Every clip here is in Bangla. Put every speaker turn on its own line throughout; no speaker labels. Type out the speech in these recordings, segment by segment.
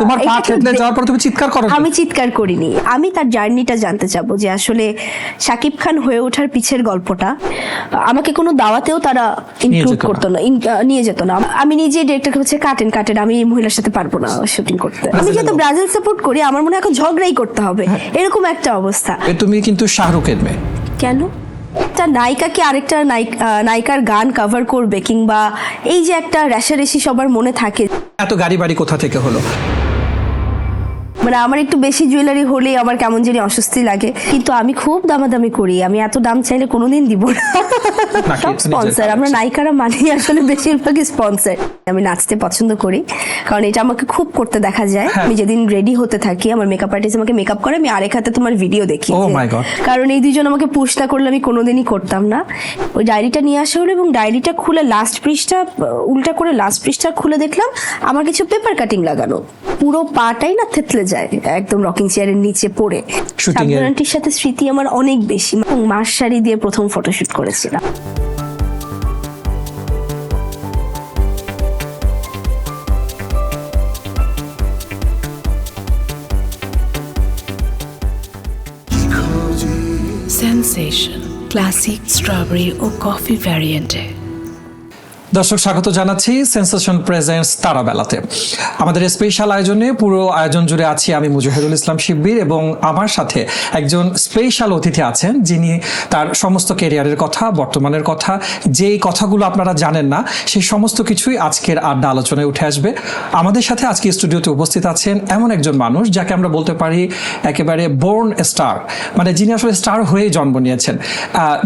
তোমার পা থেতলে যাওয়ার পর তুমি চিৎকার করো?
আমি চিৎকার করিনি, আমি তার জার্নিটা জানতে চাবো যে আসলে শাকিব খান হয়ে ওঠার পিছের গল্পটা। আমাকে কোনো দাওয়াতেও তারা ইনক্লুড করতো না, নিয়ে যেত না। আমি নিজে ডিরেক্টর হচ্ছে কাটেন আমি এই মহিলার সাথে পারবো না শুটিং করতে। আমি যেহেতু ব্রাজিল সাপোর্ট করি, আমার মনে হয় এখন ঝগড়াই করতে হবে, এরকম একটা অবস্থা।
তুমি কিন্তু শাহরুখের মেয়ে,
কেন একটা নায়িকা কি আরেকটা নায়িকার গান কভার করবে, কিংবা এই যে একটা রেশারেশি সবার মনে থাকে।
এত গাড়ি বাড়ি কোথা থেকে হলো?
মানে আমার একটু বেশি জুয়েলারি হলে আমার কেমন জানি অস্বস্তি লাগে, কিন্তু আমি খুব দামাদামি করি, আমি এত দাম চাইলে কোনোদিন দিব না। সব স্পন্সর, আমরা নায়িকারা মানি আসলে বেশিরভাগই স্পন্সর। আমি নাচতে পছন্দ করি, কারণ এটা আমাকে খুব করতে দেখা যায়। আমি যেদিন রেডি হতে থাকি, আমার মেকআপ আর্টিস্ট আমাকে মেকআপ করে, আমি আরেক হাতে তোমার ভিডিও দেখি, কারণ এই দুইজন আমাকে পুশ না করলে আমি কোনোদিনই করতাম না। ওই ডায়েরিটা নিয়ে আসা হলো এবং ডায়েরিটা খুলে লাস্ট পৃষ্ঠা উল্টা করে লাস্ট পৃষ্ঠা খুলে দেখলাম আমার কিছু পেপার কাটিং লাগানো, পুরো পাটাই না থেতলে যায় একদম রকিং চেয়ারের নিচে পড়ে। সাবধানটির সাথে স্মৃতি আমার অনেক বেশি। মাস শাড়ি দিয়ে প্রথম ফটোশুট করেছিলাম।
সেনসেশন ক্লাসিক স্ট্রবেরি ও কফি ভ্যারিয়েন্টে।
দর্শক স্বাগত জানাচ্ছি সেন্সেশন প্রেজেন্টস তারাবেলাতে। আমাদের স্পেশাল আয়োজনে পুরো আয়োজন জুড়ে আছি আমি মুজাহিদুল ইসলাম শিব্বির, এবং আমার সাথে একজন স্পেশাল অতিথি আছেন যিনি তার সমস্ত ক্যারিয়ারের কথা, বর্তমানের কথা, যেই কথাগুলো আপনারা জানেন না সেই সমস্ত কিছুই আজকের আড্ডা আলোচনায় উঠে আসবে। আমাদের সাথে আজকে স্টুডিওতে উপস্থিত আছেন এমন একজন মানুষ যাকে আমরা বলতে পারি একেবারে বোর্ন স্টার, মানে যিনি আসলে স্টার হয়ে জন্ম নিয়েছেন।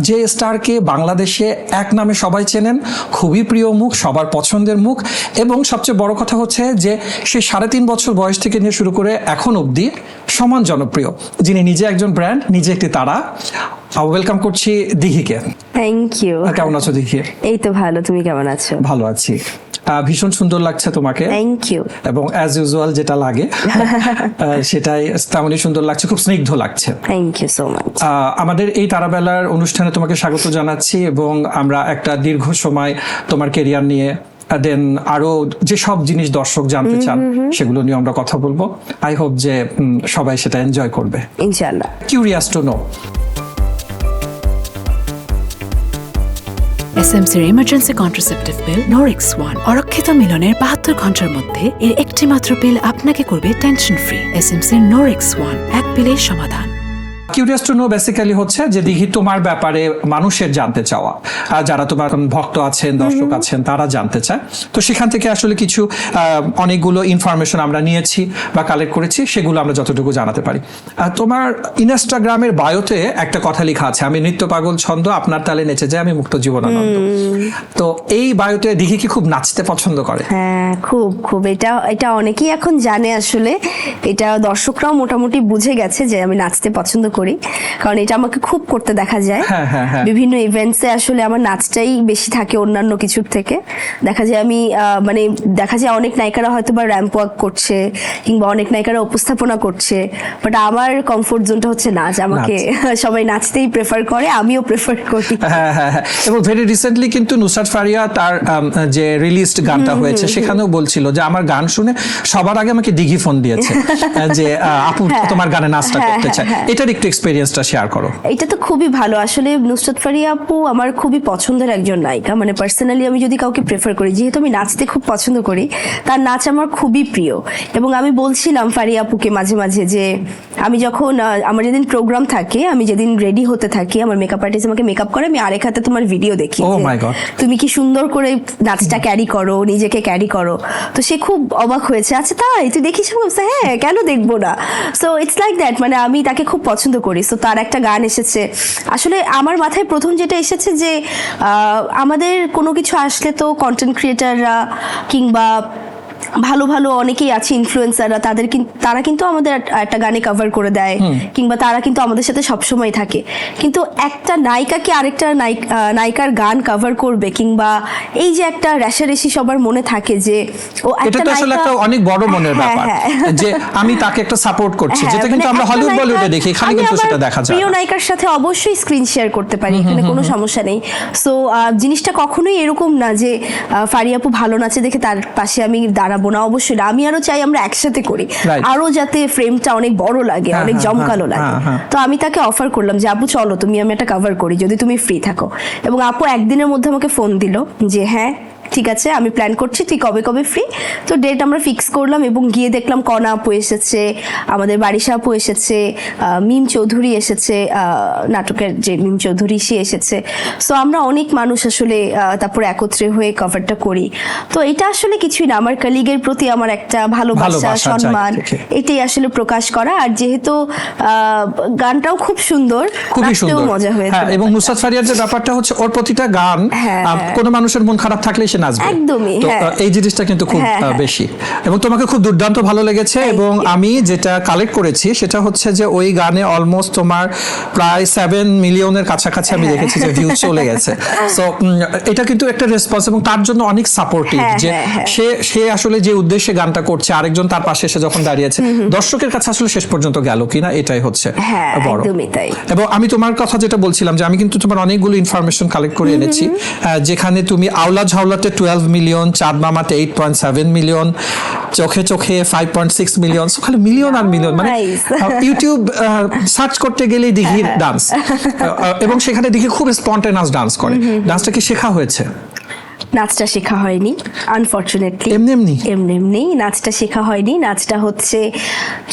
যে স্টারকে বাংলাদেশে এক নামে সবাই চেনেন, খুবই প্রিয় মুখ, সবার পছন্দের মুখ, এবং সবচেয়ে বড় কথা হচ্ছে যে সে 3.5 বছর বয়স থেকে নিয়ে শুরু করে এখন অবধি সমান জনপ্রিয়, যিনি নিজে একজন ব্র্যান্ড, নিজে একটি তারা। ওয়েলকাম করছি দিঘিকে।
Thank you.
কেমন আছো দিঘি?
এই তো ভালো, তুমি কেমন আছো?
ভালো আছি। ভীষণ সুন্দর লাগছে তোমাকে।
Thank you.
এবং অ্যাজ ইউজুয়াল যেটা লাগে সেটাই তেমনই সুন্দর লাগছে, খুব স্নিগ্ধ লাগছে।
Thank you so much.
আমাদের এই তারাবেলার অনুষ্ঠানে তোমাকে স্বাগত জানাচ্ছি, এবং আমরা একটা দীর্ঘ সময় তোমার ক্যারিয়ার নিয়ে, দেন আরো যে সব জিনিস দর্শক জানতে চান সেগুলো নিয়ে আমরা কথা বলবো। আই হোপ যে সবাই সেটা এনজয় করবে
ইনশাআল্লাহ।
কিউরিয়াস টু নো,
এসএমসির ইমার্জেন্সি কন্ট্রাসেপটিভ পিল নোরিক্স 1 অরক্ষিত মিলনের 72 ঘন্টার মধ্যে এর একটি মাত্র পিল আপনাকে করবে টেনশন ফ্রি। এসএমসির নোরিক্স 1 এক পিলের সমাধান।
কিউরিয়াস টু নো বেসিক্যালি হচ্ছে যে দিঘি তোমার ব্যাপারে মানুষের জানতে চাওয়া, যারা তোমার ভক্ত আছেন, দর্শক আছেন, তারা জানতে চায়। তো সেখান থেকে আসলে কিছু অনেকগুলো ইনফরমেশন আমরা নিয়েছি বা কালেক্ট করেছি, সেগুলো আমরা যতটুকু জানাতে পারি। তোমার ইনস্টাগ্রামের বায়োতে একটা কথা লেখা আছে, আমি নৃত্য পাগল ছন্দ, আপনার তালে নেচে যায় আমি মুক্ত জীবনানন্দ। তো এই বায়োতে দিঘি কি খুব নাচতে পছন্দ করে?
হ্যাঁ, খুব খুব। এটা অনেকেই এখন জানে, আসলে এটা দর্শকরাও মোটামুটি বুঝে গেছে যে আমি নাচতে পছন্দ করি, কারণ এটা আমাকে খুব করতে দেখা যায়। বিভিন্ন ইভেন্টসে আসলে আমার নাচটাই বেশি থাকে অন্যান্য কিছুর থেকে। দেখা যায় আমি মানে দেখা যায় অনেক নায়িকারা হয়তো বা র্যাম্প ওয়াক করছে, কিংবা অনেক নায়িকারা উপস্থাপনা করছে, বাট আমার কমফোর্ট জোনটা হচ্ছে নাচ। আমাকে সবাই নাচতেই প্রেফার করে, আমিও প্রেফার করি।
এবং ভেরি রিসেন্টলি কিন্তু নুসরাত ফারিয়া তার যে রিলিজড গানটা হয়েছে সেখানেও বলছিল যে আমার গান শুনে সবার আগে আমাকে দিঘি ফোন দিয়েছে যে আপু তোমার গানে নাচটা করতে চায়। এটার একটু এক্সপেরিয়েন্সটা শেয়ার করো।
এটা তো খুবই ভালো। আসলে নুসরাত ফারিয়া আপু আমার খুবই পছন্দের একজন নায়িকা, মানে পার্সোনালি আমি যদি কাউকে প্রেফার করি, যেহেতু আমি নাচতে খুব পছন্দ করি, তার নাচ আমার খুবই প্রিয়। এবং আমি বলছিলাম ফারিয়া আপুকে মাঝে মাঝে যে আমি যখন আমার যেদিন প্রোগ্রাম থাকে, আমি যেদিন রেডি হতে থাকি, আমার মেকআপ আর্টিস্ট আমাকে মেকআপ করে, আমি আরেক হাতে তোমার ভিডিও দেখি, তুমি কি সুন্দর করে নাচটা ক্যারি করো, নিজেকে ক্যারি করো। তো সে খুব অবাক হয়েছে, আচ্ছা তাই তুই দেখিস? হ্যাঁ, কেন দেখবো না। সো ইটস লাইক দ্যাট, মানে আমি তাকে খুব পছন্দ করি। সো তার একটা গান এসেছে, আসলে আমার মাথায় প্রথম যেটা এসেছে যে আমাদের কোনো কিছু আসলে তো কন্টেন্ট ক্রিয়েটাররা কিংবা ভালো ভালো অনেকেই আছে ইনফ্লুয়েন্সাররা, তারা কিন্তু আমাদের একটা গানে কভার করে দেয়, কিংবা তারা কিন্তু আমাদের সাথে সবসময় থাকে। কিন্তু একটা নায়িকা কি আরেকটা নায়িকার গান কভার করবে, কিংবা এই যে একটা রেশারেশি সবার মনে থাকে যে ও একটা
আসলে একটা অনেক বড় মনের ব্যাপার যে আমি তাকে একটা সাপোর্ট করছি, যেটা কিন্তু আমরা হলিউড বলিউডে দেখি, এখানে কিন্তু সেটা দেখা যায়।
প্রিয় নায়িকার সাথে অবশ্যই স্ক্রিন শেয়ার করতে পারি, এখানে কোনো সমস্যা নেই। সো জিনিসটা কখনোই এরকম না যে ফারিয়া আপু ভালো নাচে দেখে তার পাশে আমি দাঁড়াবো না, অবশ্যই না। আমি আরো চাই আমরা একসাথে করি,
Right.
আরো যাতে ফ্রেমটা অনেক বড় লাগে,
হ্যাঁ,
অনেক
হ্যাঁ,
জমকালো
হ্যাঁ,
লাগে।
হ্যাঁ।
তো আমি তাকে অফার করলাম যে আপু চলো তুমি আমি একটা কভার করি যদি তুমি ফ্রি থাকো। এবং আপু একদিনের মধ্যে আমাকে ফোন দিল যে হ্যাঁ ঠিক আছে আমি প্ল্যান করছি, তুই কবে কবে ফ্রি। তো ডেট আমরা ফিক্স করলাম এবং গিয়ে দেখলাম কনা আপু এসেছে, আমাদের বারিশা আপু এসেছে, মিম চৌধুরী এসেছে, নাটকের যে মিম চৌধুরী সে এসেছে। সো আমরা অনেক মানুষ আসলে তারপরে একত্রে হয়ে কভারটা করি। তো এটা আসলে কিছুই না, আমার কলিগের প্রতি আমার একটা ভালোবাসা
ভালোবাসা,
সম্মান,
জায়গা থেকে।
এটাই আসলে প্রকাশ করা। আর যেহেতু গানটাও খুব সুন্দর,
খুবই
নাচতেও
সুন্দর।
মজা হয়েছে।
হ্যাঁ, এবং নুসরাত ফারিয়ার যে ব্যাপারটা হচ্ছে ওর প্রতিটা গান
হ্যাঁ,
কোনো মানুষের মন খারাপ থাকলে সে নাচবে
একদমই,
তো,
হ্যাঁ।
এই জিনিসটা কিন্তু খুব
হ্যাঁ, হ্যাঁ।
বেশি, এবং তোমাকে খুব দুর্দান্ত ভালো লেগেছে। এবং আমি যেটা কালেক্ট করেছি সেটা হচ্ছে যে ওই গানে অলমোস্ট তোমার প্রায় 7 মিলিয়নের কাছাকাছি আমি দেখেছি যে ভিউ চলে গেছে। সো এটা কিন্তু একটা রেসপন্স, এবং তার জন্য অনেক সাপোর্টিভ
হ্যাঁ,
যে
হ্যাঁ, হ্যাঁ।
সে আসলে যে উদ্দেশ্যে গানটা করছে, আরেকজন তার পাশে এসে যখন দাঁড়িয়েছে, দর্শকের কাছে আসলে শেষ পর্যন্ত গেল কিনা এটাই হচ্ছে
হ্যাঁ,
বড়।
একদমই তাই।
এবং আমি তোমার কথা যেটা বলছিলাম যে আমি কিন্তু তোমার অনেকগুলো ইনফরমেশন কালেক্ট করে এনেছি, যেখানে তুমি আওলা ঝাওলাতে 12 মিলিয়ন, চাঁদ মামাতে 8.7 মিলিয়ন, চোখে চোখে 5.6 মিলিয়ন, খালি মিলিয়ন আর মিলিয়ন, মানে
Nice.
ইউটিউব সার্চ করতে গেলেই দিঘির ডান্স, এবং সেখানে দিঘি খুব স্পন্টেনাস ডান্স করে। ডান্সটা কি শেখা হয়েছে?
নাচটা শেখা হয়নি আনফরচুনেটলি,
এমনি এমনি?
এমনি এমনি নাচটা শেখা হয়নি। নাচটা হচ্ছে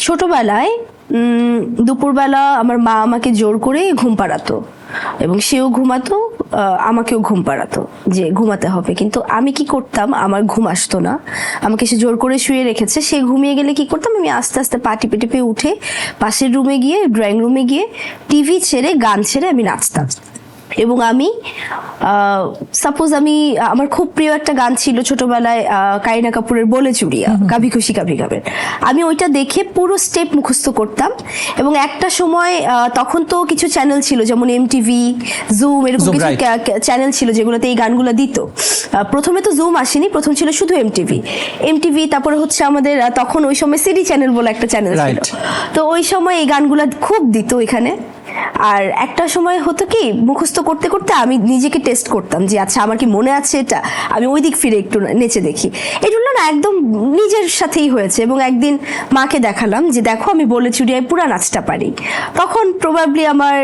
ছোটবেলায় দুপুরবেলা আমার মা আমাকে জোর করে ঘুম পাড়াতো, এবং সেও ঘুমাতো, আমাকেও ঘুম পাড়াতো যে ঘুমাতে হবে। কিন্তু আমি কি করতাম, আমার ঘুম আসতো না, আমাকে সে জোর করে শুয়ে রেখেছে, সে ঘুমিয়ে গেলে কি করতাম, আমি আস্তে আস্তে পা টিপে টিপে উঠে পাশের রুমে গিয়ে, ড্রয়িং রুমে গিয়ে টিভি ছেড়ে গান ছেড়ে আমি নাচতাম। এবং আমি সাপোজ আমার খুব প্রিয় একটা গান ছিল ছোটবেলায়, কারিনা কাপুরের বলে চুড়িয়া, কাভি খুশি কাভি গাবে, আমি ওইটা দেখে পুরো স্টেপ মুখস্থ করতাম। এবং একটা সময় তখন তো কিছু চ্যানেল ছিল যেমন এমটিভি, জুম, এরকম
Zoom,
কিছু
right.
চ্যানেল ছিল যেগুলোতে এই গানগুলো দিত। প্রথমে তো জুম আসেনি, প্রথম ছিল শুধু এমটিভি, তারপরে হচ্ছে আমাদের তখন ওই সময় সিডি চ্যানেল বলে একটা চ্যানেল ছিল।
Right.
তো ওই সময় এই গানগুলো খুব দিত এখানে। আর একটা সময় হতো কি, মুখস্থ করতে করতে আমি নিজেকে টেস্ট করতাম যে আচ্ছা আমার কি মনে আছে এটা, আমি ওই দিক ফিরে একটু নেচে দেখি। এগুলো না একদম নিজের সাথেই হয়েছে। এবং একদিন মাকে দেখালাম যে দেখো আমি বলে চুড়িয়ায় পুরা নাচটা পারি। তখন প্রবাবলি আমার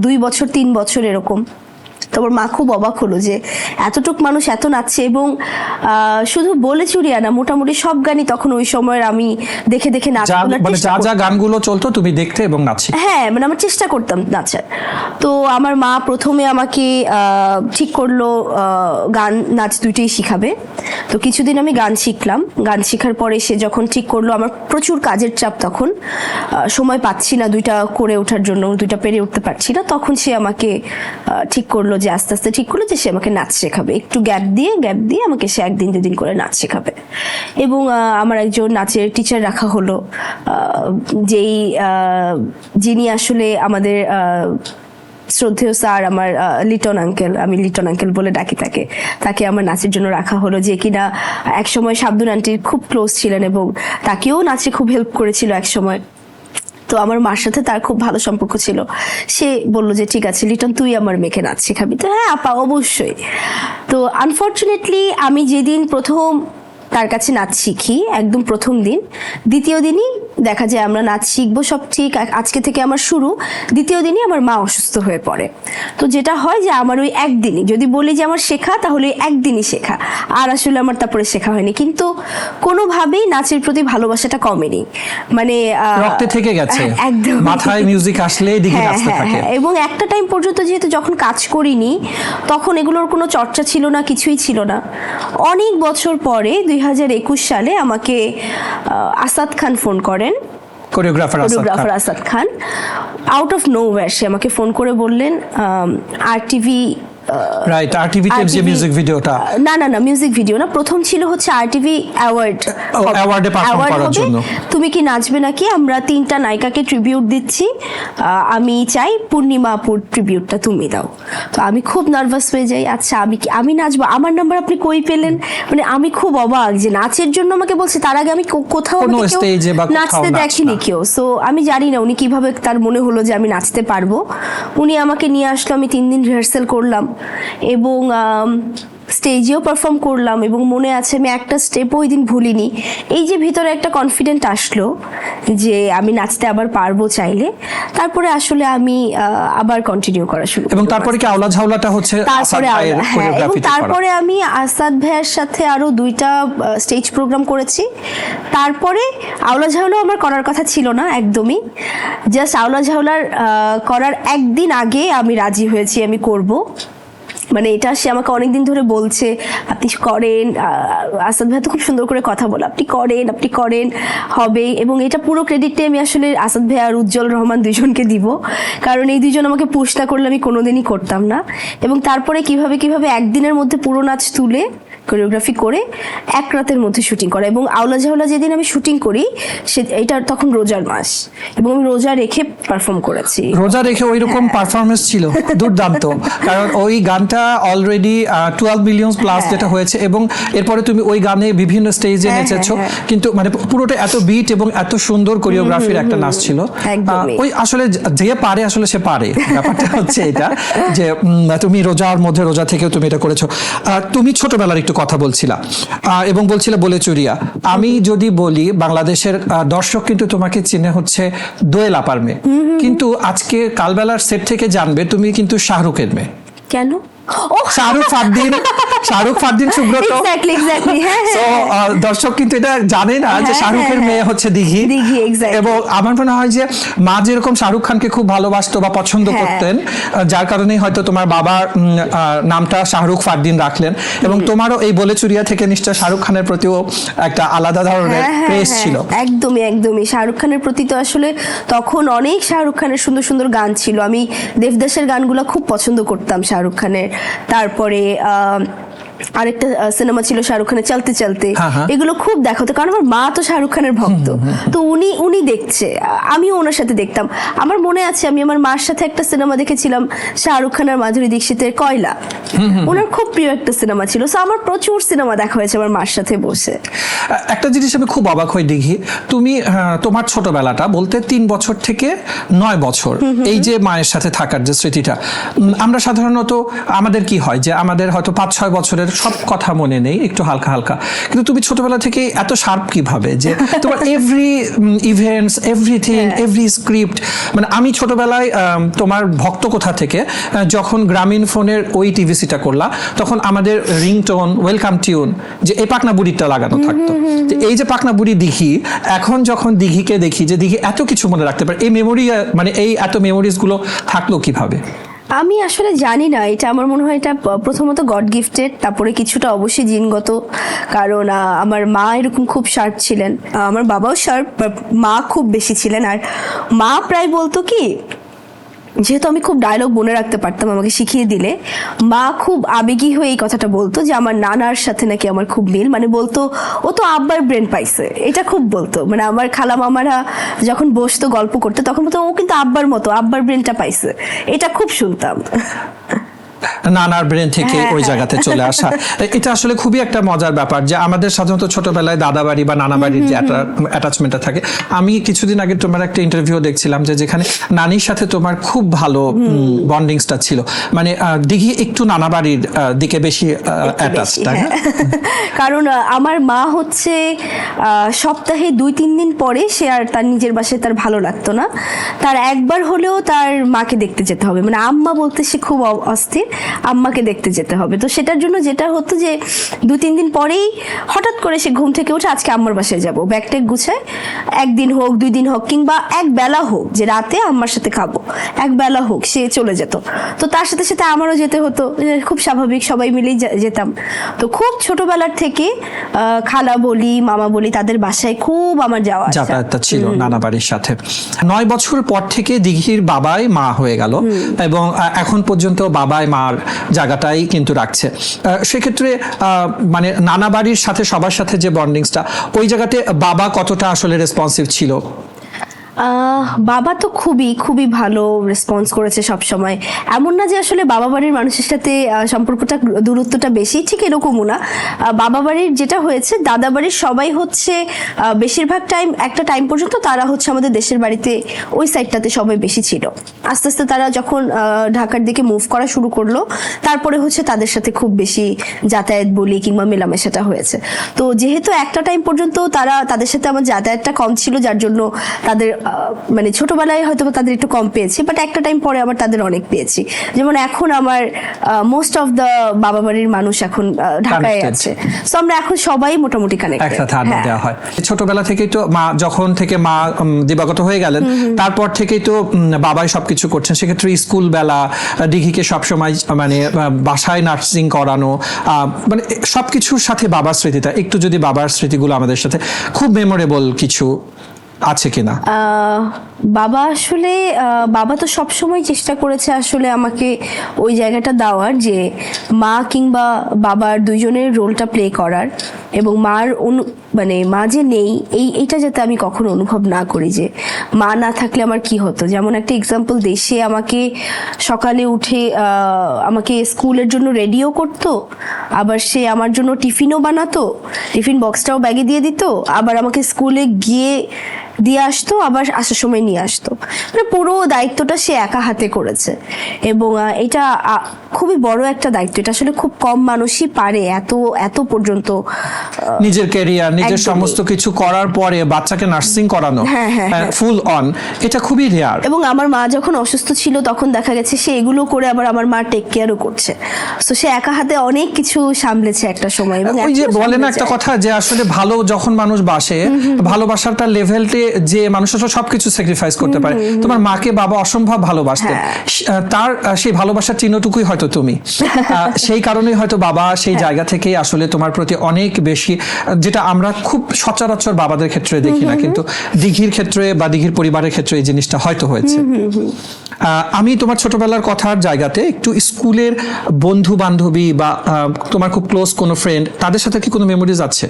2 বছর 3 বছর এরকম। তারপর মা খুব অবাক হলো যে এতটুক মানুষ এত নাচছে। এবং শুধু বলে চুড়িয়া না, মোটামুটি সব গানই তখন ওই সময়ের আমি দেখে দেখে
মানে যা যা গানগুলো চলতো তুমি দেখতে এবং নাচি।
হ্যাঁ, মানে আমার চেষ্টা করতাম নাচার। তো আমার মা প্রথমে আমাকে ঠিক করলো গান নাচ দুইটাই শিখাবে। তো কিছুদিন আমি গান শিখলাম। গান শেখার পরে সে যখন ঠিক করলো, আমার প্রচুর কাজের চাপ, তখন সময় পাচ্ছি না দুইটা করে ওঠার জন্য, দুইটা পেরে উঠতে পারছি না, তখন সে আমাকে ঠিক করলো যে আস্তে আস্তে ঠিক করলো যে সে আমাকে নাচ শেখাবে, একটু গ্যাপ দিয়ে আমাকে সে 1 দিন 2 দিন করে নাচ শেখাবে। এবং আমার একজন নাচের টিচার রাখা হলো, যিনি আসলে আমাদের শ্রদ্ধেয় স্যার, আমার লিটন আঙ্কেল, আমি লিটন আঙ্কেল বলে ডাকি তাকে আমার নাচের জন্য রাখা হলো, যে কিনা একসময় শাবদুন আন্টির খুব ক্লোজ ছিলেন এবং তাকেও নাচে খুব হেল্প করেছিল একসময়। তো আমার মার সাথে তার খুব ভালো সম্পর্ক ছিল। সে বলল যে ঠিক আছে লিটন, তুই আমার মেয়েকে নাচ শেখাবি। তো হ্যাঁ আপা, অবশ্যই। তো আনফর্চুনেটলি আমি যেদিন প্রথম তার কাছে নাচ শিখি, একদম প্রথম দিন, দ্বিতীয় দিনই দেখা যায় আমরা নাচ শিখবো সব ঠিক, আজকে থেকে আমার শুরু, দ্বিতীয় দিনই আমার মা অসুস্থ হয়ে পড়ে। তো যেটা হয় যে আমার ওই একদিনই, যদি বলি যে আমার শেখা, তাহলে একদিনই শেখা, আর আসলে আমার তারপরে শেখা হয়নি। কিন্তু কোনোভাবেই নাচের প্রতি ভালোবাসাটা কমেনি, মানে
রক্তে থেকে গেছে,
একদম
মাথায় মিউজিক আসলেই দিকে
হ্যাঁ,
নাচতে
হ্যাঁ,
থাকে।
হ্যাঁ। এবং একটা টাইম পর্যন্ত যেহেতু যখন কাজ করিনি, তখন এগুলোর কোনো চর্চা ছিল না, কিছুই ছিল না। অনেক বছর পরে 2021 সালে আমাকে আসাদ খান ফোন করেন,
choreographer
Asad Khan, out of nowhere সে আমাকে ফোন করে বললেন RTV,
রাইট, আরটিভিতে যে মিউজিক ভিডিওটা,
না মিউজিক ভিডিও না, প্রথম ছিল হচ্ছে RTV
অ্যাওয়ার্ডে পারফর্ম করার জন্য,
তুমি কি নাচবে নাকি, আমরা 3টা নায়িকাকে ট্রিবিউট দিচ্ছি, আমি চাই পূর্ণিমা আপুর ট্রিবিউটটা তুমি দাও। তো আমি খুব নার্ভাস হয়ে যাই, আচ্ছা আমি নাচবো, আমার নাম্বার আপনি কই পেলেন, মানে আমি খুব অবাক যে নাচের জন্য আমাকে বলছে, তার আগে আমি কোথাও নাচতে দেখিনি কেউ। সো আমি জানি না উনি কিভাবে, তার মনে হলো যে আমি নাচতে পারবো। উনি আমাকে নিয়ে আসলো, আমি 3 দিন রিহার্সাল করলাম এবং স্টেজেও পারফর্ম করলাম এবং মনে আছে আমি একটা স্টেপও ওই দিন ভুলিনি। এই যে ভিতরে একটা কনফিডেন্ট আসলো যে আমি নাচতে আবার পারবো চাইলে, তারপরে আসলে আমি আবার কন্টিনিউ করা শুরু
এবং
করলাম।
তারপরে কি আওলা ঝাওলাটা হচ্ছে আসাদ
তারপরে
ভাইয়ের
হ্যাঁ, এবং
choreography তে করা?
তারপরে আমি আসাদ ভাইয়ের সাথে আরো 2টা স্টেজ প্রোগ্রাম করেছি। তারপরে আওলা ঝাওলা আমার করার কথা ছিল না একদমই, জাস্ট আওলা ঝাওলার করার একদিন আগে আমি রাজি হয়েছি আমি করব। মানে এটা সে আমাকে অনেকদিন ধরে বলছে আপনি করেন, আসাদ ভাই তো খুব সুন্দর করে কথা বলে, আপনি করেন হবে। এবং এটা পুরো ক্রেডিটটা আমি আসলে আসাদ ভাই আর উজ্জ্বল রহমান দুজনকে দিব, কারণ এই দুজন আমাকে পুশ না করলে আমি কোনোদিনই করতাম না। এবং তারপরে কিভাবে একদিনের মধ্যে পুরো নাচ তুলে কোরিওগ্রাফি করে এক রাতের মধ্যে শুটিং করা। এবং আওলা ঝাওলা যেদিন আমি শুটিং করি এটা তখন রোজার মাস, এবং আমি রোজা রেখে পারফর্ম করেছি।
রোজা রেখে ওই রকম পারফরমেন্স ছিল দুর্দান্ত, কারণ ওই গানটা অলরেডি 12 মিলিয়ন প্লাস যেটা হয়েছে, এবং এরপরে তুমি ওই গানে বিভিন্ন স্টেজে নেচেছো, কিন্তু মানে পুরোটা এত বিট এবং এত সুন্দর কোরিওগ্রাফির একটা নাচ ছিল।
একদমই।
ওই আসলে যে পারে আসলে সে পারে, ব্যাপারটা হচ্ছে এটা যে তুমি রোজার মধ্যে রোজা থেকেও তুমি এটা করেছো। তুমি ছোটবেলার একটু কথা বলছিলা এবং বলছিলা বলে চুরিয়া। আমি যদি বলি বাংলাদেশের দর্শক কিন্তু তোমাকে চিনে হচ্ছে দোয়েল আপার মেয়ে, কিন্তু আজকে কালবেলার সেট থেকে জানবে তুমি কিন্তু শাহরুখের মেয়ে।
কেন?
শাহরুখ ফারদিন সুব্রত।
এক্স্যাক্টলি হ্যাঁ।
So, দর্শক কিন্তু এটা জানে না যে শাহরুখের মেয়ে হচ্ছে দিঘি।
exactly।
এবং আমার মনে হয় যে মা যেরকম শাহরুখ খানকে খুব ভালোবাসতো বা পছন্দ করতেন, যার কারণে হয়তো তোমার বাবার নামটা শাহরুখ ফারদিন রাখলেন, এবং তোমারও এই বলে চুরিয়া থেকে নিশ্চয় শাহরুখ খানের প্রতিও একটা আলাদা ধরনের ক্রেজ ছিল।
একদমই শাহরুখ খানের প্রতি তো আসলে তখন অনেক শাহরুখ খানের সুন্দর সুন্দর গান ছিল। আমি দেবদাসের গানগুলো খুব পছন্দ করতাম শাহরুখ খানের। তারপরে আরেকটা সিনেমা ছিল শাহরুখ খানের চলতে চলতে, এগুলো খুব দেখাতো, কারণ আমার মা তো শাহরুখ খানের ভক্ত। তো উনি দেখছে, আমিও ওনার সাথে দেখতাম। আমার মনে আছে আমি আমার মার সাথে একটা সিনেমা দেখেছিলাম শাহরুখ খান আর মাধুরী দীক্ষিতের কয়লা, ওনার খুব প্রিয় একটা সিনেমা ছিল। সো আমার প্রচুর সিনেমা দেখা হয়েছে আমার মার সাথে বসে।
একটা জিনিস আমি খুব অবাক হই দিঘি, তুমি তোমার ছোটবেলাটা বলতে 3 বছর থেকে 9 বছর এই যে মায়ের সাথে থাকার যে স্মৃতিটা, আমরা সাধারণত আমাদের কি হয় যে আমাদের হয়তো 5-6 বছরের সব কথা মনে নেই, একটু হালকা হালকা, কিন্তু তুমি ছোটবেলা থেকে এত শার্প কিভাবে যে তোমার every events, everything, every script. মানে আমি ছোটবেলায় তোমার ভক্ত কোথা থেকে যখন গ্রামীণ ফোনের ওই টিভিসিটা করলা, তখন আমাদের রিংটোন ওয়েলকাম টিউন যে এই পাকনা বুড়িটা লাগানো থাকতো। এই যে পাকনা বুড়ি দিঘি, এখন যখন দিঘিকে দেখি যে দিঘি এত কিছু মনে রাখতে পারে, এই মেমোরি মানে এই এত মেমোরিজ গুলো থাকলো কিভাবে?
আমি আসলে জানি না, এটা আমার মনে হয় এটা প্রথমত গড গিফটেড, তারপরে কিছুটা অবশ্যই জিনগত, কারণ আমার মা এরকম খুব শার্প ছিলেন, আমার বাবাও শার্প, মা খুব বেশি ছিলেন। আর মা প্রায় বলতো কি, যেহেতু আমি খুব ডায়লগ মনে রাখতে পারতাম আমাকে শিখিয়ে দিলে, মা খুব আবেগী হয়ে এই কথাটা বলতো যে আমার নানার সাথে নাকি আমার খুব মিল। মানে বলতো ও তো আব্বার ব্রেন পাইছে, এটা খুব বলতো। মানে আমার খালা মামারা যখন বসতো গল্প করতে তখন বলতো ও কিন্তু আব্বার মতো, আব্বার ব্রেনটা পাইছে, এটা খুব শুনতাম।
নানার ব্রেন থেকে ওই জায়গাতে চলে আসা, এটা আসলে খুবই একটা মজার ব্যাপার যে আমাদের সাধারণত ছোটবেলায় দাদা বাড়ি বা নানা বাড়ির যে অ্যাটাচমেন্টটা থাকে। আমি কিছুদিন আগে তোমার একটা ইন্টারভিউ দেখছিলাম যে যেখানে নানির সাথে তোমার খুব ভালো বন্ডিংসটা ছিল, মানে দিঘি একটু নানা বাড়ির দিকে বেশি অ্যাটাচ, তাই না?
কারণ আমার মা হচ্ছে সপ্তাহে 2-3 দিন পরে সে আর তার নিজের বাসায় তার ভালো লাগতো না, তার একবার হলেও তার মাকে দেখতে যেতে হবে। মানে আম্মা বলতে সে খুব অস্থির, আম্মাকে দেখতে যেতে হবে। তো সেটার জন্য যেটা হতো যে 2-3 দিন পরেই হঠাৎ করে সে ঘুম থেকে উঠে আজকে আম্মার বাসায় যাবো, ব্যাগট্যাগ গুছায়, 1 দিন হোক 2 দিন হোক কিংবা এক বেলা হোক যে রাতে আম্মার সাথে খাবো, এক বেলা হোক সে চলে যেত। তো তার সাথে সাথে আমারও যেতে হতো, খুব স্বাভাবিক, সবাই মিলেই যেতাম। তো খুব ছোটবেলার থেকে খালা বলি মামা বলি তাদের বাসায় খুব আমার
যাতায়াতটা ছিল নানা বাড়ির সাথে। 9 বছর পর থেকে দিঘির বাবাই মা হয়ে গেল, এবং এখন পর্যন্ত বাবাই মার জায়গাটাই কিন্তু রাখছে। সেক্ষেত্রে মানে নানা বাড়ির সাথে সবার সাথে যে বন্ডিংসটা, ওই জায়গাতে বাবা কতটা আসলে রেসপন্সিভ ছিল?
বাবা তো খুবই খুবই ভালো রেসপন্স করেছে সব সময়। এমন না যে আসলে বাবা বাড়ির মানুষের সাথে সম্পর্কটা দূরত্বটা বেশি, ঠিক এরকমও না। বাবা বাড়ির যেটা হয়েছে, দাদা বাড়ির সবাই হচ্ছে বেশিরভাগ একটা টাইম পর্যন্ত তারা হচ্ছে আমাদের দেশের বাড়িতে ওই সাইডটাতে সবাই বেশি ছিল। আস্তে আস্তে তারা যখন ঢাকার দিকে মুভ করা শুরু করলো, তারপরে হচ্ছে তাদের সাথে খুব বেশি যাতায়াত বলি কিংবা মেলামেশাটা হয়েছে। তো যেহেতু একটা টাইম পর্যন্ত তাদের সাথে আমার যাতায়াতটা কম ছিল, যার জন্য তাদের মানে ছোটবেলায় হয়তো তাদের একটু কম পেয়েছি, বাট একটা টাইম পরে আবার তাদের অনেক পেয়েছি। যেমন এখন আমার মোস্ট অফ দ্য বাবা বাড়ির মানুষ এখন ঢাকায় আছে, তো আমরা এখন সবাই মোটামুটি কানেক্টেড।
একসাথে আড্ডা দেওয়া হয়। ছোটবেলা থেকেই তো মা, যখন থেকে মা দিবাগত হয়ে গেলেন, তারপর থেকেই তো বাবাই সবকিছু করছেন। সেক্ষেত্রে স্কুল বেলা, দিঘিকে সবসময় মানে বাসায় নার্সিং করানো, মানে সবকিছুর সাথে বাবার স্মৃতিটা একটু, যদি বাবার স্মৃতিগুলো আমাদের সাথে খুব মেমোরেবল কিছু আছে কিনা?
বাবা তো সবসময় চেষ্টা করেছে আসলে আমাকে ওই জায়গাটা দেওয়ার, যে মা কিংবা বাবার দুইজনের রোলটা প্লে করার, এবং মানে মা যে নেই এইটা যাতে আমি কখনো অনুভব না করি যে মা না থাকলে আমার কি হতো। যেমন একটা এক্সাম্পল দিই, সে আমাকে সকালে উঠে আমাকে স্কুলের জন্য রেডিও করতো, আবার সে আমার জন্য টিফিনও বানাতো, টিফিন বক্সটাও ব্যাগে দিয়ে দিত, আবার আমাকে স্কুলে গিয়ে দিয়ে আসতো, আবার আসার সময় নিয়ে আসতো। মানে পুরো দায়িত্বটা সে একা হাতে করেছে, এবং এটা খুবই বড় একটা দায়িত্ব। এটা আসলে খুব কম মানুষই পারে এত পর্যন্ত
নিজের ক্যারিয়ার, নিজের সমস্ত কিছু করার পরে বাচ্চাকে নার্সিং করানো ফুল অন, এটা খুবই রেয়ার।
এবং আমার মা যখন অসুস্থ ছিল তখন দেখা গেছে সে এগুলো করে আবার আমার মা টেক কেয়ারও করছে। তো সে একা হাতে অনেক কিছু সামলেছে একটা সময়। এবং
ওই যে বলে না একটা কথা, যে আসলে ভালো যখন মানুষ বাসে, ভালোবাসাটা লেভেলতে যে মানুষটা সবকিছু স্যাক্রিফাইস করতে পারে। তোমার মাকে বাবা অসম্ভব ভালোবাসতেন, তার সেই ভালোবাসার চিহ্নটুকুই হয়তো তুমি। সেই কারণেই হয়তো বাবা সেই জায়গা থেকেই আসলে তোমার প্রতি অনেক বেশি, যেটা আমরা খুব সচরাচর বাবাদের ক্ষেত্রে দেখি না, কিন্তু দিঘির ক্ষেত্রে বা দিঘির পরিবারের ক্ষেত্রে এই জিনিসটা হয়তো হয়েছে। আমি তোমার ছোটবেলার কথার জায়গাতে একটু স্কুলের বন্ধু বান্ধবী বা তোমার খুব ক্লোজ কোনো ফ্রেন্ড, তাদের সাথে কি কোনো মেমোরিজ আছে?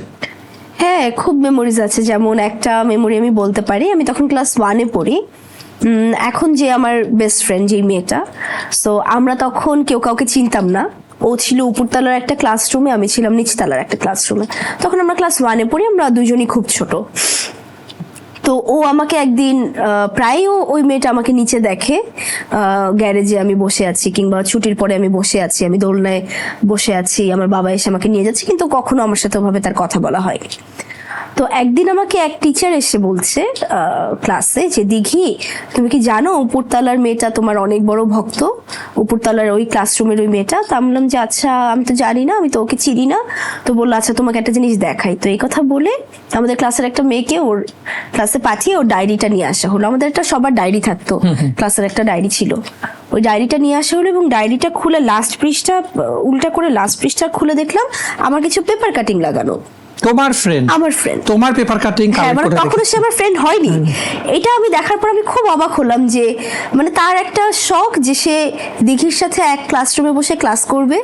হ্যাঁ, খুব মেমোরিজ আছে। যেমন একটা মেমোরি আমি বলতে পারি, আমি তখন ক্লাস 1-এ পড়ি। এখন যে আমার বেস্ট ফ্রেন্ড যে মেয়েটা, সো আমরা তখন কেউ কাউকে চিনতাম না। ও ছিল উপরতলার একটা ক্লাসরুমে, আমি ছিলাম নিচতলার একটা ক্লাসরুমে। তখন আমরা ক্লাস 1-এ পড়ি, আমরা দুজনই খুব ছোট। তো ও আমাকে একদিন প্রায়ও ওই মেয়েটা আমাকে নিচে দেখে, গ্যারেজে আমি বসে আছি কিংবা ছুটির পরে আমি বসে আছি, আমি দোলনায় বসে আছি, আমার বাবা এসে আমাকে নিয়ে যাচ্ছে, কিন্তু কখনো আমার সাথে ওভাবে তার কথা বলা হয়নি। তো একদিন আমাকে এক টিচার এসে বলছে ক্লাসে যে, দিঘি তুমি কি জানো উপরতলার মেয়েটা তোমার অনেক বড় ভক্ত, উপরতলার ওই ক্লাসরুমের ওই মেয়েটা। তো আমি বললাম যে আচ্ছা, আমি তো জানি না, আমি তো ওকে চিনি না। তো বললো আচ্ছা তোমাকে একটা জিনিস দেখাই। তো এই কথা বলে আমাদের ক্লাসের একটা মেয়েকে ওর ক্লাসে পাঠিয়ে ওর ডায়েরিটা নিয়ে আসা হলো। আমাদের একটা সবার ডায়েরি থাকতো, ক্লাসের একটা ডায়েরি ছিল। ওই ডায়েরিটা নিয়ে আসা হলো এবং ডায়েরিটা খুলে লাস্ট পৃষ্ঠা উল্টা করে লাস্ট পৃষ্ঠা খুলে দেখলাম আমার কিছু পেপার কাটিং লাগানো।
তোমার ফ্রেন্ড? আমার
ফ্রেন্ড।
তোমার পেপার কাটিং কালেক্ট করে
কখনো সে আমার ফ্রেন্ড হয়নি। এটা আমি দেখার পর আমি খুব অবাক হলাম যে মানে তার একটা শখ যে সে দিঘির সাথে এক ক্লাসরুমে বসে ক্লাস করবে,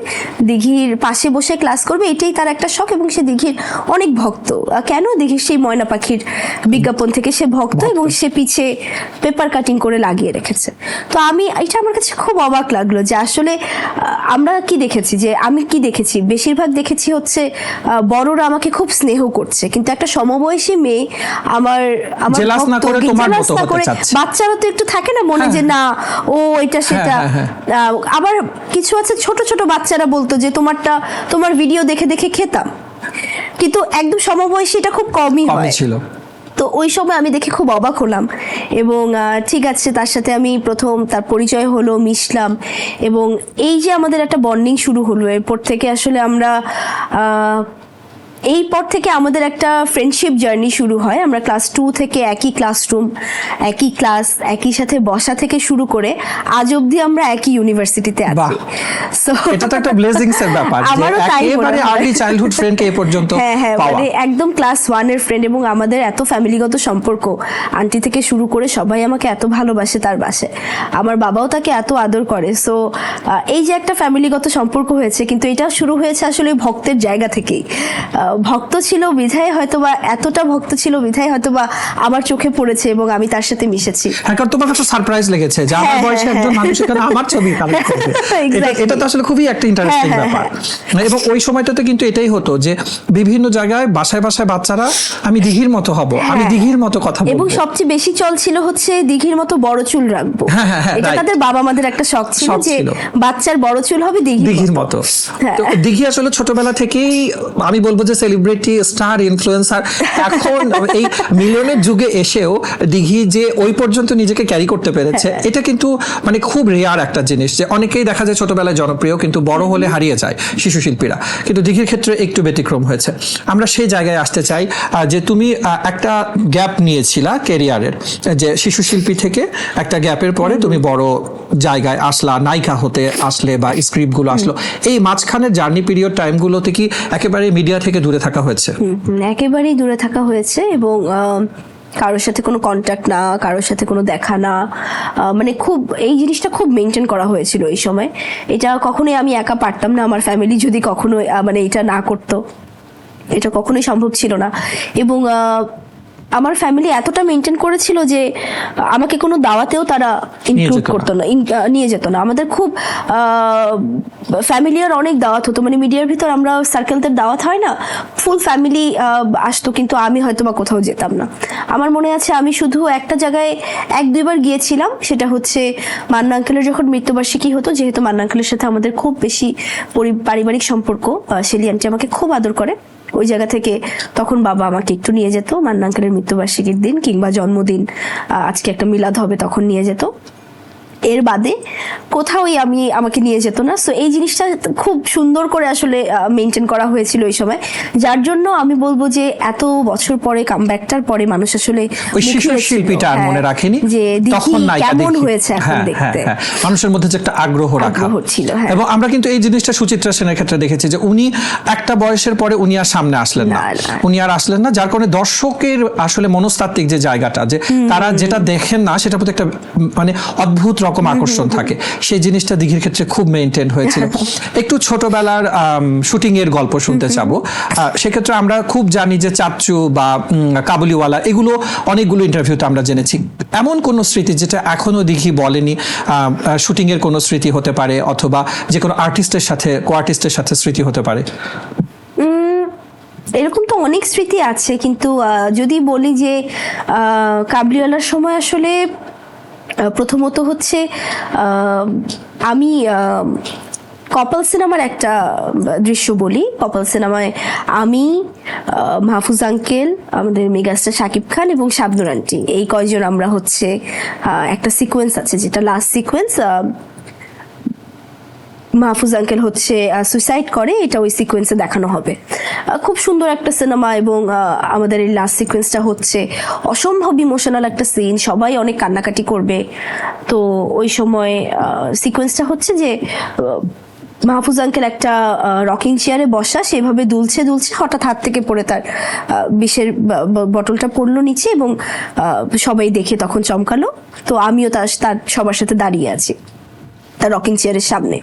দিঘির পাশে বসে ক্লাস করবে, এটাই তার একটা শখ। এবং সে দিঘির অনেক ভক্ত। কেন? দিঘির সেই ময়না পাখির বিজ্ঞাপন থেকে সে ভক্ত, এবং সে পিছে পেপার কাটিং করে লাগিয়ে রেখেছে। তো এটা আমার কাছে খুব অবাক লাগলো যে আসলে আমরা কি দেখেছি, যে আমি কি দেখেছি, বেশিরভাগ দেখেছি হচ্ছে বড়রা আমাকে খুব স্নেহ করছে, কিন্তু একটা সমবয়সী মেয়ে আমার
জেলাস না করে তোমার মতো হতে চাচ্ছে।
বাচ্চারা তো একটু থাকে না মনে, যে না ও এটা সেটা। আবার কিছু আছে ছোট ছোট বাচ্চারা বলতো যে তোমার ভিডিও দেখে দেখে খেতাম, কিন্তু একদম সমবয়সী এটা খুব কমই ছিল। তো ওই সময় আমি দেখে খুব অবাক হলাম, এবং ঠিক আছে তার সাথে আমি প্রথম তার পরিচয় হলো, মিশলাম, এবং এই যে আমাদের একটা বন্ডিং শুরু হলো। এরপর থেকে আসলে এরপর থেকে আমাদের একটা ফ্রেন্ডশিপ জার্নি শুরু হয়। আমরা ক্লাস 2 থেকে একই ক্লাসরুম, একই ক্লাস, একই সাথে বসা থেকে শুরু করে আজ অবধি আমরা একই ইউনিভার্সিটিতে আছি। সো
এটা তো একটা ব্লেসিংস এর ব্যাপার যে একেবারে আর্লি চাইল্ডহুড ফ্রেন্ডকে এই পর্যন্ত পাওয়া।
মানে একদম ক্লাস 1 এর ফ্রেন্ড, এবং আমাদের এত ফ্যামিলিগত সম্পর্ক। আন্টি থেকে শুরু করে সবাই আমাকে এত ভালোবাসে তার বাসায়, আমার বাবাও তাকে এত আদর করে। সো এই যে একটা ফ্যামিলিগত সম্পর্ক হয়েছে, কিন্তু এটা শুরু হয়েছে আসলে ভক্তের জায়গা থেকেই। ভক্ত ছিল বিধায় হয়তোবা, এতটা ভক্ত ছিল বিধায় হয়তোবা আমার চোখে পড়েছে এবং আমি তার সাথে মিশেছি।
হ্যাঁ, কারণ তোমার কাছে সারপ্রাইজ লেগেছে যে আমার
হ্যাঁ,
বয়সে
হ্যাঁ,
একজন মানুষ এখানে আমার ছবি কালেক্ট করবে।
Exactly.
এটা তো আসলে খুবই একটা ইন্টারেস্টিং
হ্যাঁ,
ব্যাপার। এবং ওই সময়টাতে কিন্তু এটাই হতো যে বিভিন্ন জায়গায় বাসায় বাসায় বাচ্চারা আমি দিঘির মতো হব, আমি দিঘির মতো কথা
এবং
বলবো।
সবচেয়ে বেশি চল ছিল হচ্ছে দিঘির মতো বড় চুল রাখবো।
হ্যাঁ, হ্যাঁ, হ্যাঁ,
এটা
right.
তাদের বাবা মাদের একটা শখ ছিল
শখ
যে
ছিল।
বাচ্চার বড় চুল হবে
দিঘির মতো।
হ্যাঁ।
তো দিঘি আসলে ছোটবেলা থেকেই আমি বলবো যে সেলিব্রিটি, স্টার, ইনফ্লুয়েন্সার, এখন এই মিলিয়নের যুগে এসেও দিঘি যে ওই পর্যন্ত নিজেকে ক্যারি করতে পেরেছে, এটা কিন্তু মানে খুব রেয়ার একটা জিনিস। যে অনেকেই দেখা যায় ছোটবেলায় জনপ্রিয় কিন্তু বড় হলে হারিয়ে যায় শিশু শিল্পীরা, কিন্তু দিঘির ক্ষেত্রে একটু ব্যতিক্রম হয়েছে। আমরা সেই জায়গায় আসতে চাই যে তুমি একটা গ্যাপ নিয়েছিলা ক্যারিয়ারের, যে শিশু শিল্পী থেকে একটা গ্যাপের পরে তুমি বড় জায়গায় আসলা, নায়িকা হতে আসলে বা স্ক্রিপ্ট গুলো আসলো। এই মাঝখানের জার্নি পিরিয়ড টাইম গুলোতে কি একেবারে মিডিয়া থেকে দূরে থাকা হয়েছে?
একেবারেই দূরে থাকা হয়েছে এবং কারোর সাথে কোনো কন্ট্যাক্ট না, কারোর সাথে কোনো দেখা না, মানে খুব এই জিনিসটা খুব মেনটেন করা হয়েছিল এই সময়। এটা কখনোই আমি একা পারতাম না, আমার ফ্যামিলি যদি কখনো মানে এটা না করতো, এটা কখনোই সম্ভব ছিল না। এবং আমার ফ্যামিলি এতটা মেনটেন করেছিল যে আমাকে কোনো দাওয়াতেও তারা ইনক্লুড করতো না, নিয়ে যেত না। আমাদের খুব ফ্যামিলিয়ার অনেক দাওয়াত হতো, মানে মিডিয়ার ভিতর আমরা সার্কেলদের দাওয়াত হয় না, ফুল ফ্যামিলি আসতো, কিন্তু আমি হয়তো বা কোথাও যেতাম না। আমার মনে আছে আমি শুধু একটা জায়গায় 1-2 বার গিয়েছিলাম, সেটা হচ্ছে মান্না আঙ্কেলের যখন মৃত্যুবার্ষিকী হতো। যেহেতু মান্না আঙ্কেলের সাথে আমাদের খুব বেশি পারিবারিক সম্পর্ক, শেলি আন্টি আমাকে খুব আদর করে, ওই জায়গা থেকে তখন বাবা আমাকে একটু নিয়ে যেত মান্না আঙ্কেলের মৃত্যুবার্ষিকীর দিন, কিংবা জন্মদিন, আজকে একটা মিলাদ হবে তখন নিয়ে যেত। এর বাদে কোথাওই আমাকে নিয়ে যেত না। সো এই জিনিসটা খুব সুন্দর করে আসলে মেনটেন করা হয়েছিল ওই সময়, যার জন্য আমি বলবো যে এত বছর পরে কামব্যাকটার পরে মানুষ আসলে
ওই শিশু শিল্পীটা আর মনে রাখেনি,
যে
তখন নায়িকা
কেমন
দেখি।
হয়েছে এখন
হ্যাঁ,
দেখতে।
হ্যাঁ, মানুষের মধ্যে যে একটা আগ্রহ রাখা
ছিল।
এবং আমরা কিন্তু এই জিনিসটা সুচিত্রা সেনের ক্ষেত্রে দেখেছি যে উনি একটা বয়সের পরে উনি আর সামনে আসলেন না, উনি আর আসলেন না, যার কারণে দর্শকের আসলে মনস্তাত্ত্বিক যে জায়গাটা, যে তারা যেটা দেখেন না সেটার প্রতি একটা মানে অদ্ভুত রকম আকর্ষণ থাকে, সেই জিনিসটা দিঘির ক্ষেত্রে খুব মেইনটেইন হয়েছিল। একটু ছোটবেলার শুটিং এর গল্প শুনতে চাবো। সেক্ষেত্রে আমরা খুব জানি যে চাচ্চু বা কাবুলিওয়ালা, এগুলো অনেকগুলো ইন্টারভিউতে আমরা জেনেছি। এমন কোন স্মৃতি যেটা এখনো দিঘি বলেনি, শুটিং এর কোনো স্মৃতি হতে পারে, অথবা যে কোনো আর্টিস্টের সাথে, কো আর্টিস্টের সাথে স্মৃতি হতে পারে?
এরকম তো অনেক স্মৃতি আছে, কিন্তু যদি বলি যে কাবুলিওয়ালার সময় আসলে প্রথমত হচ্ছে আমি কপাল সিনেমার একটা দৃশ্য বলি। কপাল সিনেমায় আমি, মাহফুজ আঙ্কেল, আমাদের মেগাস্টার শাকিব খান এবং শাবনূর আন্টি, এই কয়জন আমরা হচ্ছে একটা সিকোয়েন্স আছে, যেটা লাস্ট সিকোয়েন্স, মাহফুজ আঙ্কেল হচ্ছে সুইসাইড করে, এটা ওই সিকোয়েন্সে দেখানো হবে। খুব সুন্দর একটা সিনেমা এবং আমাদের এই লাস্ট সিকোয়েন্সটা হচ্ছে অসম্ভব ইমোশনাল একটা সিন, সবাই অনেক কান্নাকাটি করবে। তো ওই সময় সিকোয়েন্সটা হচ্ছে যে মাহফুজ আঙ্কেল একটা রকিং চেয়ারে বসা, সেভাবে দুলছে দুলছে, হঠাৎ হাত থেকে পড়ে তার বিষের বটলটা পড়লো নিচে এবং সবাই দেখে তখন চমকালো। তো আমিও তার সবার সাথে দাঁড়িয়ে আছি তার রকিং চেয়ারের সামনে।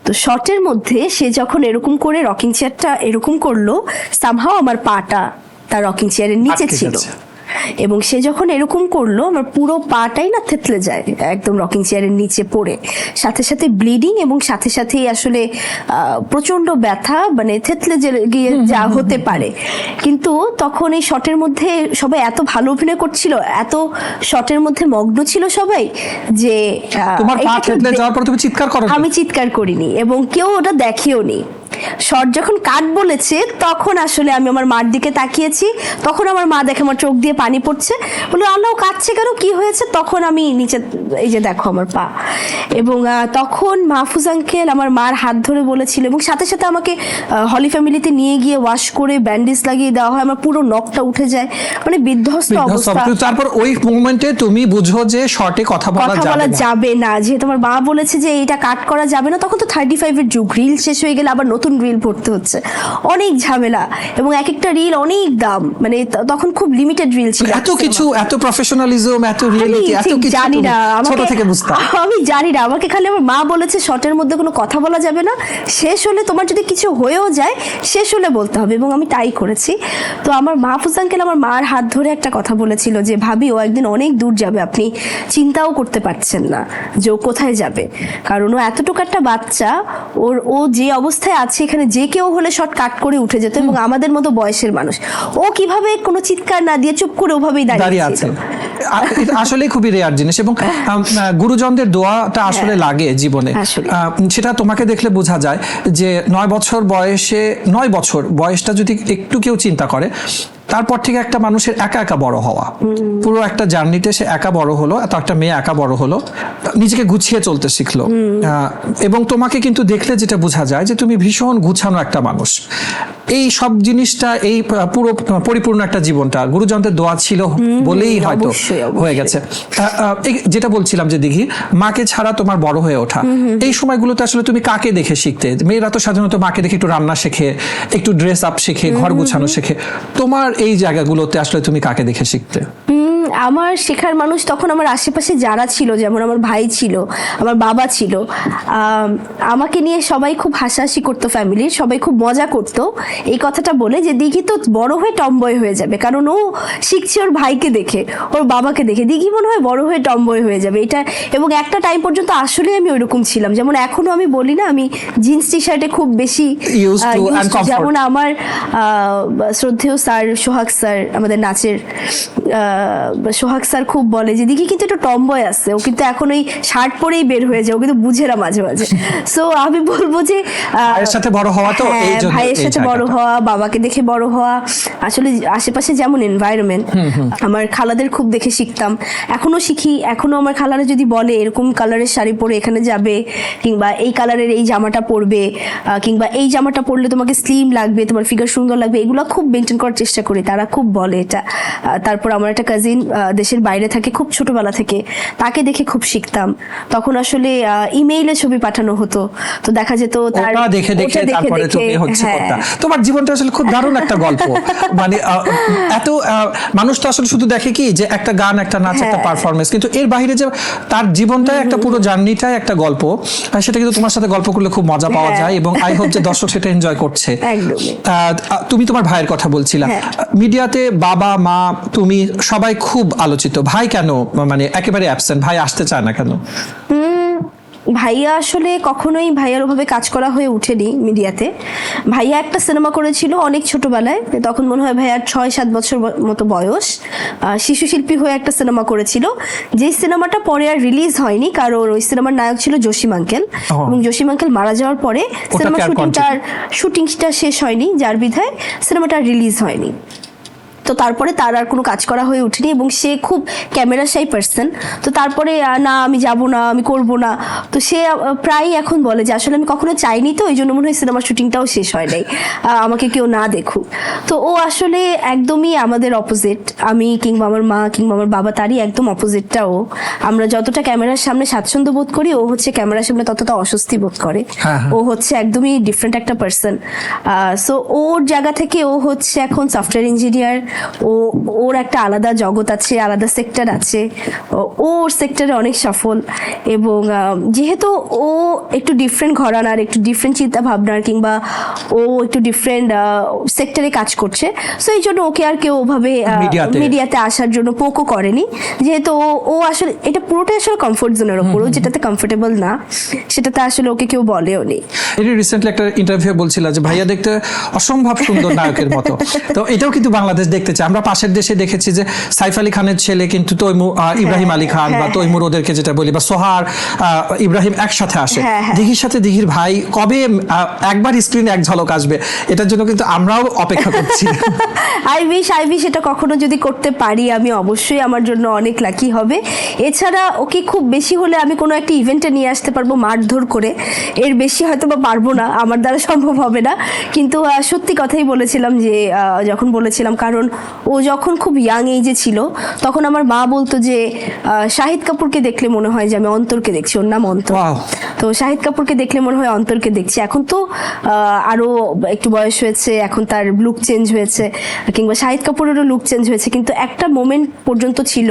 তো শটের মধ্যে সে যখন এরকম করে রকিং চেয়ারটা এরকম করলো, সামহাও আমার পাটা তার রকিং চেয়ারের নিচে ছিল, এবং সে যখন এরকম করলো আমার পুরো পাটাই না থেতলে যায় একদম রকিং চেয়ারের নিচে পড়ে, সাথে সাথে ব্লিডিং এবং সাথে সাথেই আসলে প্রচন্ড ব্যথা, মানে থেতলে গিয়ে যা হতে পারে। কিন্তু তখন এই শটের মধ্যে সবাই এত ভালো অভিনয় করছিল, এত শটের মধ্যে মগ্ন ছিল সবাই, যে
তোমার পা থেতলে যাওয়ার পর তুমি চিৎকার করো? আমি
চিৎকার করিনি এবং কেউ ওটা দেখেও নি। শট যখন কাট বলেছে তখন আসলে আমি আমার মার দিকে তাকিয়েছি, তখন আমার মা দেখে আমার চোখ দিয়ে পানি পড়ছে, বলে আল্লাহ কাঁদছে কেন, কি হয়েছে? তখন আমি নিচে, এই যে দেখো আমার পা। এবং তখন মাহফুজ আঙ্কেল আমার মার হাত ধরে বলেছিল, এবং সাথে সাথে আমাকে হলি ফ্যামিলিতে নিয়ে গিয়ে ওয়াশ করে ব্যান্ডেজ লাগিয়ে দেওয়া হয়, আমার পুরো নখটা উঠে যায়, মানে বিধ্বস্ত অবস্থা।
তারপর ওই মোমেন্টে তুমি বুঝো যে শর্টে কথা বলা
যাবে না, যেহেতু আমার মা বলেছে যে এটা কাট করা যাবে না। তখন তো 35 এর যুগ, রিল শেষ হয়ে গেলে আবার নতুন নতুন রিল পড়তে হচ্ছে, অনেক ঝামেলা, এবং এক একটা রিল অনেক দাম, মানে তখন খুব লিমিটেড রিল ছিল।
এত কিছু, এত প্রফেশনালিজম, এত রিয়েলিটি, এত কিছু
জানি না,
ছোট থেকে বুঝতাম।
আমি জানি না, আমাকে খালি আমার মা বলেছে শর্টের মধ্যে কোনো কথা বলা যাবে না, শেষ হলে তোমার যদি কিছু হয়েও যায় শেষ হলে বলতে হবে, এবং আমি তাই করেছি। তো আমার মাহফুজ আঙ্কেল আমার মার হাত ধরে একটা কথা বলেছিল যে ভাবি ও একদিন অনেক দূর যাবে, আপনি চিন্তাও করতে পারছেন না যে ও কোথায় যাবে, কারণ ও এতটুকু একটা বাচ্চা, ও যে অবস্থায় আছে এখানে যে কেউ হলে শর্ট কাট করে উঠে যেত, এবং আমাদের মতো বয়সের মানুষ, ও কিভাবে কোনো চিৎকার না দিয়ে চুপ করে ওভাবেই দাঁড়িয়ে আছে।
এটা আসলে খুবই রেয়ার জিনিস, এবং গুরুজনদের দোয়াটা আসলে লাগে জীবনে। সেটা তোমাকে দেখলে বোঝা যায় যে 9 বছর বয়সটা যদি একটু কেউ চিন্তা করে, তারপর থেকে একটা মানুষের একা একা বড় হওয়া, পুরো একটা জার্নিতে সে একা বড় হলো, এত একটা মেয়ে একা বড় হলো, নিজেকে গুছিয়ে চলতে শিখলো। এবং তোমাকে কিন্তু দেখলে যেটা বোঝা যায় যে তুমি ভীষণ গুছানো একটা মানুষ। এই সব জিনিসটা, এই পুরো পরিপূর্ণ একটা জীবনটা গুরুজনদের দোয়া ছিল বলেই হয়তো হয়ে গেছে। যেটা বলছিলাম যে দিঘি, মাকে ছাড়া তোমার বড় হয়ে ওঠা, এই সময়গুলোতে আসলে তুমি কাকে দেখে শিখতে? মেয়েরা তো সাধারণত মাকে দেখে একটু রান্না শেখে, একটু ড্রেস আপ শেখে, ঘর গুছানো শেখে। তোমার এই জায়গাগুলোতে আসলে তুমি কাকে দেখে শিখতে?
আমার শেখার মানুষ তখন আমার আশেপাশে যারা ছিল, যেমন আমার ভাই ছিল, আমার বাবা ছিল, আমাকে নিয়ে সবাই খুব হাসাহাসি করতো, ফ্যামিলির সবাই খুব মজা করতো এই কথাটা বলে যে দিঘি তো বড় হয়ে টমবয় হয়ে যাবে, কারণ ও শিখছে ওর ভাইকে দেখে, ওর বাবাকে দেখে, দিঘি মনে হয় বড় হয়ে টমবয় হয়ে যাবে এটা। এবং একটা টাইম পর্যন্ত আসলে আমি ওইরকম ছিলাম, যেমন এখনো আমি বলি না আমি জিন্স টি শার্টে খুব বেশি, যেমন আমার শ্রদ্ধেয় স্যার সোহাগ স্যার, আমাদের নাচের সোহাগ স্যার খুব বলে যে দিঘি কিন্তু একটু টমবয় আসছে, ও কিন্তু এখন ওই শার্ট পরেই বের হয়ে যায়, ও কিন্তু বুঝে না মাঝে মাঝে। সো আমি বলবো যে
ভাইয়ের সাথে বড় হওয়া, তো
ভাইয়ের সাথে বড় হওয়া, বাবাকে দেখে বড় হওয়া, আসলে আশেপাশে যেমন এনভায়রনমেন্ট, আমার খালাদের খুব দেখে শিখতাম, এখনো শিখি। এখনো আমার খালারা যদি বলে এরকম কালারের শাড়ি পরে এখানে যাবে, কিংবা এই কালারের এই জামাটা পরবে, কিংবা এই জামাটা পরলে তোমাকে স্লিম লাগবে, তোমার ফিগার সুন্দর লাগবে, এগুলো খুব মেনটেন করার চেষ্টা করি, তারা খুব বলে এটা। তারপর আমার একটা কাজিন দেশের বাইরে থাকে খুব ছোটবেলা থেকে, তাকে দেখে খুব শিখতাম। তখন আসলে ইমেইলে ছবি পাঠানো হতো, তো দেখা যেত তার
দেখে দেখে তারপরে তুমি হচ্ছে কথা। তোমার জীবনটা আসলে খুব দারুণ একটা গল্প। মানে এত মানুষ তো আসলে শুধু দেখে কি যে একটা গান, একটা নাচ, একটা পারফরমেন্স, কিন্তু এর বাইরে যে তার জীবনটাই একটা পুরো জার্নিটাই একটা গল্প, সেটা কিন্তু তোমার সাথে গল্প করলে খুব মজা পাওয়া যায়, এবং আই হোপ যে দর্শক সেটা এনজয় করছে। তুমি তোমার ভাইয়ের কথা বলছিলা, মিডিয়াতে বাবা মা তুমি সবাই খুব আলোচিত, ভাই কেন মানে একেবারে অ্যাবসেন্ট? ভাই আসতে চায় না কেন?
ভাইয়া আসলে কখনোই ভাইয়ার ওভাবে কাজ করা হয়ে উঠেনি মিডিয়াতে। ভাইয়া একটা সিনেমা করেছিল অনেক ছোটবেলায়, তখন মনে হয় ভাইয়ার 6-7 বছর মতো বয়স, শিশু শিল্পী হয়ে একটা সিনেমা করেছিল, যেই সিনেমাটা পরে আর রিলিজ হয়নি, কারণ ওই সিনেমার নায়ক ছিল জসিম আঙ্কেল, এবং জসিম আঙ্কেল মারা যাওয়ার পরে সিনেমার শুটিংটা শেষ হয়নি, যার বিধায় সিনেমাটা রিলিজ হয়নি। তো তারপরে তার আর কোনো কাজ করা হয়ে ওঠেনি, এবং সে খুব ক্যামেরা শাই পার্সন। তো তারপরে না আমি যাব না, আমি করব না, তো সে প্রায়ই এখন বলে যে আসলে আমি কখনো চাইনি, তো এই জন্য মনে হয় সিনেমার শুটিংটাও শেষ হয় নাই, আমাকে কেউ না দেখুক। তো ও আসলে একদমই আমাদের অপোজিট, আমি কিংবা আমার মা কিংবা আমার বাবা তারই একদম অপোজিটটা ও। আমরা যতটা ক্যামেরার সামনে স্বাচ্ছন্দ্য বোধ করি, ও হচ্ছে ক্যামেরার সামনে ততটা অস্বস্তি বোধ করে। ও হচ্ছে একদমই ডিফারেন্ট একটা পার্সন। সো ওর জায়গা থেকে ও হচ্ছে এখন সফটওয়্যার ইঞ্জিনিয়ার, ওর একটা আলাদা জগৎ আছে, আলাদা সেক্টর আছে, ওর সেক্টরে অনেক সফল। এবং যেহেতু ও একটু ডিফারেন্ট ঘরানার, একটু ডিফারেন্ট চিন্তা ভাবনার, কিংবা ও একটু ডিফারেন্ট সেক্টরে কাজ করছে, সো এই জন্য ওকে আর কেউ ওভাবে মিডিয়াতে আসার জন্য পোকও করেনি, যেহেতু ও আসলে এটা পুরোটাই আসলে কমফোর্ট জোনের ওপর, যেটাতে কমফোর্টেবল না সেটাতে আসলে ওকে কেউ বলেও নি।
রিসেন্টলি একটা ইন্টারভিউ বলছিল যে ভাইয়া দেখতে অসম্ভব সুন্দর নায়কের মতো, তো এটাও কিন্তু বাংলাদেশ দেখতে চায়। আমরা পাশের দেশে দেখেছি যে সাইফ আলী খানের ছেলে কিন্তু ইব্রাহিম আলী খান বা তৈমুর, ওদেরকে যেটা বলি, বা সোহার ইব্রাহিম একসাথে আসে। দিঘির সাথে দিঘির ভাই কবে একবার স্ক্রিনে এক ঝলক আসবে, এটার জন্য কিন্তু আমরাও অপেক্ষা করছি।
আই উইশ এটা কখনো যদি করতে পারি, আমি অবশ্যই আমার জন্য অনেক লাকি হবে। এছাড়া ওকে খুব বেশি হলে আমি কোনো একটা ইভেন্টে নিয়ে আসতে পারবো মারধর করে, এর বেশি হয়তো বা পারবো না, আমার দ্বারা সম্ভব হবে না। কিন্তু সত্যি কথাই বলেছিলাম যে যখন বলেছিলাম, কারণ ও যখন খুব ইয়াং এজে ছিল তখন আমার মা বলতো যে শাহিদ কাপুরকে দেখলে মনে হয় যে আমি অন্তরকে দেখছি, ওর নাম অন্তর।
Wow.
তো শাহিদ কাপুরকে দেখলে মনে হয় অন্তরকে দেখছি। এখন তো আরো একটু বয়স হয়েছে, এখন তার লুক চেঞ্জ হয়েছে, কিংবা শাহিদ কাপুরেরও লুক চেঞ্জ হয়েছে, কিন্তু একটা মোমেন্ট পর্যন্ত ছিল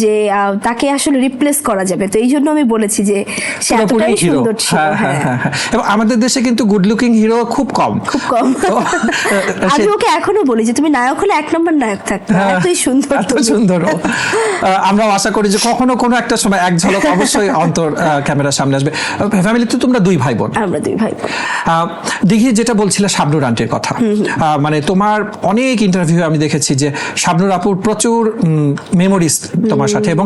যে তাকে আসলে রিপ্লেস করা যাবে। তো এই জন্য আমি বলেছি যে সে
পুরোপুরি
এতটাই
হিরো।
সুন্দর ছিল।
হ্যাঁ, এবং আমাদের দেশে কিন্তু গুড লুকিং হিরো খুব কম।
খুব কম। আমি ওকে এখনো বলি যে তুমি নায়ক হলে 1 নম্বর নায়ক থাকতে, এতই সুন্দর।
এত সুন্দর ও। আমরাও আশা করি যে কখনো কোনো একটা সময় এক ঝলক অবশ্যই অন্তর ক্যামেরার সামনে আসবে। ফ্যামিলিতে তোমরা 2 ভাই বোন।
আমরা 2 ভাই বোন।
দেখি যেটা বলছিলে শাবনূর আন্টির কথা, মানে তোমার অনেক ইন্টারভিউ আমি দেখেছি যে শাবনূর আপুর প্রচুর মেমোরিজ তোমার সাথে, এবং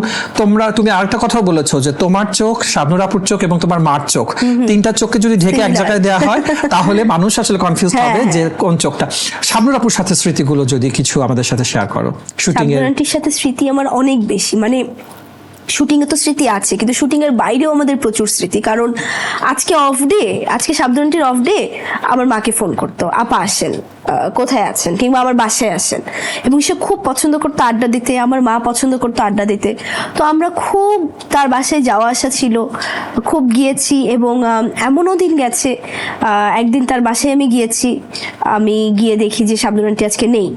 তুমি আরেকটা কথাও বলেছো যে তোমার চোখ, শাবনূর আপুর চোখ এবং তোমার মার চোখ, 3টা চোখকে যদি ঢেকে এক জায়গায় দেওয়া হয় তাহলে মানুষ আসলে কনফিউজ হবে যে কোন চোখটা। শাবনূর আপুর সাথে স্মৃতিগুলো যদি কিছু আমাদের সাথে শেয়ার করো শুটিং এর।
শাবনূর আন্টির সাথে স্মৃতি আমার অনেক বেশি, মানে শুটিং এ তো স্মৃতি আছে, কিন্তু শুটিং এর বাইরেও আমাদের প্রচুর স্মৃতি। কারণ আজকে শাবনূর আন্টির অফ ডে আমার মাকে ফোন করতো, আপা আসেন, কোথায় আছেন, কিংবা আমার বাসায় আসেন। এবং সে খুব পছন্দ করতো আড্ডা দিতে, আমার মা পছন্দ করতো আড্ডা দিতে। তো আমরা খুব তার বাসায় যাওয়া আসা ছিল, খুব গিয়েছি। এবং এমনও দিন গেছে, একদিন তার বাসায় আমি গিয়েছি, আমি গিয়ে দেখি যে শাবনূর আন্টি আজকে নেই।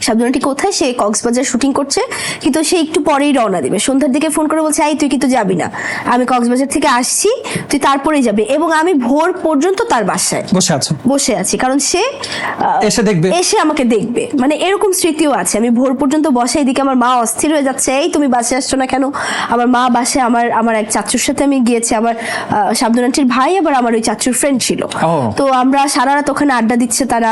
শাবনূর আন্টি কোথায়? সে কক্সবাজার শুটিং করছে, কিন্তু সে একটু পরেই রওনা দেবে। সন্ধ্যার দিকে ফোন করে বলছে, তুই কিন্তু যাবি না, আমি কক্সবাজার থেকে আসছি, তুই তারপরেই যাবি। এবং আমি ভোর পর্যন্ত তার বাসায় বসে আছি, কারণ সে এসে আমাকে দেখবে। মানে এরকম স্মৃতিও আছে। আমি ভোর পর্যন্ত বসে, এদিকে আমার মা অস্থির হয়ে যাচ্ছে, তুমি বাসায় আসছো না কেন? আমার মা বাসায় আমার এক চাচুর সাথে আমি গিয়েছি, আমার শাবনূর আন্টির ভাই আবার আমার ওই চাচুর ফ্রেন্ড ছিল। তো আমরা সারা রাত ওখানে আড্ডা দিচ্ছে, তারা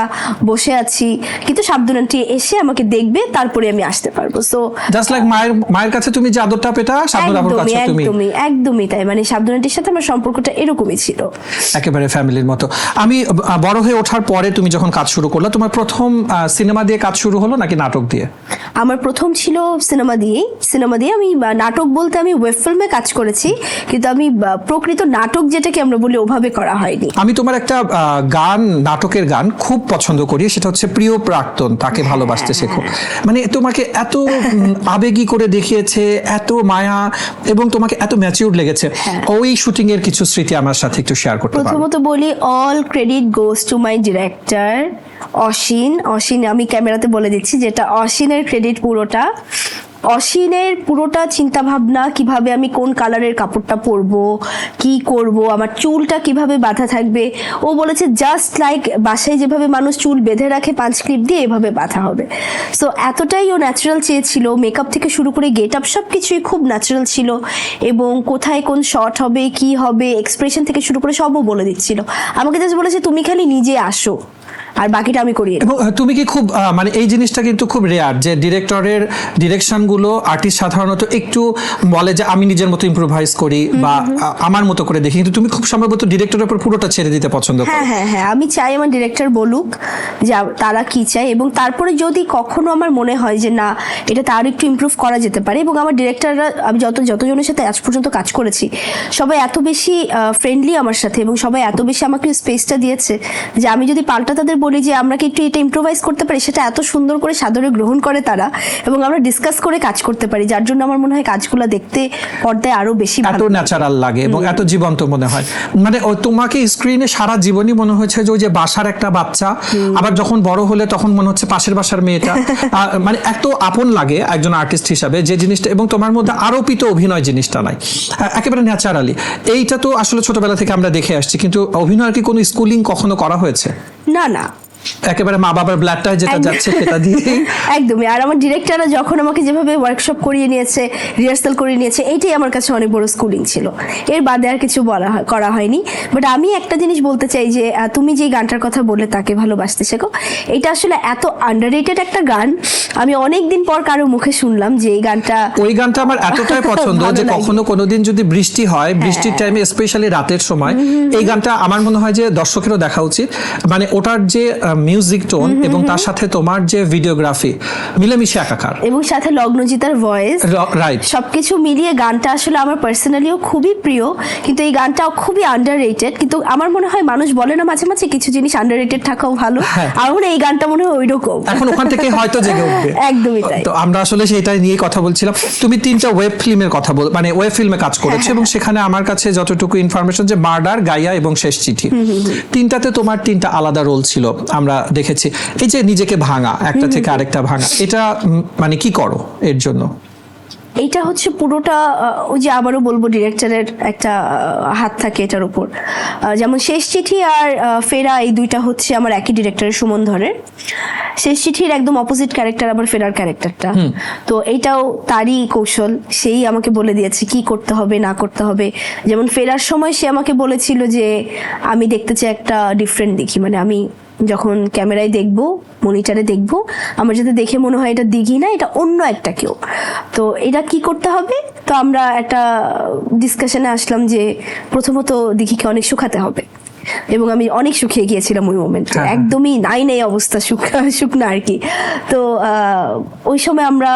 বসে আছি, কিন্তু শাবনূর আন্টি এসে আমাকে দেখবে, তারপরে আমি আসতে পারবো। সো
জাস্ট লাইক মায়ের কাছে তুমি যে আদরটা পেতা, শাবনূর আপুর কাছে তুমি
একদমই তাই। মানে শাবনূর আন্টির সাথে আমার সম্পর্কটা এরকমই ছিল, একেবারে
ফ্যামিলির মতো। আমি বড় হয়ে ওঠার পরে তুমি যখন কাজ শুরু করলে, তোমার প্রথম সিনেমা দিয়ে কাজ শুরু হলো নাকি নাটক দিয়ে?
আমার প্রথম ছিল সিনেমা দিয়ে। আমি নাটক বলতে আমি ওয়েব ফিল্মে কাজ করেছি, কিন্তু আমি প্রকৃত নাটক যেটাকে আমরা বলি ওভাবে করা হয়নি।
আমি তোমার একটা নাটকের গান খুব পছন্দ করি, সেটা হচ্ছে প্রিয় প্রাক্তন তাকে ভালোবাসতে শেখো। মানে তোমাকে এত আবেগী করে দেখিয়েছে, এত মায়া, এবং তোমাকে এত ম্যাচিউর লেগেছে। ওই শুটিং এর কিছু স্মৃতি আমার সাথে একটু শেয়ার করতে পারো?
প্রথমত বলি, all credit goes to my director Asin. আমি ক্যামেরাতে বলে দিচ্ছি, যেটা অসীনের ক্রেডিট পুরোটা। অসীনের পুরোটা চিন্তা ভাবনা, কিভাবে আমি কোন কালারের কাপড়টা পরবো, কি করব, আমার চুলটা কিভাবে বাঁধা থাকবে। ও বলেছে জাস্ট লাইক বাসায় যেভাবে মানুষ চুল বেঁধে রাখে 5 ক্লিপ দিয়ে, এভাবে বাঁধা হবে। সো এতটাই ও ন্যাচারাল চেয়েছিল, মেকআপ থেকে শুরু করে গেট আপ সব কিছুই খুব ন্যাচারাল ছিল। এবং কোথায় কোন শট হবে, কি হবে, এক্সপ্রেশন থেকে শুরু করে সবও বলে দিচ্ছিল। আমাকে জাস্ট বলেছে তুমি খালি নিজে আসো, আর বাকিটা আমি করিয়ে দেব।
এবং তুমি কি খুব মানে এই জিনিসটা কিন্তু খুব রেয়ার যে ডিরেক্টরের ডিরেকশন গুলো আর্টিস্ট সাধারণত একটু বলে যে আমি নিজের মতো ইমপ্রোভাইজ করি বা আমার মতো করে দেখি, কিন্তু তুমি খুব সম্ভবত ডিরেক্টরের উপর পুরোটা ছেড়ে দিতে পছন্দ করো।
হ্যাঁ, আমি চাই আমার ডিরেক্টর বলুক যে তারা কি চায়, এবং তারপরে যদি কখনো আমার মনে হয় যে না, এটা তার একটু ইমপ্রুভ করা যেতে পারে। এবং আমার ডিরেক্টররা, আমি যতজনের সাথে আজ পর্যন্ত কাজ করেছি, সবাই এত বেশি ফ্রেন্ডলি আমার সাথে, এবং সবাই এত বেশি আমাকে স্পেসটা দিয়েছে যে আমি যদি পাল্টা তাদের বলি যে আমরা কি একটু এটা ইমপ্রোভাইজ করতে পারি, সেটা এত সুন্দর করে সাদরে গ্রহণ করে তারা, এবং আমরা ডিসকাস করে কাজ করতে পারি, যার জন্য আমার মনে হয় কাজগুলো দেখতে পর্দায় আরো বেশি
এত ন্যাচারাল লাগে এবং এত জীবন্ত মনে হয়। মানে তোমাকে স্ক্রিনে সারা জীবনই মনে হয়েছে যে ওই যে বাসার একটা বাচ্চা, আবার যখন বড় হলে তখন মনে হচ্ছে পাশের বাসার মেয়েটা। মানে এত আপন লাগে একজন আর্টিস্ট হিসাবে যে জিনিসটা, এবং তোমার মধ্যে আরোপিত অভিনয় জিনিসটা নাই, একেবারে ন্যাচারালি। এইটা তো আসলে ছোটবেলা থেকে আমরা দেখে আসছি, কিন্তু অভিনয় কি কোনো স্কুলিং কখনো করা হয়েছে?
না,
একেবারে মা বাবার ব্লাডটা যেটা যাচ্ছে সেটা দিয়ে
একদমই। আর আমার ডিরেক্টররা যখন আমাকে যেভাবে ওয়ার্কশপ করিয়ে নিয়েছে, রিহার্সাল করিয়ে নিয়েছে, এইটাই আমার কাছে অনেক বড় স্কুলিং ছিল। এর বাদে আর কিছু করা হয়নি। বাট আমি একটা জিনিস বলতে চাই যে তুমি যে গানটার কথা বললে, তাকে ভালোবাসতে শেখো, এটা আসলে এত আন্ডাররেটেড একটা গান। আমি অনেকদিন পর কারো মুখে শুনলাম যে ওই গানটা
আমার এতটাই পছন্দ যে কখনো কোনোদিন যদি বৃষ্টি হয়, বৃষ্টির টাইমে স্পেশালি রাতের সময় এই গানটা আমার মনে হয় যে দর্শকেরও দেখা উচিত। মানে ওটার যে মিউজিক টোন এবং তার সাথে তোমার যে ভিডিওগ্রাফি মিলেমিশে একাকার,
এবং সাথে লগ্নজিতার ভয়েস,
রাইট,
সবকিছু মিলিয়ে গানটা আসলে আমার পার্সোনালিও খুবই প্রিয়। কিন্তু এই গানটাও খুবই আন্ডাররেটেড। কিন্তু আমার মনে হয় মানুষ বলে না মাঝে মাঝে কিছু জিনিস আন্ডাররেটেড থাকাও ভালো, আমার মনে হয় এই গানটা মনে হয় ওইরকম,
এখন ওখান থেকে হয়তো জেগে উঠবে।
একদমই তাই।
তো আমরা আসলে সেটাই নিয়ে কথা বলছিলাম। তুমি 3টা ওয়েব ফিল্মের কথা মানে ওয়েব ফিল্মে কাজ করেছো এবং সেখানে আমার কাছে যতটুকু ইনফরমেশন যে মার্ডার, গাইয়া এবং শেষ চিঠি, 3টাতে তোমার 3টা আলাদা রোল ছিল আমরা দেখেছি। এই যে নিজেকে ভাঙা, একটা থেকে আরেকটা ভাঙা, এটা মানে কি করো এর জন্য?
এইটা হচ্ছে পুরোটা ওই যে আবারও বলবো ডিরেক্টরের একটা হাত থাকে এটার উপর। যেমন শেষ চিঠি আর ফেরা, এই দুইটা হচ্ছে আমার একই ডিরেক্টরের, সুমন ধরের। শেষ চিঠির একদম অপোজিট ক্যারেক্টার আবার ফেরার ক্যারেক্টারটা, তো এইটাও তারই কৌশল। সেই আমাকে বলে দিয়েছে কি করতে হবে না করতে হবে। যেমন ফেরার সময় সে আমাকে বলেছিল যে আমি দেখতে চাই একটা ডিফারেন্ট দেখি, মানে আমি যখন ক্যামেরায় দেখবো, মনিটরে দেখবো, আমার যাতে দেখে মনে হয় এটা দিঘি না, এটা অন্য একটা কেউ। তো এটা কি করতে হবে? তো আমরা একটা ডিসকাশনে আসলাম যে প্রথমত দিঘিকে অনেক শুকাতে হবে, এবং আমি অনেক শুকিয়ে গিয়েছিলাম ওই মোমেন্টে, একদমই নাই অবস্থা, শুকনা আর কি। তো ওই সময় আমরা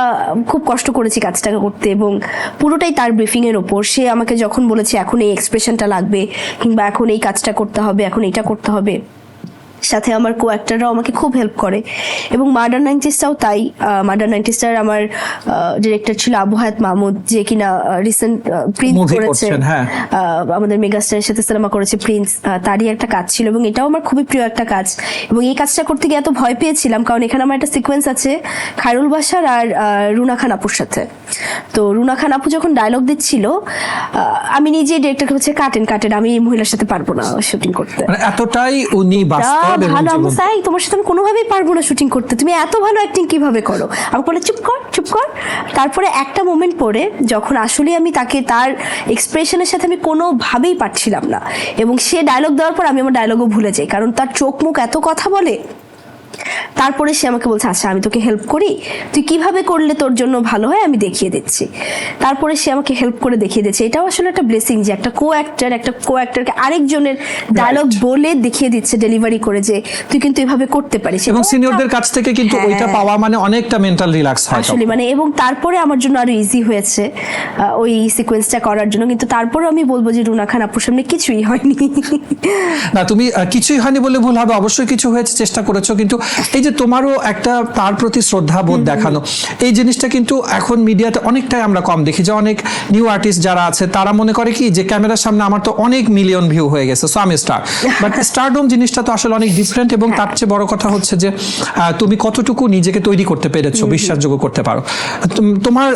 খুব কষ্ট করেছি কাজটাকে করতে, এবং পুরোটাই তার ব্রিফিং এর ওপর। সে আমাকে যখন বলেছে এখন এই এক্সপ্রেশনটা লাগবে, কিংবা এখন এই কাজটা করতে হবে, এখন এটা করতে হবে, সাথে আমার কো অ্যাক্টররাও আমাকে খুব হেল্প করে। এবং মার্ডার 90sটাও তাই। মার্ডার 90sটার আমার ডিরেক্টর ছিল আবু হায়াত মাহমুদ, যে কিনা রিসেন্ট প্রিন্স করেছে, আমাদের মেগাস্টারের সাথে সিনেমা করেছে প্রিন্স, তারই একটা কাজ ছিল, এবং এটাও আমার খুবই প্রিয় একটা কাজ। এবং এই কাজটা করতে গিয়ে এত ভয় পেয়েছিলাম, কারণ এখানে আমার একটা সিকোয়েন্স আছে খায়রুল বাশার আর রুনা খান আপুর সাথে। তো রুনা খান আপু যখন ডায়লগ দিচ্ছিল, আমি নিজে ডিরেক্টরকে বলছি কাটেন, আমি এই মহিলার সাথে পারবো না শুটিং করতে,
এতটাই উনি বাস্তব
ভালো। আমি চাই তোমার সাথে আমি কোনোভাবেই পারবো না শুটিং করতে, তুমি এত ভালো অ্যাক্টিং কিভাবে করো। আমাকে বলে চুপ কর। তারপরে একটা মোমেন্ট পরে যখন আসলে আমি তাকে তার এক্সপ্রেশনের সাথে আমি কোনোভাবেই পারছিলাম না, এবং সে ডায়লগ দেওয়ার পর আমি আমার ডায়লগও ভুলে যাই, কারণ তার চোখ মুখ এত কথা বলে। তারপরে সে আমাকে বলছে আচ্ছা আমি তোকে হেল্প করি, তুই কিভাবে করলে তোর জন্য ভালো হয় আমি দেখিয়ে দিচ্ছি। তারপরে সে আমাকে হেল্প করে দেখিয়ে দিচ্ছে। এটাও আসলে একটা ব্লেসিং যে একটা কো অ্যাক্টরকে আরেকজনের ডায়লগ বলে দেখিয়ে দিচ্ছে, ডেলিভারি করে, যে তুই কিন্তু এভাবে করতে পারিস।
এবং সিনিয়রদের কাছ থেকে কিন্তু ওইটা পাওয়া মানে অনেকটা মেন্টাল রিল্যাক্স হয়
আসলে, মানে এবং তারপরে আমার জন্য আরো ইজি হয়েছে ওই সিকোয়েন্সটা করার জন্য। কিন্তু তারপরে আমি বলবো যে রুনা খান আপুর সামনে কিছুই হয়নি।
না, তুমি কিছুই হয়নি বলে ভুল হবে, অবশ্যই কিছু হয়েছে, চেষ্টা করেছো। কিন্তু এই যে তোমারও একটা তার প্রতি শ্রদ্ধা বোধ দেখানো, এই জিনিসটা কিন্তু এখন মিডিয়াতে অনেকটাই আমরা কম দেখি। যে অনেক নিউ আর্টিস্ট যারা আছে তারা মনে করে কি যে ক্যামেরার সামনে আমার তো অনেক মিলিয়ন ভিউ হয়ে গেছে, সো আমি স্টার। বাট স্টারডম জিনিসটা তো আসলে অনেক ডিফারেন্ট, এবং তার চেয়ে বড় কথা হচ্ছে যে তুমি কতটুকু নিজেকে তৈরি করতে পেরেছো, বিশ্বাসযোগ্য করতে পারো। তোমার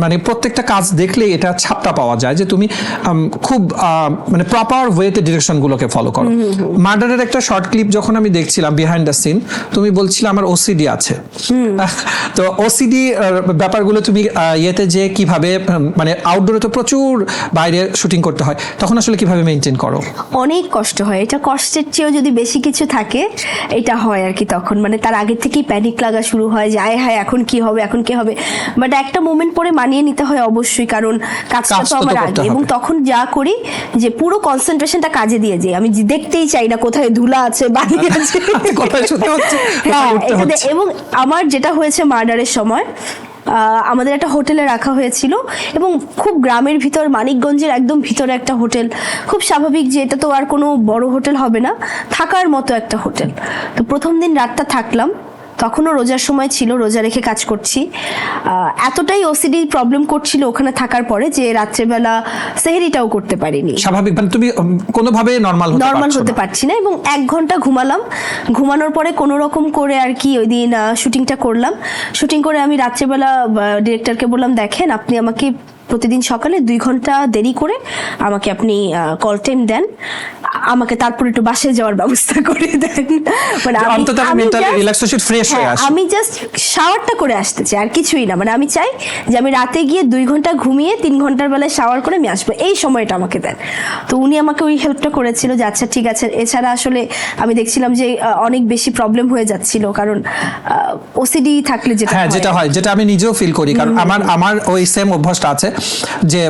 মানে প্রত্যেকটা কাজ দেখলে এটা ছাপটা পাওয়া যায় যে তুমি খুব মানে প্রপার ওয়েতে ডিরেকশন গুলোকে ফলো করো। মার্ডারের একটা শর্ট ক্লিপ যখন আমি দেখছিলাম বিহাইন্ড দ্য সিন, তুমি বলছিলে আমার ওসিডি আছে, তো ওসিডি ব্যাপারগুলো তুমি ইয়েতে যে কিভাবে, মানে আউটডোরে তো প্রচুর বাইরে শুটিং করতে হয়, তখন আসলে কিভাবে মেইনটেইন করো?
অনেক কষ্ট হয়, এটা কষ্টের চেয়েও যদি বেশি কিছু থাকে এটা হয় আর কি। তখন মানে তার আগে থেকেই প্যানিক লাগা শুরু হয় যে আয় হায় এখন কি হবে। বাট একটা মোমেন্ট পরে মানিয়ে নিতে হয় অবশ্যই, কারণ কাজটা তো আমার আগে। এবং তখন যা করি যে পুরো কনসেন্ট্রেশনটা কাজে দিয়ে যাই, আমি দেখতেই চাই না কোথায় ধুলা আছে, বালি আছে,
কোথায় শুতে হচ্ছে।
এবং আমার যেটা হয়েছে মার্ডারের সময়, আমাদের একটা হোটেলে রাখা হয়েছিল, এবং খুব গ্রামের ভিতর, মানিকগঞ্জের একদম ভিতরে একটা হোটেল। খুব স্বাভাবিক যে এটা তো আর কোনো বড় হোটেল হবে না, থাকার মতো একটা হোটেল। তো প্রথম দিন রাতটা থাকলাম, তখনও রোজার সময় ছিল, রোজা রেখে কাজ করছি। এতটাই ওসিডি প্রবলেম করছিল ওখানে থাকার পরে যে রাত্রেবেলা সেহরিটাও করতে পারিনি।
স্বাভাবিক, মানে তুমি কোনোভাবে নরমাল
হতে পারছি না। এবং 1 ঘন্টা ঘুমালাম, ঘুমানোর পরে কোনো রকম করে আর কি ওই দিন শুটিংটা করলাম। শুটিং করে আমি রাত্রেবেলা ডিরেক্টরকে বললাম দেখেন আপনি আমাকে প্রতিদিন সকালে 2 ঘন্টা দেরি করে আমাকে আপনি কল টাইম দেন, আমাকে তারপর একটু বাসায় যাওয়ার ব্যবস্থা করে দেন, মানে আমি জাস্ট শাওয়ারটা করে আসতে চাই, আর কিছুই না। মানে আমি চাই যে আমি রাতে গিয়ে 2 ঘন্টা ঘুমিয়ে 3 ঘন্টার বেলায় শাওয়ার করে আমি আসবো, এই সময়টা আমাকে দেন। তো উনি আমাকে ওই হেল্পটা করেছিল যে আচ্ছা ঠিক আছে। এছাড়া আসলে আমি দেখছিলাম যে অনেক বেশি প্রবলেম হয়ে যাচ্ছিল, কারণ ওসিডি থাকলে যেটা হয়,
যেটা আমি নিজেও ফিল করি, কারণ আমার ওই সেম অভ্যাসটা আছে যে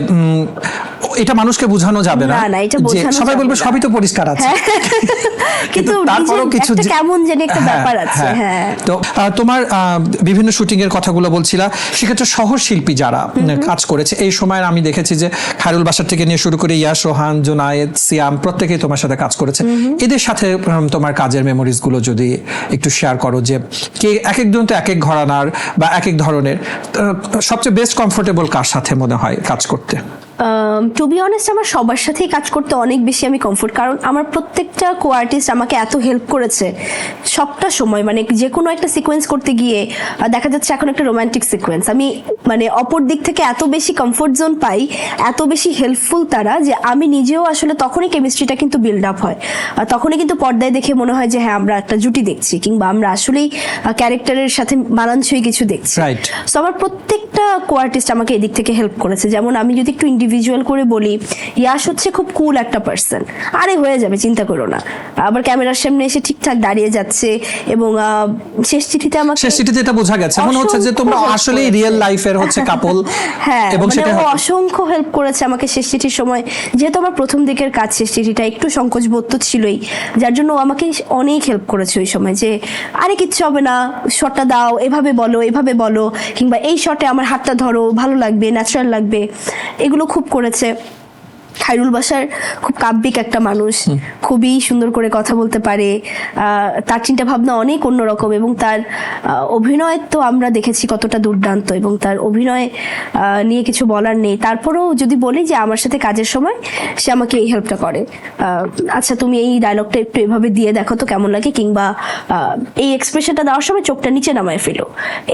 এটা মানুষকে বোঝানো যাবে না,
না, এটা
যে
বোঝানো
সবাই
যাবে
বলবে
না।
সবই তো পরিষ্কার আছে,
কিন্তু
তারপরেও কিছু
একটা কেমন জানি একটা
হ্যাঁ,
ব্যাপার আছে। হ্যাঁ,
তো তোমার বিভিন্ন শুটিং এর কথাগুলো বলছিলা, সেক্ষেত্রে সহশিল্পী যারা কাজ করেছে এই সময় আমি দেখেছি যে খায়রুল বাসার থেকে নিয়ে শুরু করে ইয়াস, রোহান, জুনায়েদ, সিয়াম প্রত্যেকেই তোমার সাথে কাজ করেছে। এদের সাথে তোমার কাজের মেমোরিজ গুলো যদি একটু শেয়ার করো, যে কে এক একজন তো এক এক ঘরানার বা এক এক ধরনের, সবচেয়ে বেস্ট কমফোর্টেবল কার সাথে মনে হয় কাজ করতে?
টু বি অনেস্ট আমার সবার সাথেই কাজ করতে অনেক বেশি আমি কমফোর্ট, কারণ আমার প্রত্যেকটা কো আর্টিস্ট আমাকে এত হেল্প করেছে সবটা সময়। মানে যে কোনো একটা সিকোয়েন্স করতে গিয়ে দেখা যাচ্ছে এখন একটা রোমান্টিক সিকোয়েন্স, আমি মানে অপর দিক থেকে এত বেশি কমফোর্ট জোন পাই, এত বেশি হেল্পফুল তারা, যে আমি নিজেও আসলে তখনই কেমিস্ট্রিটা কিন্তু বিল্ড আপ হয়, তখনই কিন্তু পর্দায় দেখে মনে হয় যে হ্যাঁ আমরা একটা জুটি দেখছি, কিংবা আমরা আসলেই ক্যারেক্টারের সাথে মানানসই কিছু দেখছি।
Right.
সো আমার প্রত্যেকটা কো আর্টিস্ট আমাকে এদিক থেকে হেল্প করেছে। যেমন আমি যদি একটু ইন্ডিভিজুয়াল করে বলি, ইয়াশ হচ্ছে খুব কুল একটা পার্সন, আরে হয়ে যাবে চিন্তা করো না, আবার ক্যামেরার সামনে এসে ঠিকঠাক দাঁড়িয়ে যাচ্ছে। এবং শেষ চিঠিতে আমাকে,
শেষ চিঠিতে এটা বোঝা গেছে, মনে হচ্ছে যে তোমরা
অসংখ্য help
আসলেই
করেছে।
রিয়েল লাইফের হচ্ছে কাপল।
হ্যাঁ,
এবং
মানে
সেটা
ও অসংখ্য হেল্প করেছে আমাকে শেষ চিঠির সময়। যেহেতু আমার প্রথম দিকের কাজ শেষ চিঠিটা, একটু সংকোচ বোধ তো ছিলই, যার জন্য ও আমাকে অনেক হেল্প করেছে ওই সময়, যে আরে কিচ্ছু হবে না, শটটা দাও, এভাবে বলো, এভাবে বলো, কিংবা এই শটে আমার হাতটা ধরো, ভালো লাগবে, ন্যাচারাল লাগবে, এগুলো খুব করেছে। খায়রুল বাসার খুব কাব্যিক একটা মানুষ, খুবই সুন্দর করে কথা বলতে পারে, তার চিন্তা ভাবনা অনেক অন্যরকম, এবং তার অভিনয় তো আমরা দেখেছি কতটা দুর্দান্ত, এবং তার অভিনয় নিয়ে কিছু বলার নেই। তারপরেও যদি বলি যে আমার সাথে কাজের সময় সে আমাকে এই হেল্পটা করে, আচ্ছা তুমি এই ডায়লগটা একটু এভাবে দিয়ে দেখো তো কেমন লাগে, কিংবা এই এক্সপ্রেশনটা দেওয়ার সময় চোখটা নিচে নামায় ফেলো,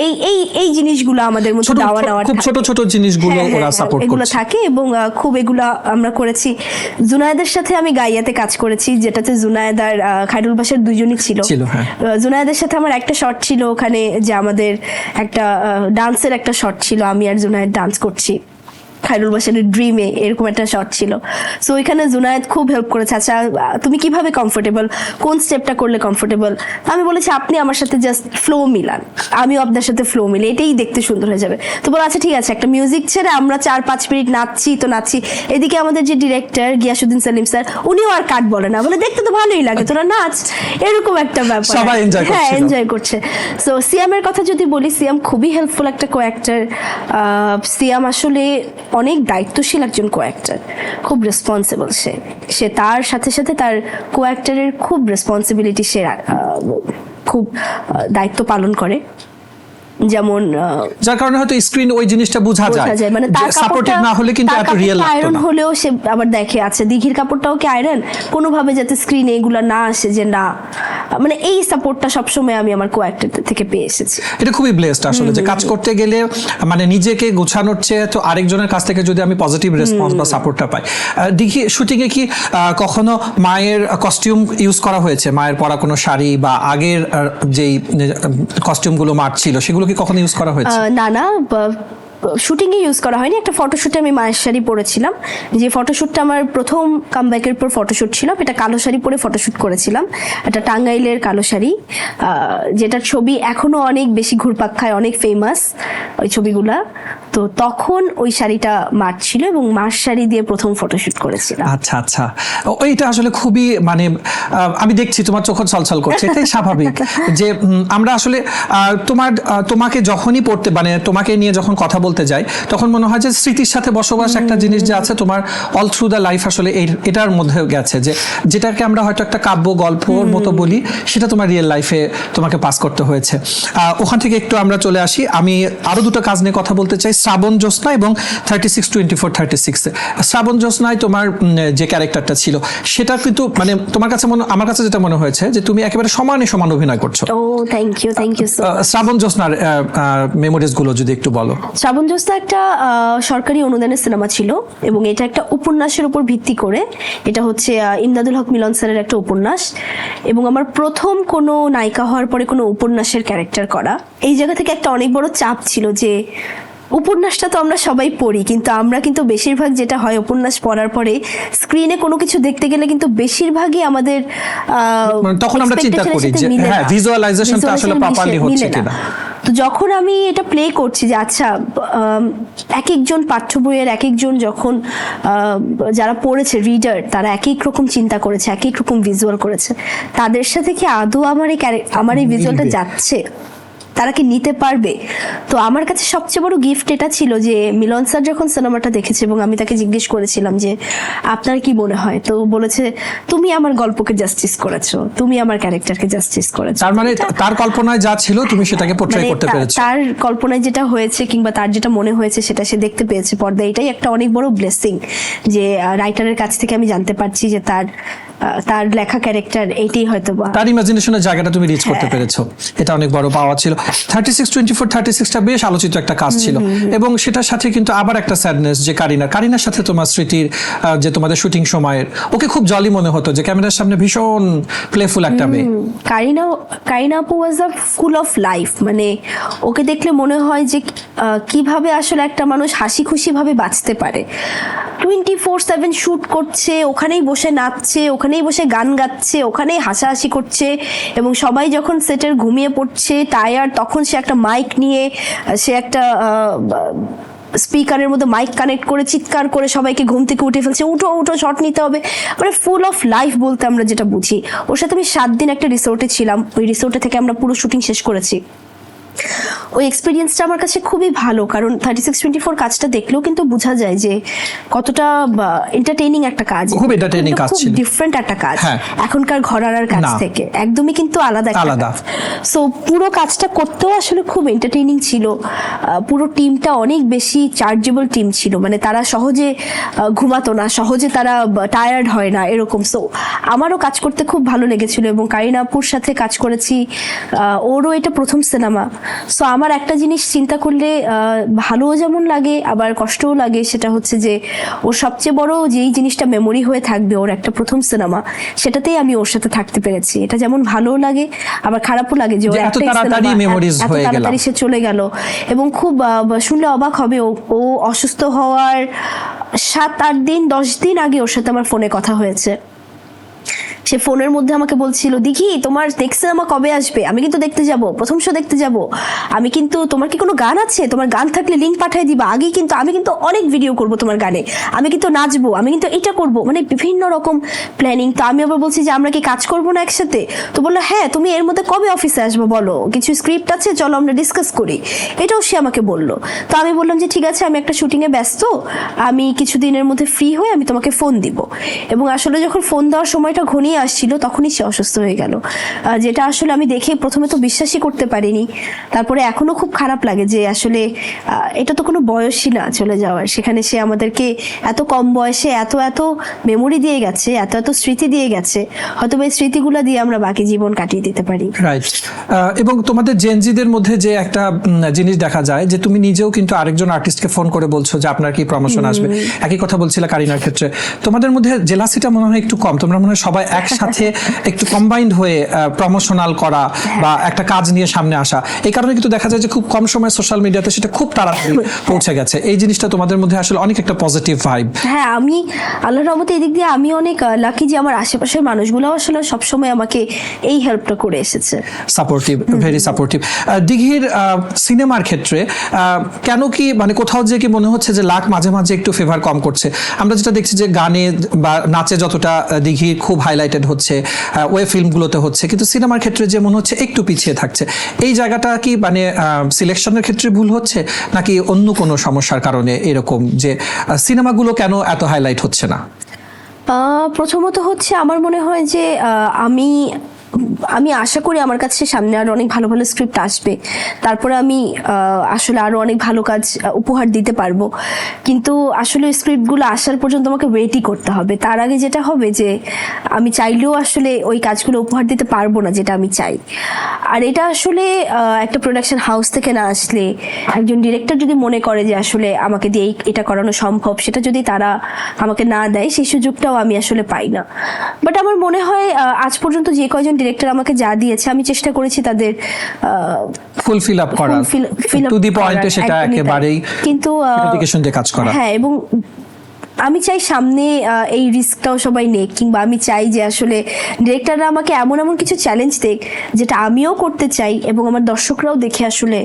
এই এই এই জিনিসগুলো আমাদের মধ্যে দেওয়া নেওয়া
খুব ছোট ছোট জিনিসগুলো ওরা সাপোর্ট
এগুলো
করছে।
থাকে, এবং খুব এগুলো আমরা করেছি। জুনায়েদের সাথে আমি গাইয়াতে কাজ করেছি, যেটাতে জুনায়েদ আর খায়রুল বাসার দুজনই ছিল।
হ্যাঁ।
জুনায়েদের সাথে আমার একটা শট ছিল ওখানে, যে আমাদের একটা ডান্সের একটা শট ছিল, আমি আর জুনায়েদ ডান্স করছি খায়রুল বাসারের ড্রিমে, এরকম একটা শট ছিল। সো ওইখানে জুনায়েদ খুব হেল্প করেছে, আচ্ছা তুমি কিভাবে কমফোর্টেবল, কোন স্টেপটা করলে কমফোর্টেবল। আমি বলেছি আপনি আমার সাথে জাস্ট ফ্লো মিলান, আমিও আপনার সাথে ফ্লো মিলে, এটাই দেখতে সুন্দর হয়ে যাবে। তো বলো আচ্ছা ঠিক আছে, একটা মিউজিক ছেড়ে আমরা 4-5 মিনিট নাচছি তো নাচছি। এদিকে আমাদের যে ডিরেক্টর গিয়াসউদ্দিন সেলিম স্যার, উনিও আর কাট বলে না, বলে দেখতে তো ভালোই লাগে, তোরা নাচ, এরকম একটা ব্যাপার।
সবাই enjoy
হ্যাঁ,
করছিল।
এনজয় করছে। সো সিয়ামের কথা যদি বলি, সিয়াম খুবই হেল্পফুল একটা কো অ্যাক্টর। সিয়াম আসলে অনেক দায়িত্বশীল একজন কো অ্যাক্টর, খুব রেসপন্সিবল। সে তার সাথে সাথে তার কো অ্যাক্টরের খুব রেসপন্সিবিলিটি, সে খুব দায়িত্ব পালন করে। যেমন
যার কারণে হয়তো স্ক্রিন ওই জিনিসটা বোঝা যায়,
মানে তার
সাপোর্টিভ না হলে কিন্তু এত রিয়েল লাগতো
আয়রন
না।
হলেও সে আবার দেখে আছে দিঘির কাপড়টাও কি আয়রন, কোনোভাবে যাতে স্ক্রিনে এগুলা না আসে, যে না, মানে এই সাপোর্টটা সবসময় আমি আমার কো অ্যাক্টর থেকে পেয়ে এসেছি।
এটা খুবই ব্লেসড আসলে, যে কাজ করতে গেলে মানে নিজেকে গোছানোর চেয়ে তো আরেকজনের কাছ থেকে যদি আমি পজিটিভ রেসপন্স বা সাপোর্টটা পাই। দেখি শুটিং এ কি কখনো মায়ের কস্টিউম ইউজ করা হয়েছে, মায়ের পরা কোনো শাড়ি বা আগের যেই কস্টিউমগুলো মার ছিল সেগুলো কি কখনো ইউজ করা হয়েছে?
না, শুটিংয়ে ইউজ করা হয়নি। একটা ফটোশুটে আমি মায়ের শাড়ি পরেছিলাম, যে ফটোশ্যুটটা আমার প্রথম কামব্যাকের পর ফটোশ্যুট ছিল। এটা কালো শাড়ি পরে ফটোশ্যুট করেছিলাম, একটা টাঙ্গাইলের কালো শাড়ি, যেটার ছবি এখনো অনেক বেশি ঘুরপাক খায়, অনেক ফেমাস ওই ছবিগুলা। তো তখন ওই শাড়িটা মার ছিল, এবং মার শাড়ি দিয়ে প্রথম ফটোশ্যুট করেছিলাম।
আচ্ছা আচ্ছা, ওইটা আসলে খুবই মানে আমি দেখছি তোমার চোখ ছলছল করছে, এটাই স্বাভাবিক। যে আমরা আসলে তোমাকে যখনই পড়তে মানে তোমাকে নিয়ে যখন কথা বলতে যাই, তখন মনে হয় যে স্মৃতির সাথে বসবাস একটা জিনিস যে আছে তোমার অল থ্রু দ্য লাইফ, আসলে এটার মধ্যে গেছে, যে যেটাকে আমরা হয়তো একটা কাব্য গল্পর মতো বলি, সেটা তোমার রিয়েল লাইফে তোমাকে পাস করতে হয়েছে। ওখান থেকে একটু আমরা চলে আসি, আমি আরো দুটো কাজ নিয়ে কথা বলতে চাই, শ্রাবণ জ্যোৎস্না এবং 36-24-36। শ্রাবণ জ্যোৎস্নায় তোমার যে ক্যারেক্টারটা ছিল, সেটা কিন্তু মানে তোমার কাছে আমার কাছে যেটা মনে হয়েছে যে তুমি একেবারে সমানে সমান অভিনয় করছো।
ও থ্যাংক ইউ সো মাচ।
শ্রাবণ জ্যোৎস্নার মেমোরিজ গুলো যদি একটু বলো।
শ্রাবণ জ্যোৎস্না একটা সরকারি অনুদানের সিনেমা ছিল, এবং এটা একটা উপন্যাসের উপর ভিত্তি করে। এটা হচ্ছে ইমদাদুল হক মিলন স্যারের একটা উপন্যাস, এবং আমার প্রথম কোনো নায়িকা হওয়ার পরে কোনো উপন্যাসের ক্যারেক্টার করা। এই জায়গা থেকে একটা অনেক বড় চাপ ছিল, যে উপন্যাসটা তো আমরা সবাই পড়ি, কিন্তু আমরা কিন্তু বেশিরভাগ যেটা হয়, উপন্যাস পড়ার পরে স্ক্রিনে কোনো কিছু দেখতে গেলে কিন্তু বেশিরভাগই আমাদের
তখন আমরা চিন্তা করি যে হ্যাঁ ভিজুয়ালাইজেশনটা আসলে প্রপারলি হচ্ছে কিনা।
তো যখন আমি এটা প্লে করছি যে আচ্ছা এক একজন পাঠ্য বইয়ের এক একজন যখন যারা পড়েছে রিডার তারা এক এক রকম চিন্তা করেছে, এক এক রকম ভিজুয়াল করেছে, তাদের সাথে কি আদৌ আমার এই ভিজুয়ালটা যাচ্ছে, তারা কি নিতে পারবে? তো আমার কাছে সবচেয়ে বড় গিফট এটা ছিল যে মিলন স্যার যখন সিনেমাটা দেখেছে এবং আমি তাকে জিজ্ঞেস করেছিলাম যে আপনার কি মনে হয়, তো বলেছে তুমি আমার গল্পকে জাস্টিস করেছো, তুমি আমার ক্যারেক্টারকে জাস্টিস করেছো।
তার মানে তার কল্পনায় যা ছিল তুমি সেটাকে পোর্ট্রে
মানে
করতে পেরেছো।
তার কল্পনায় যেটা হয়েছে কিংবা তার যেটা মনে হয়েছে সেটা সে দেখতে পেয়েছে পর্দায়, এটাই একটা অনেক বড় ব্লেসিং যে রাইটারের কাছ থেকে আমি জানতে পারছি যে তার লেখা ক্যারেক্টার এইটাই হয়তো বা
তার ইমাজিনেশনের জায়গাটা তুমি রিচ করতে পেরেছো, এটা অনেক বড় পাওয়া ছিল। 36/24 টা বেশ আলোচিত একটা কাজ ছিল এবং সেটার সাথে কিন্তু আবার একটা স্যাডনেস যে কারিনার সাথে তোমার স্মৃতির যে তোমাদের শুটিং সময়ের, ওকে খুব জলি মনে হতো যে ক্যামেরার সামনে ভীষণ প্লেফুল একটা মেয়ে।
কারিনা আপু ওয়াজ আ ফুল অফ লাইফ, মানে ওকে দেখলে মনে হয় যে কিভাবে আসলে একটা মানুষ হাসি খুশি ভাবে বাঁচতে পারে। 24/7 শুট করছে, ওখানেই বসে নাচছে, ওখানেই বসে গান গাচ্ছে, ওখানেই হাসাহাসি করছে এবং সবাই যখন সেটের ঘুমিয়ে পড়ছে টায়ার্ড তখন সে একটা মাইক নিয়ে সে একটা স্পিকারের মধ্যে মাইক কানেক্ট করে চিৎকার করে সবাইকে ঘুম থেকে উঠে ফেলছে, উঠো উঠো শট নিতে হবে, মানে ফুল অফ লাইফ বলতে আমরা যেটা বুঝি। ওর সাথে আমি 7 দিন একটা রিসোর্টে ছিলাম, ওই রিসোর্টে থেকে আমরা পুরো শুটিং শেষ করেছি। ওই এক্সপিরিয়েন্সটা আমার কাছে খুবই ভালো, কারণ 36/24 কাজটা দেখলেও কিন্তু বোঝা যায় যে কতটা এন্টারটেইনিং একটা কাজ,
খুব entertaining কাজ ছিল,
ডিফারেন্ট একটা কাজ
হ্যাঁ।
এখনকার ঘরানার কাজ
না।
থেকে একদমই কিন্তু আলাদা।
আলাদা।
সো পুরো কাজটা করতেও আসলে খুব এন্টারটেইনিং ছিল। পুরো টিমটা অনেক বেশি চার্জেবল টিম ছিল, মানে তারা সহজে ঘুমাতো না, সহজে তারা টায়ার্ড হয় না এরকম। সো আমারও কাজ করতে খুব ভালো লেগেছিল এবং কারিনা আপুর সাথে কাজ করেছি, ওরও এটা প্রথম সিনেমা। সো আমার একটা জিনিস চিন্তা করলে ভালোও যেমন লাগে আবার কষ্টও লাগে, সেটা হচ্ছে যে ওর সবচেয়ে বড় যেই জিনিসটা মেমোরি হয়ে থাকবে ওর একটা প্রথম সিনেমা, সেটাতেই আমি ওর সাথে থাকতে পেরেছি। এটা যেমন ভালোও লাগে আবার খারাপও লাগে যে ওর
এত
একটাই
তাড়াতাড়ি
সিনেমা,
memories
এত
হয়ে গেল।
তাড়াতাড়ি সে চলে গেল এবং খুব শুনলে অবাক হবে, ও অসুস্থ হওয়ার 7-8 দিন 10 দিন আগে ওর সাথে আমার ফোনে কথা হয়েছে। সে ফোনের মধ্যে আমাকে বলছিল, দেখি তোমার নেক্সট সিনেমা কবে আসবে, আমি কিন্তু দেখতে যাব, প্রথম শো দেখতে যাব, আমি কিন্তু তোমার কি কোনো গান আছে, তোমার গান থাকলে লিঙ্ক পাঠিয়ে দিবা, আগে কিন্তু আমি কিন্তু অনেক ভিডিও করব তোমার গানে, আমি কিন্তু নাচবো, আমি কিন্তু এটা করব, মানে বিভিন্ন রকম প্ল্যানিং। তো আমি আবার বলছি যে আমরা কি কাজ করব না একসাথে? তো বললো হ্যাঁ, তুমি এর মধ্যে কবে অফিসে আসবো বলো, কিছু স্ক্রিপ্ট আছে, চলো আমরা ডিসকাস করি, এটাও সে আমাকে বললো। তো আমি বললাম যে ঠিক আছে, আমি একটা শুটিংয়ে ব্যস্ত, আমি কিছুদিনের মধ্যে ফ্রি হয়ে আমি তোমাকে ফোন দিব। এবং আসলে যখন ফোন দেওয়ার সময়টা ঘনিয়ে আসছিল তখনই সে অসুস্থ হয়ে গেল, যেটা আসলে আমি দেখে প্রথমে তো বিশ্বাসই করতে পারিনি। তারপরে এখনো খুব খারাপ লাগে যে আসলে এটা তো কোনো বয়সই না চলে যাওয়ার, সেখানে সে আমাদেরকে এত কম বয়সে এত এত মেমোরি দিয়ে গেছে, এত এত স্মৃতি দিয়ে গেছে, হয়তো এই স্মৃতিগুলো দিয়ে আমরা বাকি জীবন কাটিয়ে দিতে পারি।
রাইট। এবং তোমাদের জেনজিদের মধ্যে যে একটা জিনিস দেখা যায় যে তুমি নিজেও কিন্তু আরেকজন আর্টিস্টকে ফোন করে বলছো যে আপনার কি প্রমোশন আসবে, একই কথা বলছিল কারিনার ক্ষেত্রে। তোমাদের মধ্যে জেলাসিটা মনে হয় একটু কম, তোমরা মনে হয় সবাই একসাথে একটু কম্বাইন্ড হয়ে প্রমোশনাল করা বা একটা কাজ নিয়ে সামনে আসা, এই কারণে কিন্তু দেখা যায় যে খুব কম সময় সোশ্যাল মিডিয়াতে সেটা খুব তাড়াতাড়ি পৌঁছে গেছে। এই জিনিসটা তোমাদের মধ্যে আসলে অনেক একটা পজিটিভ ভাইব।
হ্যাঁ, আমি আল্লাহর রহমতে এদিক দিয়ে আমি অনেক লাকি যে আমার আশেপাশের মানুষগুলো আসলে সবসময় আমাকে এই হেল্পটা করে এসেছে।
Supportive, very supportive. দিঘির সিনেমার ক্ষেত্রে কেন কি মানে কোথাও যে কি মনে হচ্ছে যে লাক মাঝে মাঝে একটু ফেভার কম করছে? আমরা যেটা দেখছি যে গানে বা নাচে যতটা দিঘি খুব হাইলাইটেড হচ্ছে, ওয়েব ফিল্মগুলোতে হচ্ছে, কিন্তু সিনেমার ক্ষেত্রে যে মনে হচ্ছে একটু পিছিয়ে থাকছে। এই জায়গাটা কি মানে সিলেকশনের ক্ষেত্রে ভুল হচ্ছে নাকি অন্য কোনো সমস্যার কারণে এরকম যে সিনেমাগুলো কেন এত হাইলাইট হচ্ছে না?
প্রথমত হচ্ছে আমার মনে হয় যে আমি আশা করি আমার কাছে সামনে আরো অনেক ভালো ভালো স্ক্রিপ্ট আসবে, তারপরে আমি আসলে আরো অনেক ভালো কাজ উপহার দিতে পারবো। কিন্তু আসলে স্ক্রিপ্টগুলো আসার পর্যন্ত আমাকে ওয়েটই করতে হবে। তার আগে যেটা হবে যে আমি চাইলেও আসলে ওই কাজগুলো উপহার দিতে পারবো না যেটা আমি চাই। আর এটা আসলে একটা প্রোডাকশন হাউস থেকে না আসলে, একজন ডিরেক্টর যদি মনে করে যে আসলে আমাকে দিয়ে এটা করানো সম্ভব, সেটা যদি তারা আমাকে না দেয়, সেই সুযোগটাও আমি আসলে পাই না। বাট আমার মনে হয় আজ পর্যন্ত যে কয়জন ডিরেক্টর আমাকে যা দিয়েছে আমি চেষ্টা করেছি তাদের
ফুলফিল আপ করা, টু দি পয়েন্টে সেটা একেবারেই
কিন্তু
ডেডিকেশন দিয়ে কাজ করা।
হ্যাঁ, এবং আমি চাই সামনে এই রিস্কটাও সবাই নেক, কিংবা আমি চাই যে আসলে ডিরেক্টররা আমাকে এমন এমন কিছু চ্যালেঞ্জ দেখ যেটা আমিও করতে চাই এবং আমার দর্শকরাও দেখে আসলে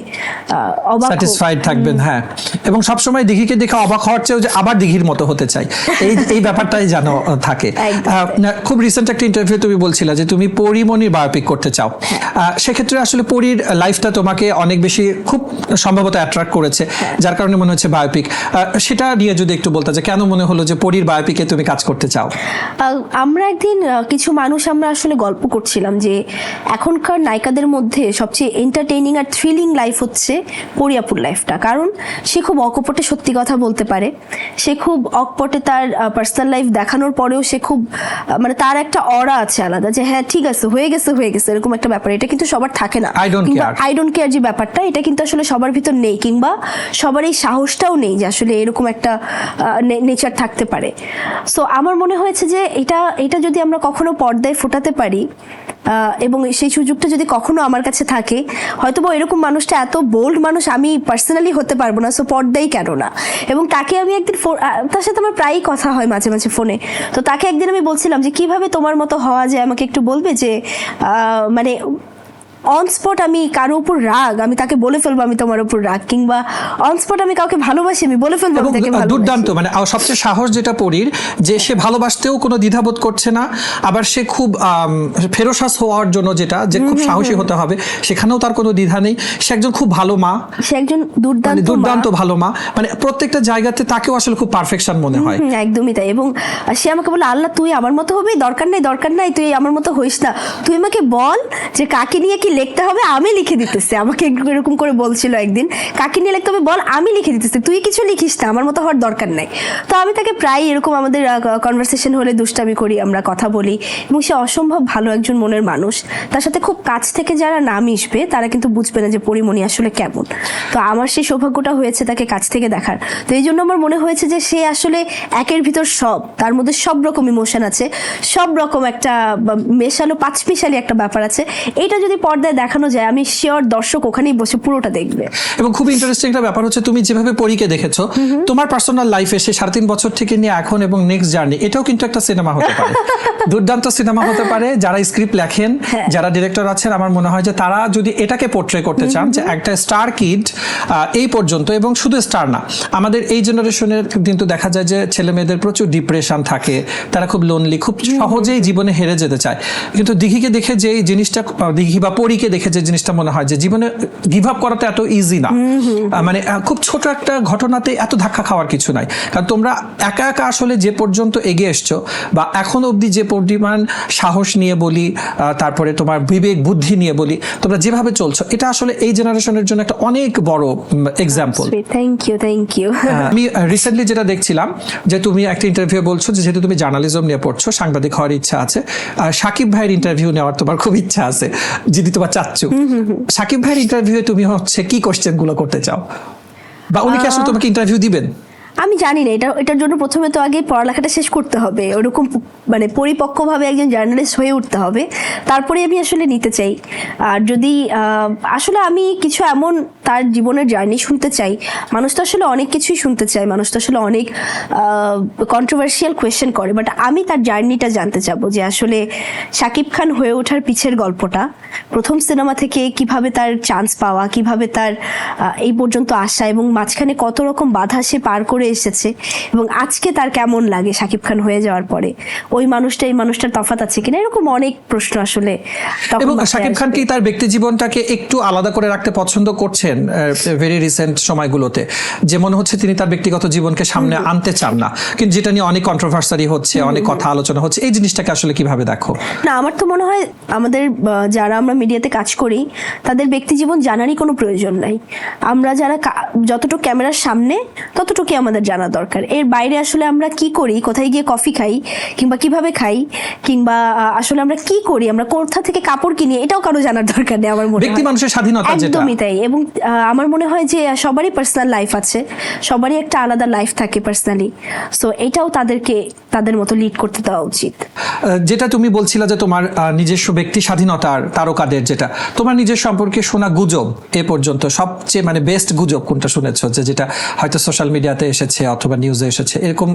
অবাক হোক।
স্যাটিসফাইড থাকবেন, হ্যাঁ। এবং সবসময় দিঘিকে দেখে অবাক হওয়ার চেয়েও যে আবার দিঘির মতো হতে চাই, এই ব্যাপারটাই যেন থাকে। খুব রিসেন্ট একটা ইন্টারভিউ তুমি বলছিলা যে তুমি পরিমণির বায়োপিক করতে চাও। সেক্ষেত্রে আসলে পরীর লাইফটা তোমাকে অনেক বেশি খুব সম্ভবত অ্যাট্রাক্ট করেছে, যার কারণে মনে হচ্ছে বায়োপিক। সেটা নিয়ে যদি একটু বলতে যে কেন মনে হলো যে পরীর বায়োপিকে তুমি কাজ করতে চাও?
আমরা একদিন কিছু মানুষ আমরা আসলে গল্প করছিলাম যে এখনকার নায়িকাদের মধ্যে সবচেয়ে এন্টারটেইনিং আর থ্রিলিং লাইফ হচ্ছে পরী আপুর লাইফটা। কারণ সে খুব অকপটে সত্যি কথা বলতে পারে, সে খুব অকপটে তার পার্সোনাল লাইফ দেখানোর পরেও সে খুব মানে তার একটা অরা আছে আলাদা, যে হ্যাঁ ঠিক আছে হয়ে গেছে এরকম একটা ব্যাপার। এটা কিন্তু সবার থাকে না।
আই
ডোন্ট কেয়ার যে ব্যাপারটা, এটা কিন্তু আসলে সবার ভিতর নেই, কিংবা সবার এই সাহসটাও নেই যে আসলে এরকম একটা নেচার থাকতে পারে। সো আমার মনে হয়েছে যে এটা যদি আমরা কখনো পর্দায় ফোটাতে পারি এবং সেই সুযোগটা যদি কখনো আমার কাছে থাকে, হয়তো বা এরকম মানুষটা এত বোল্ড মানুষ আমি পার্সোনালি হতে পারবো না, সো পর্দাই কেন না। এবং তাকে আমি একদিন তার সাথে আমার প্রায়ই কথা হয় মাঝে মাঝে ফোনে, তো তাকে একদিন আমি বলছিলাম যে কিভাবে তোমার মতো হওয়া যায়, আমাকে একটু বলবে যে মানে অন স্পট আমি কারো উপর রাগ, আমি তাকে বলে ফেলবো আমি তোমার উপর রাগ, কিংবা অন স্পট আমি কাউকে ভালোবাসি, আমি বলে ফেলবো আমি তাকে ভালোবাসি।
দুর্দান্ত, মানে সবচেয়ে সাহস যেটা পরীর, যে সে ভালোবাসতেও কোনো দ্বিধাবোধ করছে না, আবার সে খুব ফেরোসাস হওয়ার জন্য যে খুব সাহসী হতে হবে সেখানেও তার কোনো দ্বিধা নেই। সে একজন খুব ভালো মা,
সে একজন
দুর্দান্ত ভালো মা, মানে প্রত্যেকটা জায়গাতে তাকেও আসলে খুব পারফেকশন মনে হয়।
একদমই তাই। এবং সে আমাকে বলে আল্লাহ তুই আমার মতো হবি, দরকার নাই তুই আমার মতো হইস না, তুই আমাকে বল যে কাকে নিয়ে কি লিখতে হবে আমি লিখে দিতেছি। আমাকে এরকম করে বলছিল একদিন, কাকে নিয়ে লিখতে হবে বল আমি লিখে দিতেছি, তুই কিছু লিখিস না, আমার মতো হওয়ার দরকার নাই। তো আমি তাকে প্রায় এরকম আমাদের কনভারসেশন হলে দুষ্টামি করি, আমরা কথা বলি, এবং সে অসম্ভব ভালো একজন মনের মানুষ। তার সাথে খুব কাছ থেকে যারা না মিশবে তারা কিন্তু বুঝবে না যে পরিমণি আসলে কেমন। তো আমার সেই সৌভাগ্যটা হয়েছে তাকে কাছ থেকে দেখার। তো এই জন্য আমার মনে হয়েছে যে সে আসলে একের ভিতর সব, তার মধ্যে সব রকম ইমোশন আছে, সব রকম একটা মেশালো পাঁচমিশালি একটা ব্যাপার আছে। এইটা যদি পর্দায় দেখানো যায় আমি শিওর দর্শক ওখানেই বসে পুরোটা দেখবে।
এবং খুব ইন্টারেস্টিং একটা ব্যাপার হচ্ছে তুমি যেভাবে পরীকে দেখেছো, তোমার পার্সোনাল লাইফে সে 3.5 বছর থেকে নিয়ে এখন এবং নেক্সট জার্নি, এটাও কিন্তু একটা সিনেমা হতে পারে, দুর্দান্ত সিনেমা হতে পারে। যারা স্ক্রিপ্ট লেখেন, যারা ডিরেক্টর আছেন, আমার মনে হয় যে তারা যদি এটাকে পোর্ট্রে করতে চান যে একটা স্টার কিড এই পর্যন্ত, এবং শুধু স্টার না, আমাদের এই জেনারেশনের কিন্তু দেখা যায় যে ছেলে মেয়েদের প্রচুর ডিপ্রেশন থাকে, তারা খুব লোনলি, খুব সহজেই জীবনে হেরে যেতে চায়। কিন্তু দিঘিকে দেখে যে জিনিসটা, দিঘি বা পরীকে দেখে যে জিনিসটা মনে হয় যে জীবনে গিভ আপ করাটা এত ইজি না, মানে খুব ছোট একটা ঘটনাতে এত ধাক্কা খাওয়ার কিছু নাই। কারণ তোমরা একা একা আসলে যে পর্যন্ত এগিয়ে এসছো, বা এখন অবধি যে পরিমাণ সাহস নিয়ে বলি, তারপরে তোমার বিবেক বুদ্ধি নিয়ে বলি, তোমরা যেভাবে চলছো, এটা আসলে এই জেনারেশনের জন্য একটা অনেক বড় এক্সাম্পল।
Thank you.
আমি রিসেন্টলি যেটা দেখছিলাম যে তুমি একটা ইন্টারভিউ বলছো যে যেহেতু তুমি জার্নালিজম নিয়ে পড়ছো, সাংবাদিক হওয়ার ইচ্ছা আছে, সাকিব ভাইয়ের ইন্টারভিউ নেওয়ার তোমার খুব ইচ্ছা আছে, যদি তোমার চাচ্ছু। সাকিব ভাইয়ের ইন্টারভিউয়ে তুমি হচ্ছে কি কোশ্চেন গুলো করতে চাও, বা উনি কি আসলে তোমাকে ইন্টারভিউ দিবেন?
আমি জানি না, এটার জন্য প্রথমে তো আগে পড়ালেখাটা শেষ করতে হবে, ওরকম মানে পরিপক্কভাবে একজন জার্নালিস্ট হয়ে উঠতে হবে, তারপরে আমি আসলে নিতে চাই। আর যদি আসলে আমি কিছু এমন তার জীবনের জার্নি শুনতে চাই, মানুষ তো আসলে অনেক কিছুই শুনতে চায়, মানুষ তো আসলে অনেক কন্ট্রোভার্সিয়াল কোয়েশ্চেন করে, বাট আমি তার জার্নিটা জানতে চাবো, যে আসলে শাকিব খান হয়ে ওঠার পিছের গল্পটা, প্রথম সিনেমা থেকে কিভাবে তার চান্স পাওয়া, কিভাবে তার এই পর্যন্ত আসা, এবং মাঝখানে কত রকম বাধা সে পার করে এসেছে, এবং আজকে তার কেমন লাগে শাকিব খান হয়ে যাওয়ার পরে, ওই মানুষটা এই মানুষটার তফাৎ আছে কিনা, এরকম অনেক প্রশ্ন আসলে।
এবং শাকিব খান কি তার ব্যক্তি জীবনটাকে একটু আলাদা করে রাখতে পছন্দ করছেন ভেরি রিসেন্ট সময়গুলোতে, যে মনে হচ্ছে তিনি তার ব্যক্তিগত জীবনকে সামনে আনতে চান না, কিন্তু যেটা নিয়ে অনেক কন্ট্রোভার্সারি হচ্ছে, অনেক কথা আলোচনা হচ্ছে, এই জিনিসটাকে আসলে কিভাবে দেখো?
না, আমার তো মনে হয় আমাদের যারা আমরা মিডিয়াতে কাজ করি তাদের ব্যক্তি জীবন জানারই কোনো প্রয়োজন নাই। আমরা যারা যতটুকু ক্যামেরার সামনে ততটুকু আমাদের জানা দরকার, এর বাইরে আসলে আমরা কি করি, কোথায় গিয়ে কফি খাই, কিংবা কিভাবে খাই, কিংবা আসলে আমরা কি করি, আমরা কোথা থেকে কাপড় কিনি, এটাও কারো জানার দরকার নেই আমার মনে হয়।
ব্যক্তি মানুষের স্বাধীনতা যেটা,
একদমই তাই। এবং আমার মনে হয় যে সবারই পার্সোনাল লাইফ আছে, সবারই একটা আলাদা লাইফ থাকে পার্সোনালি, সো এটাও তাদেরকে তাদের মতো লিড করতে দেওয়া উচিত।
যেটা তুমি বলছিলা যে তোমার নিজস্ব ব্যক্তি স্বাধীনতার তারকাদের, যেটা তোমার নিজের সম্পর্কে শোনা গুজব এ পর্যন্ত সবচেয়ে মানে বেস্ট গুজব কোনটা শুনেছো, যেটা হয়তো সোশ্যাল মিডিয়াতে এসেছে অথবা নিউজে এসেছে, এরকম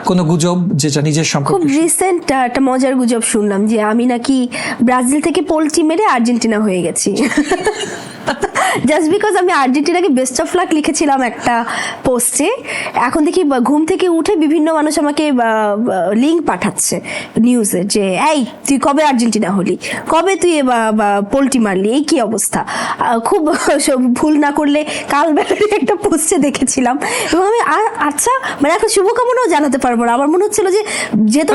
কোনো গুজব যেটা নিজের
খুব
সম্পর্কে?
রিসেন্ট একটা মজার গুজব শুনলাম যে আমি নাকি ব্রাজিল থেকে পোল্ট্রি মেরে আর্জেন্টিনা হয়ে গেছি। জাস্ট বিকজ আমি আর্জেন্টিনাকে বেস্ট অফ লাক লিখেছিলাম একটা পোস্টে, এখন দেখি ঘুম থেকে উঠে বিভিন্ন মানুষ আমাকে লিঙ্ক পাঠাচ্ছে নিউজে যে এই তুই কবে আর্জেন্টিনা হলি, কবে তুই পোল্ট্রি মারলি, এই কি অবস্থা। খুব ভুল না করলে কাল বেলার একটা পোস্টে দেখেছিলাম, এবং আমি আচ্ছা মানে এখন শুভকামনাও জানাতে পারবো না। আমার মনে হচ্ছিল যে যেহেতু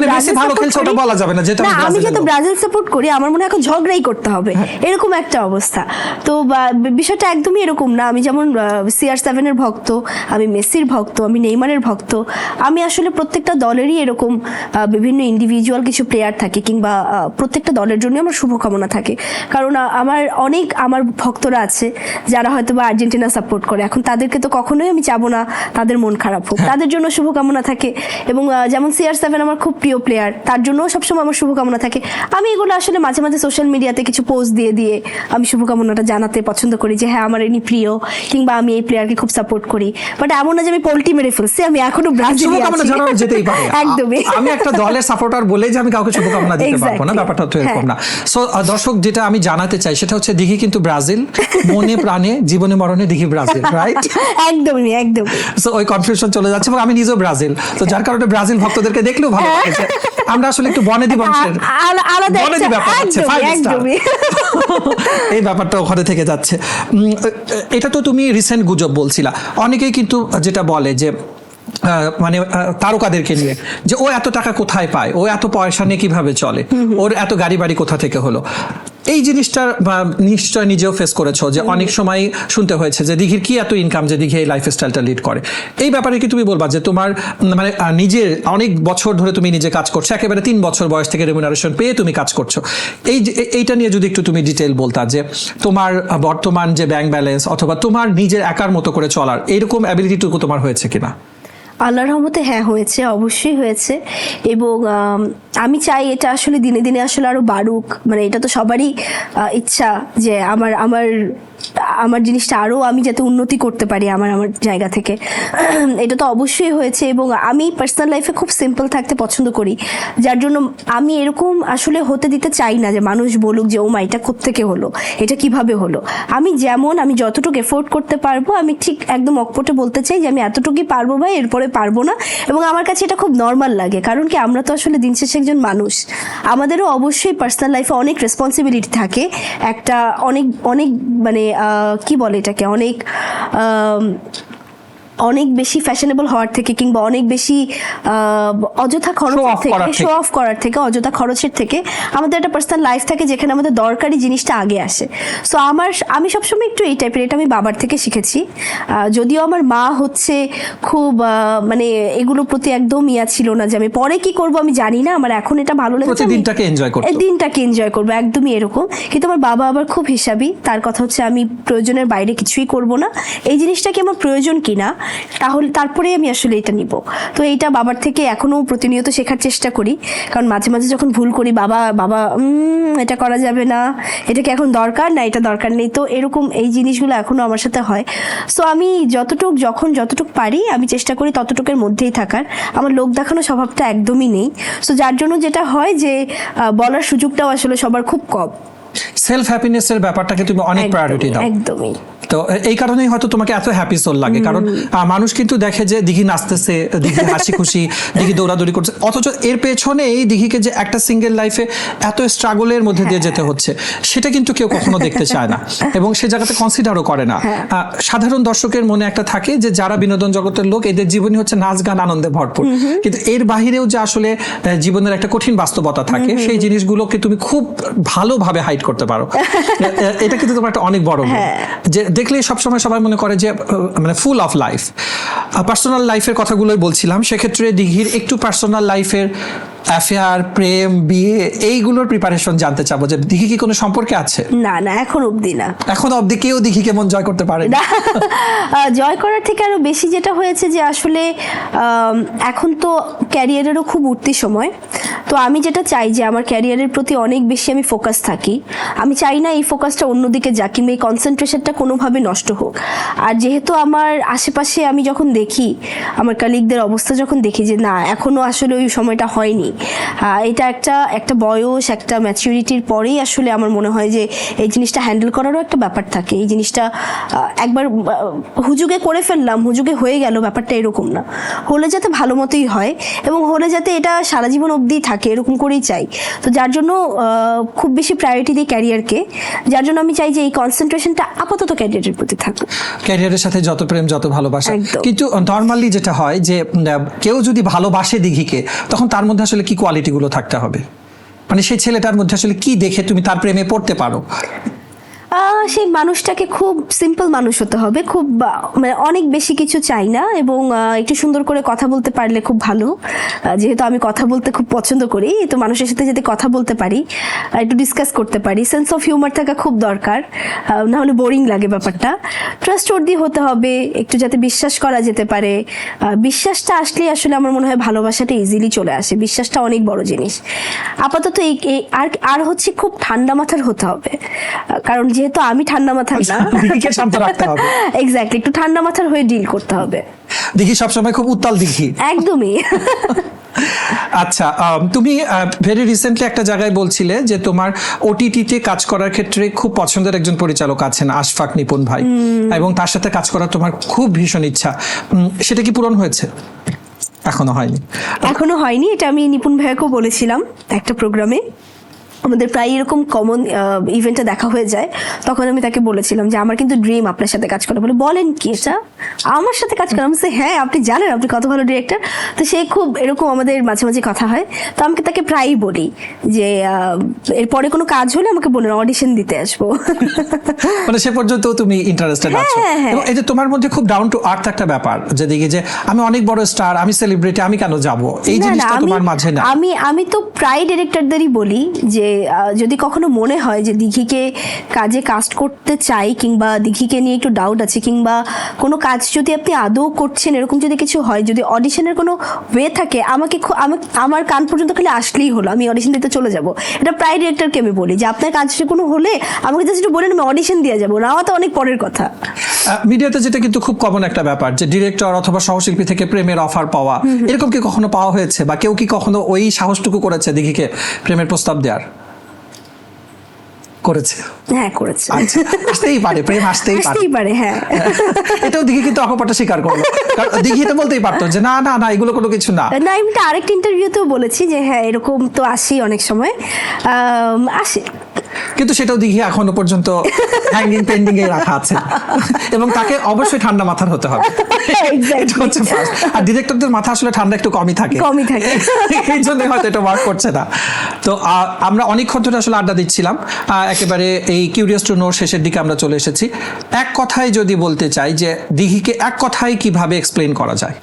আমি যেহেতু ব্রাজিল সাপোর্ট করি, আমার মনে হয় এখন ঝগড়াই করতে হবে, এরকম একটা অবস্থা। তো বিষয়টা একদমই এরকম না। আমি যেমন CR7 এর ভক্ত, আমি মেসির ভক্ত, আমি নেইমারের ভক্ত। আমি আসলে প্রত্যেকটা দলেরই এরকম বিভিন্ন ইন্ডিভিজুয়াল কিছু প্লেয়ার থাকে, কিংবা প্রত্যেকটা দলের জন্য আমার শুভকামনা থাকে। কারণ আমার ভক্তরা আছে যারা হয়তো বা আর্জেন্টিনা সাপোর্ট করে, এখন তাদেরকে তো কখনোই আমি চাবো না তাদের মন খারাপ হোক, তাদের জন্য শুভকামনা থাকে। এবং যেমন CR7 আমার খুব প্রিয় প্লেয়ার, তার জন্য সবসময় আমার শুভকামনা থাকে। আমি এগুলো আসলে মাঝে মাঝে সোশ্যাল মিডিয়াতে কিছু পোস্ট দিয়ে আমি শুভকামনাটা জানাতে পছন্দ করি যে হ্যাঁ আমার ইনি প্রিয়, কিংবা আমি এই প্লেয়ারকে খুব সাপোর্ট করি। বাট এমন না যে আমি পোল্ট্রি মেরে ফেলছি, আমি এখনো ব্রাজিলে আছি। একদমই
আমি একটা দলের সাপোর্টার বলেই যে আমি কাউকে শুভকামনা দিতে পারবো না, ব্যাপারটা তো এরকম না। সো দর্শক, যেটা আমি জানাতে চাই সেটা হচ্ছে দিঘি কিন্তু ব্রাজিল, মনে প্রাণে জীবনে মরণে দিঘি ব্রাজিল, রাইট?
একদমই।
সো ওই কনফিউশন চলে যাচ্ছে, এবং আমি নিজেও ব্রাজিল, তো যার কারণে ব্রাজিল ভক্তদেরকে দেখলেও ভালো লাগছে। আমরা আসলে একটু বনেদি বংশের বনেদি ব্যাপার আছে, এই ব্যাপারটা ওখানে থেকে যাচ্ছে। এটা তো তুমি রিসেন্ট গুজব বলছিলা। অনেকেই কিন্তু যেটা বলে যে মানে তারকাদেরকে নিয়ে যে ও এত টাকা কোথায় পায়, ও এত পয়সা নিয়ে কিভাবে চলে, ওর এত গাড়ি বাড়ি কোথা থেকে হলো। এই জিনিসটা নিশ্চয় নিজেও ফেস করেছো, যে অনেক সময় শুনতে হয়েছে যে দিঘির কি এত ইনকাম যে দিঘি এই লাইফস্টাইলটা লিড করে। এই ব্যাপারে কি তুমি বলবা যে তোমার মানে নিজের অনেক বছর ধরে তুমি নিজে কাজ করছো, একেবারে 3 বছর বয়স থেকে রেমুনারেশন পেয়ে তুমি কাজ করছো, এইটা নিয়ে যদি একটু তুমি ডিটেল বলতা যে তোমার বর্তমান যে ব্যাংক ব্যালেন্স অথবা তোমার নিজের একার মতো করে চলার এইরকম অ্যাবিলিটিটুকু তোমার হয়েছে কিনা?
আল্লাহর রহমতে হ্যাঁ হয়েছে, অবশ্যই হয়েছে। এবং আমি চাই এটা আসলে দিনে দিনে আসলে আরো বাড়ুক। মানে এটা তো সবারই ইচ্ছা যে আমার জিনিসটা আরো আমি যাতে উন্নতি করতে পারি আমার জায়গা থেকে। এটা তো অবশ্যই হয়েছে। এবং আমি পার্সোনাল লাইফে খুব সিম্পল থাকতে পছন্দ করি, যার জন্য আমি এরকম আসলে হতে দিতে চাই না যে মানুষ বলুক যে ও মা এটা কোত্থেকে হলো, এটা কিভাবে হলো। আমি যতটুকু এফোর্ড করতে পারবো, আমি ঠিক একদম অকপটে বলতে চাই যে আমি এতটুকুই পারবো ভাই, এরপরে পারবো না। এবং আমার কাছে এটা খুব নর্মাল লাগে, কারণ কি আমরা তো আসলে দিন শেষে একজন মানুষ, আমাদেরও অবশ্যই পার্সোনাল লাইফে অনেক রেসপন্সিবিলিটি থাকে। একটা অনেক মানে কি বলে এটাকে, অনেক বেশি ফ্যাশনেবল হওয়ার থেকে, কিংবা অনেক বেশি অযথা খরচ থেকে, শো অফ করার থেকে, অযথা খরচের থেকে আমাদের একটা পার্সোনাল লাইফ থাকে যেখানে আমাদের দরকারি জিনিসটা আগে আসে। সো আমি সবসময় একটু এই টাইপের, এটা আমি বাবার থেকে শিখেছি। যদিও আমার মা হচ্ছে খুব মানে এগুলোর প্রতি একদম ছিল না, যে আমি পরে কি করব আমি জানি না, আমার এখন এটা ভালো লাগে,
দিনটাকে
এনজয় করবো, একদমই এরকম। কিন্তু আমার বাবা আবার খুব হিসাবি, তার কথা হচ্ছে আমি প্রয়োজনের বাইরে কিছুই করব না, এই জিনিসটা কি আমার প্রয়োজন কিনা তারপরে আমি আসলে এটা নিব। তো এইটা বাবার থেকে এখনো প্রতিনিয়ত শেখার চেষ্টা করি, কারণ মাঝে মাঝে যখন ভুল করি বাবা এটা করা যাবে না, এটা কি এখন দরকার, না এটা দরকার নেই, তো এরকম এই জিনিসগুলো এখনো আমার সাথে হয়। সো আমি যতটুক পারি আমি চেষ্টা করি ততটুকের মধ্যেই থাকার। আমার লোক দেখানো স্বভাবটা একদমই নেই। সো যার জন্য যেটা হয় যে বলার সুযোগটাও আসলে সবার খুব কম।
সেলফ হ্যাপিনেসের ব্যাপারটাকে তুমি অনেক প্রায়োরিটি দাও।
একদমই।
তো এই কারণেই হয়তো তোমাকে এত হ্যাপি সোল লাগে, কারণ মানুষ কিন্তু দেখে যে দিঘি নাচতেছে, দিঘি হাসি খুশি, দিঘি দৌড়াদৌড়ি করছে, অথচ এর পেছনে এই দিঘিকে যে একটা সিঙ্গেল লাইফে এত স্ট্রাগলের মধ্যে দিয়ে যেতে হচ্ছে সেটা কিন্তু কেউ কখনো দেখতে চায় না, এবং সে জায়গাতে কনসিডারও করে না। সাধারণ দর্শকের মনে একটা থাকে যে যারা বিনোদন জগতের লোক এদের জীবনই হচ্ছে নাচ গান আনন্দে ভরপুর, কিন্তু এর বাহিরেও যে আসলে জীবনের একটা কঠিন বাস্তবতা থাকে সেই জিনিসগুলোকে তুমি খুব ভালোভাবে হাইড করতে পারো। এটা কিন্তু তোমার একটা অনেক বড় যে দেখলে সবসময় সবাই মনে করে যে মানে ফুল অফ লাইফ। পার্সোনাল লাইফের কথাগুলোই বলছিলাম, সেক্ষেত্রে দিঘির একটু পার্সোনাল লাইফের অ্যাফেয়ার, প্রেম, বিয়ে এইগুলোর প্রিপারেশন জানতে চাবো যে দিঘি কি কোনো সম্পর্কে আছে?
না না, এখন অবধি না।
এখন অবধি কেউ দিঘি কেমন জয় করতে পারে?
না, জয় করার থেকে আরো বেশি যেটা হয়েছে যে আসলে এখন তো ক্যারিয়ারেরও খুব উঠতি সময়। তো আমি যেটা চাই যে আমার ক্যারিয়ারের প্রতি অনেক বেশি আমি ফোকাস থাকি। আমি চাই না এই ফোকাসটা অন্যদিকে যাক কিংবা এই কনসেন্ট্রেশনটা কোনোভাবে নষ্ট হোক। আর যেহেতু আমার আশেপাশে আমি যখন দেখি আমার কালিগদের অবস্থা, যখন দেখি যে না এখনো আসলে ওই সময়টা হয়নি, এটা একটা বয়স, একটা ম্যাচুরিটির পরেই আসলে আমার মনে হয় যে এই জিনিসটা হ্যান্ডেল করারও একটা ব্যাপার থাকে। এই জিনিসটা একবার হুজুগে করে ফেললাম, হুজুগে হয়ে গেল, ব্যাপারটা এরকম না। হলে যাতে ভালো মতোই হয় এবং হলে যাতে এটা সারা জীবন অবধি থাকে, এরকম করেই চাই। তো যার জন্য খুব বেশি প্রায়োরিটি দিই ক্যারিয়ারকে, যার জন্য আমি চাই যে এই কনসেন্ট্রেশনটা আপাতত ক্যারিয়ারের প্রতি থাকুক।
ক্যারিয়ারের সাথে যত প্রেম যত ভালোবাসা,
একদম।
কিন্তু নর্মালি যেটা হয় যে কেউ যদি ভালোবাসে দিঘিকে তখন তার মধ্যে আসলে কি কোয়ালিটিগুলো থাকতে হবে? মানে সেই ছেলেটার মধ্যে আসলে কি দেখে তুমি তার প্রেমে পড়তে পারো?
সেই মানুষটাকে খুব সিম্পল মানুষ হতে হবে, খুব মানে অনেক বেশি কিছু চাই না, এবং একটু সুন্দর করে কথা বলতে পারলে খুব ভালো। যেহেতু আমি কথা বলতে খুব পছন্দ করি, তো মানুষের সাথে যদি কথা বলতে পারি, একটু ডিসকাস করতে পারি, সেন্স অফ হিউমার থাকা খুব দরকার, না হলে বোরিং লাগে ব্যাপারটা। ট্রাস্টওয়ার্দি হতে হবে, একটু যাতে বিশ্বাস করা যেতে পারে। বিশ্বাসটা আসলেই আসলে আমার মনে হয় ভালোবাসাটা ইজিলি চলে আসে। বিশ্বাসটা অনেক বড় জিনিস। আপাতত আর হচ্ছে খুব ঠান্ডা মাথার হতে হবে, কারণ যেহেতু আমি ঠান্ডা মাথার না,
দিঘিকে শান্ত রাখতে হবে।
এক্স্যাক্টলি, একটু ঠান্ডা মাথার হয়ে ডিল করতে হবে।
দিঘি সবসময় খুব উত্তাল দিঘি।
একদমই।
আচ্ছা, তুমি ভেরি রিসেন্টলি একটা জায়গায় বলছিলে যে তোমার ওটিটিতে কাজ করার ক্ষেত্রে খুব পছন্দের একজন পরিচালক আছেন, আশফাক নিপুণ ভাই, এবং তার সাথে কাজ করার তোমার খুব ভীষণ ইচ্ছা। সেটা কি পূরণ হয়েছে? এখনো হয়নি?
এখনো হয়নি, এটা আমি নিপুণ ভাইয়াকেও বলেছিলাম একটা প্রোগ্রামে। আমাদের প্রায় এরকম কমন ইভেন্টে দেখা হয়ে যায়, তখন আমি তাকে বলেছিলাম যে আমার কিন্তু ড্রিম আপনার সাথে কাজ করা। বলে বলেন কি এটা, আমার সাথে কাজ করা? আমি বলছি হ্যাঁ, আপনি জানেন আপনি কত ভালো ডিরেক্টর। তো সে খুব এরকম আমাদের মাঝে মাঝে কথা হয়। তো আমি তাকে প্রায়ই বলি যে এরপরে কোনো কাজ হলে আমাকে বলুন, অডিশন দিতে আসবো।
মানে সে পর্যন্ত তুমি ইন্টারেস্টেড আছো? এবং এই যে তোমার মধ্যে খুব ডাউন টু আর্থ একটা ব্যাপার, যে দেখি যে আমি অনেক বড় স্টার, আমি সেলিব্রিটি, আমি কেন যাব, এই জিনিসটা তোমার মাঝে না?
আমি তো প্রায় ডিরেক্টরদেরই বলি যে যদি কখনো মনে হয় যে দিঘিকে কাজে কাস্ট করতে চাই, কিংবা দিঘিকে নিয়ে একটু ডাউট আছে, কিংবা কোনো কাজ যদি আপনি আদৌ করছেন এরকম যদি কিছু হয়, যদি অডিশনের কোনো ওয়ে থাকে, আমার কান পর্যন্ত খালি আসলেই হলো, আমি অডিশন দিতে চলে যাব। এটা প্রায় ডিরেক্টরকে আমি বলি যে আপনার কাজ কোনো হলে আমাকে জাস্ট একটু বলেন, আমি অডিশন দিয়ে যাবো, না তো অনেক পরের কথা।
মিডিয়াতে যেটা কিন্তু খুব কমন একটা ব্যাপার, যে ডিরেক্টর অথবা সহশিল্পী থেকে প্রেমের অফার পাওয়া, এরকম কি কখনো পাওয়া হয়েছে? বা কেউ কি কখনো ওই সাহসটুকু করেছে দিঘিকে প্রেমের প্রস্তাব দেওয়ার? করেছে?
হ্যাঁ, করেছে।
আচ্ছা, আসতেই পারে, প্রেম আসতেই
পারে। হ্যাঁ,
এটাও দিঘি কিন্তু অকপটে স্বীকার করলো, কারণ দিঘি তো বলতেই পারতো যে না না না, এগুলো কোনো কিছু না।
না, আমি আরেকটা ইন্টারভিউতেও বলেছি যে হ্যাঁ এরকম তো আসি, অনেক সময় আসে,
কিন্তু সেটাও দিঘি এখনো পর্যন্ত হ্যাঙ্গিং পেন্ডিং এ রাখা আছে, এবং তাকে অবশ্যই ঠান্ডা মাথার হতে হবে। এটা হচ্ছে ফার্স্ট। আর ডিরেক্টরদের মাথা আসলে ঠান্ডা একটু কমই থাকে, এই জন্য হয়তো এটা ওয়ার্ক করছে না। তো আমরা অনেকক্ষণ ধরে আসলে আড্ডা দিচ্ছিলাম, একেবারে এই কিউরিয়াস টু নো শেষের দিকে আমরা চলে এসেছি। এক কথায় যদি বলতে চাই যে দিঘিকে এক কথায় কিভাবে এক্সপ্লেন করা যায়?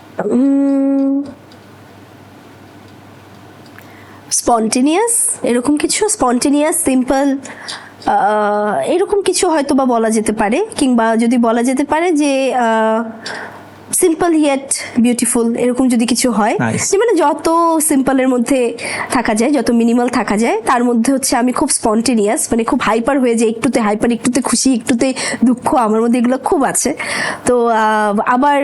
স্পন্টেনিয়াস, এরকম কিছু, স্পন্টেনিয়াস, সিম্পল, এরকম কিছু হয়তো বা বলা যেতে পারে, কিংবা যদি বলা যেতে পারে যে সিম্পল ইয়েট বিউটিফুল, এরকম যদি কিছু হয়। যে মানে যত সিম্পলের মধ্যে থাকা যায়, যত মিনিমাল থাকা যায়, তার মধ্যে হচ্ছে আমি খুব স্পন্টেনিয়াস, মানে খুব হাইপার হয়ে যায়, একটুতে হাইপার, একটুতে খুশি, একটুতে দুঃখ, আমার মধ্যে এগুলো খুব আছে। তো আবার